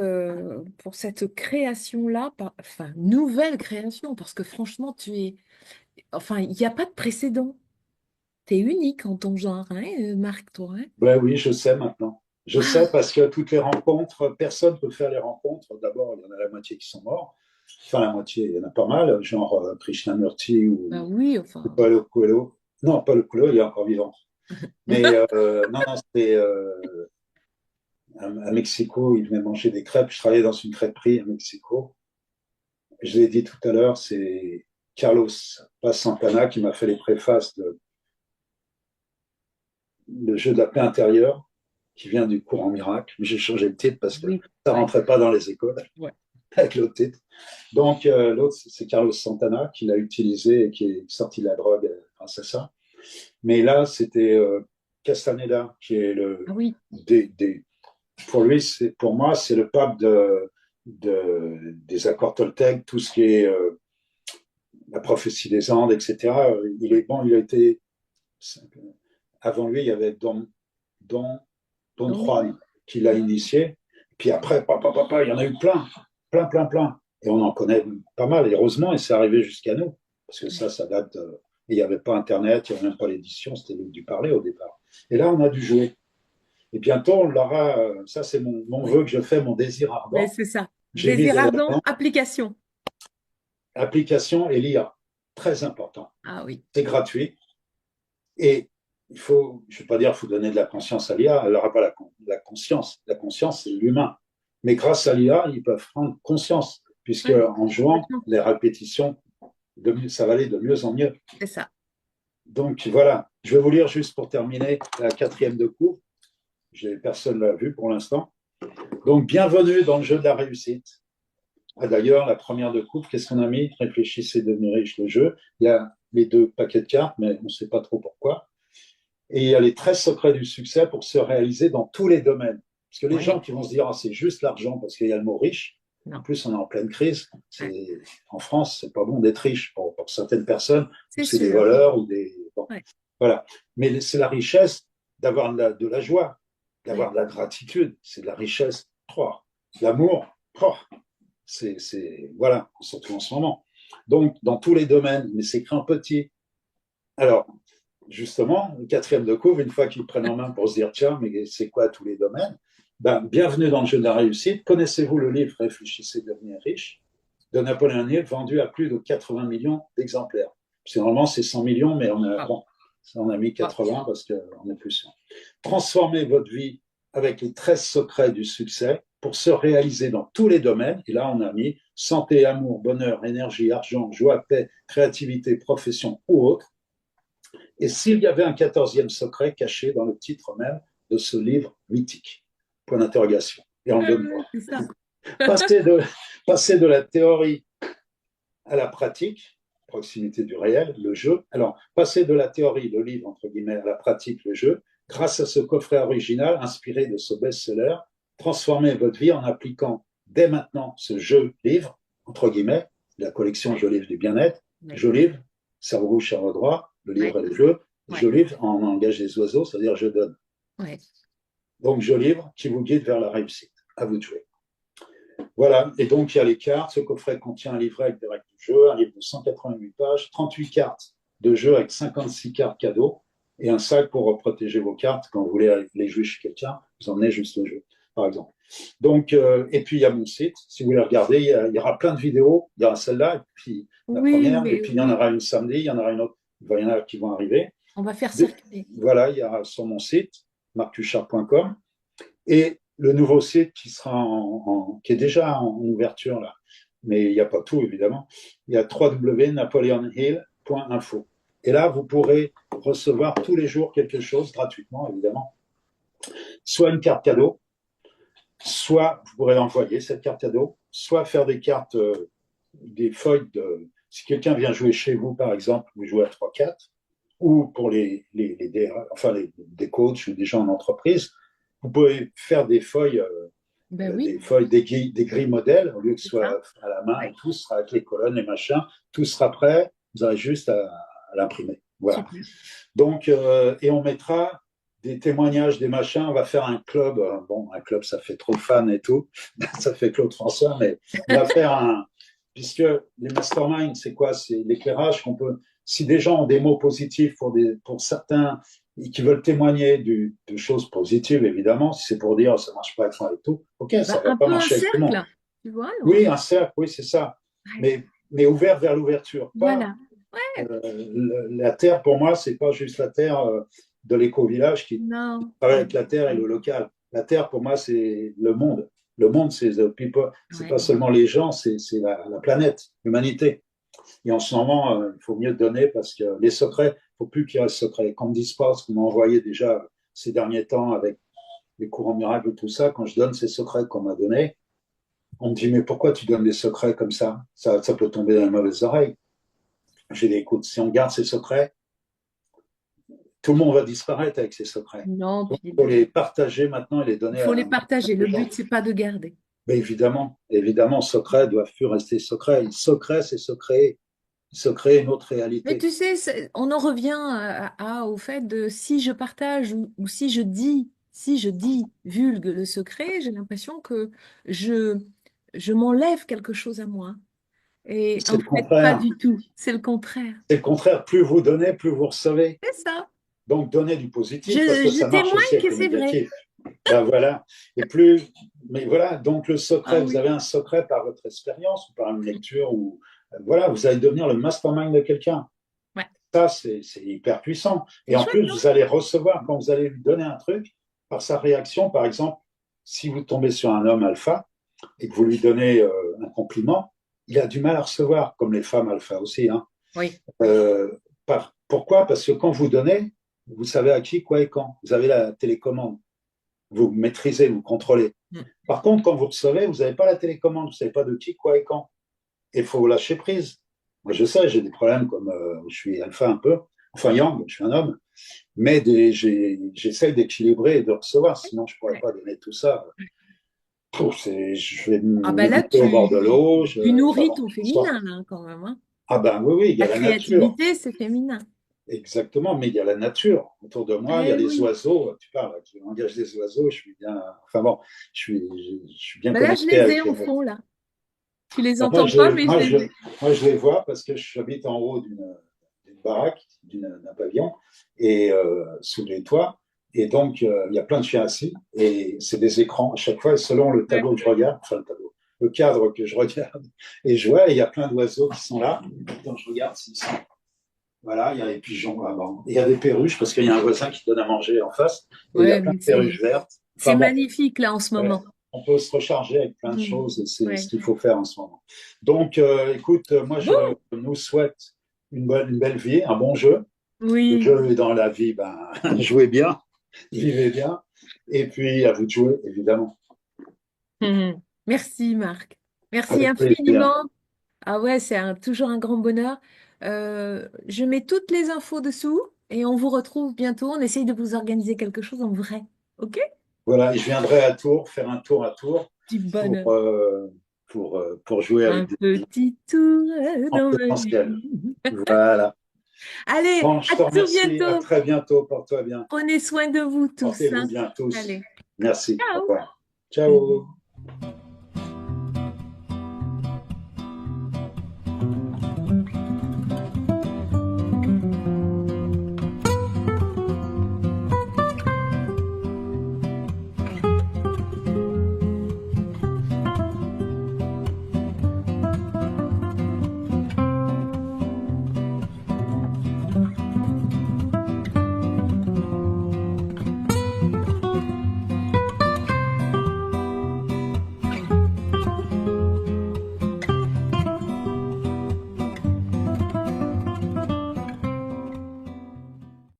S1: création-là, enfin, nouvelle création, parce que franchement, enfin, il n'y a pas de précédent. Tu es unique en ton genre, hein, Marc, toi, hein?
S2: ben oui, je sais maintenant. Je sais
S1: Waouh!
S2: parce que toutes les rencontres, personne ne peut faire les rencontres. D'abord, il y en a la moitié qui sont morts. Enfin, la moitié, il y en a pas mal, genre Krishnamurti
S1: Bah
S2: ou
S1: oui, enfin.
S2: Paulo Coelho. Non, Paulo Coelho, il est encore vivant. Mais non, non, c'était à Mexico, il venait manger des crêpes. Je travaillais dans une crêperie à Mexico. Je l'ai dit tout à l'heure, c'est Carlos Paz Santana qui m'a fait les préfaces de Jeu de la paix intérieure, qui vient du courant miracle. J'ai changé le titre parce que
S1: Oui,
S2: ça
S1: ouais,
S2: rentrait pas dans les écoles
S1: ouais.
S2: avec l'autre titre. Donc, l'autre, c'est Carlos Santana qui l'a utilisé et qui est sorti de la drogue grâce à ça. Mais là, c'était Castaneda qui est
S1: Ah oui,
S2: pour lui, pour moi, c'est le pape des accords Toltec, tout ce qui est la prophétie des Andes, etc. Il est bon, il a été avant lui, il y avait Don
S1: oui,
S2: Juan qui l'a initié. Puis après, il y en a eu plein, plein, plein, plein. Et on en connaît pas mal, et heureusement, et c'est arrivé jusqu'à nous. Parce que ça date. Il n'y avait pas Internet, il n'y avait même pas l'édition, c'était du parler au départ. Et là, on a dû jouer. Et bientôt, on l'aura. Ça, c'est mon
S1: oui.
S2: vœu que je fais, mon désir
S1: Mais
S2: ardent.
S1: c'est ça.
S2: J'ai mis
S1: Désir ardent,
S2: dedans
S1: application.
S2: application et l'IA. Très important.
S1: Ah oui.
S2: C'est gratuit. Et il faut, je ne vais pas dire qu'il faut donner de la conscience à l'IA, elle n'aura pas la conscience. La conscience, c'est l'humain. Mais grâce à l'IA, ils peuvent prendre conscience, puisque
S1: Ouais,
S2: en jouant,
S1: complètement.
S2: les répétitions, ça va aller de mieux en mieux.
S1: C'est ça.
S2: Donc voilà, je vais vous lire juste pour terminer la quatrième de cours. Personne ne l'a vu pour l'instant. Donc bienvenue dans le jeu de la réussite. Ah, d'ailleurs, la première de coupe, qu'est-ce qu'on a mis? Réfléchissez, devenez riche, le jeu. Il y a les 2 paquets de cartes, mais on ne sait pas trop pourquoi. Et il y a les 13 secrets du succès pour se réaliser dans tous les domaines. Parce que les gens
S1: Ouais.
S2: qui vont se dire, ah, c'est juste l'argent parce qu'il y a le mot riche, en
S1: Non.
S2: plus on est en pleine crise,
S1: Ouais.
S2: en France, c'est pas bon d'être riche pour certaines personnes, ou
S1: C'est
S2: c'est des
S1: sûr.
S2: voleurs, ou des... Bon,
S1: Ouais.
S2: voilà. Mais c'est la richesse d'avoir de la joie,
S1: Ouais.
S2: d'avoir de la gratitude, c'est de la richesse. Oh, l'amour, oh, voilà, surtout en ce moment. Donc, dans tous les domaines, mais c'est écrit en petit. Alors, justement, le quatrième de couvre, une fois qu'ils prennent en main pour se dire, tiens, mais c'est quoi tous les domaines? Ben, bienvenue dans le jeu de la réussite. Connaissez-vous le livre Réfléchissez, devenir riche de Napoléon Hill, vendu à plus de 80 millions d'exemplaires. Parce que normalement, c'est 100 millions, mais on a,
S1: Ah,
S2: bon, Ça, on a mis
S1: Wow.
S2: 80 parce qu'on est plus sûr. Transformez votre vie avec les 13 secrets du succès pour se réaliser dans tous les domaines. Et là, on a mis santé, amour, bonheur, énergie, argent, joie, paix, créativité, profession ou autre. Et s'il y avait un 14e secret caché dans le titre même de ce livre mythique? Point d'interrogation. Et on le donne pas.
S1: C'est ça.
S2: Passer de, passer de la théorie à la pratique, proximité du réel, le jeu. Alors, passer de la théorie, le livre, entre guillemets, à la pratique, le jeu, grâce à ce coffret original inspiré de ce best-seller, transformez votre vie en appliquant dès maintenant ce jeu-livre, entre guillemets, la collection jeu-livre du bien-être,
S1: Ouais.
S2: jeu-livre, cerveau gauche, cerveau droit, le
S1: Ouais.
S2: livre et le jeu,
S1: Ouais.
S2: jeu-livre en langage des oiseaux, c'est-à-dire je donne.
S1: Ouais.
S2: Donc, jeu-livre qui vous guide vers la réussite. À vous de jouer. Voilà, et donc il y a les cartes. Ce coffret contient un livret avec des règles du jeu, un livre de 188 pages, 38 cartes de jeu avec 56 cartes cadeaux et un sac pour protéger vos cartes quand vous voulez les jouer chez quelqu'un. Vous emmenez juste le jeu, par exemple. Donc, et puis il y a mon site. Si vous voulez regarder, il y aura plein de vidéos. Il y aura celle-là, et puis la
S1: Oui,
S2: première, et
S1: mais
S2: puis il y en
S1: oui,
S2: aura une samedi, il y en aura une autre. Il y en a qui vont arriver.
S1: on va faire circuler.
S2: Voilà, il y a sur mon site, marcuchard.com. Et le nouveau site qui sera qui est déjà en ouverture là, mais il n'y a pas tout évidemment. Il y a www.napoleonhill.info. Et là, vous pourrez recevoir tous les jours quelque chose gratuitement, évidemment. Soit une carte cadeau, soit vous pourrez envoyer cette carte cadeau, soit faire des cartes, des feuilles de. Si quelqu'un vient jouer chez vous, par exemple, vous jouez à 3-4, ou pour des coachs ou des gens en entreprise, vous pouvez faire
S1: Ben oui,
S2: des grilles modèles, au lieu que ce
S1: c'est ça.
S2: soit à la main et
S1: Ouais.
S2: tout, ce sera avec les colonnes, les machins, tout sera prêt, vous aurez juste à l'imprimer. Voilà.
S1: Super.
S2: Donc, et on mettra des témoignages, des machins, on va faire un club, bon, un club, ça fait trop fan et tout, ça fait Claude François, mais on va faire puisque les masterminds, c'est quoi? C'est l'éclairage qu'on peut, si des gens ont des mots positifs pour certains, et qui veulent témoigner de choses positives, évidemment, si c'est pour dire ça marche pas avec moi et tout, ok, ça
S1: Ben,
S2: va
S1: un
S2: pas
S1: peu un
S2: marcher avec tout le monde.
S1: cercle, tu vois,
S2: Oui, un cercle, oui, c'est ça.
S1: ouais.
S2: Mais ouvert vers l'ouverture. Pas,
S1: Voilà. Ouais.
S2: la terre, pour moi, c'est pas juste la terre de l'éco-village qui
S1: Non,
S2: travaille
S1: pas
S2: avec la
S1: du
S2: terre et
S1: tout.
S2: le local. La terre, pour moi, c'est le monde. Le monde, c'est the people. C'est pas
S1: Ouais.
S2: seulement les gens, c'est la planète, l'humanité. Et en ce moment, il faut mieux donner parce que les secrets, il ne faut plus qu'il y ait de secrets. Qu'on me dise pas ce qu'on m'a envoyé déjà ces derniers temps avec les courants miracles et tout ça, quand je donne ces secrets qu'on m'a donnés, on me dit, mais pourquoi tu donnes des secrets comme ça, ça peut tomber dans les mauvaises oreilles. J'ai dit, écoute, si on garde ces secrets, tout le monde va disparaître avec ces secrets.
S1: Non,
S2: Donc,
S1: puis
S2: il faut les partager maintenant et les
S1: il
S2: donner
S1: faut
S2: à
S1: les partager.
S2: aux
S1: Le
S2: gens.
S1: but, c'est pas de garder.
S2: Mais évidemment, secrets doivent plus rester secrets. Secret, c'est se créer une autre
S1: Mais
S2: réalité.
S1: tu sais, on en revient au fait de si je partage ou si je dis vulgue le secret, j'ai l'impression que je, je m'enlève quelque chose à moi. Et
S2: C'est
S1: en
S2: le
S1: fait, pas
S2: contraire.
S1: du tout. C'est le contraire.
S2: C'est le contraire. Plus vous donnez, plus vous recevez.
S1: C'est ça.
S2: Donc, donnez du positif parce que
S1: Je
S2: ça marche aussi
S1: témoigne
S2: avec
S1: que
S2: le
S1: c'est vrai.
S2: négatif. Ben voilà. Et plus, mais voilà. Donc, le
S1: Ah
S2: secret, vous
S1: oui.
S2: avez un secret par votre expérience ou par une lecture ou, voilà, vous allez devenir le mastermind de quelqu'un.
S1: Ouais.
S2: Ça, c'est hyper puissant. Et
S1: C'est
S2: en
S1: chouette,
S2: plus,
S1: non?
S2: vous allez recevoir, quand vous allez lui donner un truc, par sa réaction, par exemple, si vous tombez sur un homme alpha et que vous lui donnez un compliment, il a du mal à recevoir, comme les femmes alpha aussi. Hein.
S1: Oui. Oui.
S2: Euh, Pourquoi? Parce que quand vous donnez, vous savez à qui, quoi et quand. Vous avez la télécommande. Vous maîtrisez, vous contrôlez.
S1: Mm.
S2: Par contre, quand vous recevez, vous n'avez pas la télécommande. Vous ne savez pas de qui, quoi et quand. Et il faut lâcher prise. Moi,
S1: Oui.
S2: je sais, j'ai des problèmes comme je suis alpha un peu, enfin yang, je suis un homme, mais j'essaie d'équilibrer et de recevoir, sinon je ne pourrais
S1: Ouais.
S2: pas donner tout ça. Je vais
S1: Ah ben là,
S2: méditer au bord de l'eau.
S1: tu
S2: Enfin
S1: nourris
S2: bon,
S1: ton
S2: soit.
S1: féminin, là, quand même, hein.
S2: Ah ben oui, oui, il y
S1: La
S2: a la nature.
S1: créativité, c'est féminin.
S2: Exactement, mais il y a la nature. Autour de moi, il y a
S1: Eh
S2: les
S1: oui.
S2: oiseaux. Tu parles avec le langage des oiseaux, je suis bien. Enfin bon, je suis bien
S1: Ben là, je
S2: connecté
S1: les ai
S2: avec.
S1: au fond, là. Tu les
S2: Moi,
S1: entends pas, mais je les ai.
S2: je les vois parce que j'habite en haut d'une baraque, d'un pavillon, et sous les toits. Et donc, il y a plein de chiens assis, et c'est des écrans à chaque fois, selon le
S1: Ouais.
S2: tableau que je regarde, enfin le tableau, le cadre que je regarde, et je vois, et il y a plein d'oiseaux qui sont là. Donc, je regarde s'ils sont Voilà, il y a les pigeons là-bas. Il y a des perruches parce qu'il y a un voisin qui donne à manger en face. Et il y a
S1: Ouais,
S2: plein
S1: mais
S2: de perruches vertes.
S1: c'est
S2: Enfin bon,
S1: magnifique là en ce
S2: ouais,
S1: moment.
S2: on peut se recharger avec plein de
S1: Mhm.
S2: choses et c'est ce
S1: Ouais.
S2: qu'il faut faire en ce moment. Donc, écoute, moi, je
S1: Bon,
S2: nous souhaite une belle vie, un bon jeu. Le
S1: oui.
S2: jeu est dans la vie, ben, jouez bien, vivez bien. Et puis, à vous de jouer, évidemment.
S1: Mhm. Merci Marc. Merci
S2: Avec plaisir.
S1: infiniment. Ah ouais, c'est toujours un grand bonheur. Je mets toutes les infos dessous et on vous retrouve bientôt. On essaye de vous organiser quelque chose en vrai. OK?
S2: Voilà, et je viendrai à Tours, faire un tour à Tours
S1: Du
S2: pour,
S1: bonheur.
S2: pour jouer avec
S1: Un
S2: des gens
S1: petit tour
S2: en
S1: dans ma
S2: présentiel.
S1: vie.
S2: Voilà.
S1: Allez,
S2: Bon, je
S1: à
S2: te
S1: tout
S2: remercie. À
S1: bientôt.
S2: très bientôt. Porte-toi bien.
S1: Prenez soin de vous tous,
S2: Portez-vous
S1: hein.
S2: bien tous.
S1: Allez,
S2: Merci. Au
S1: ciao.
S2: revoir. Ciao.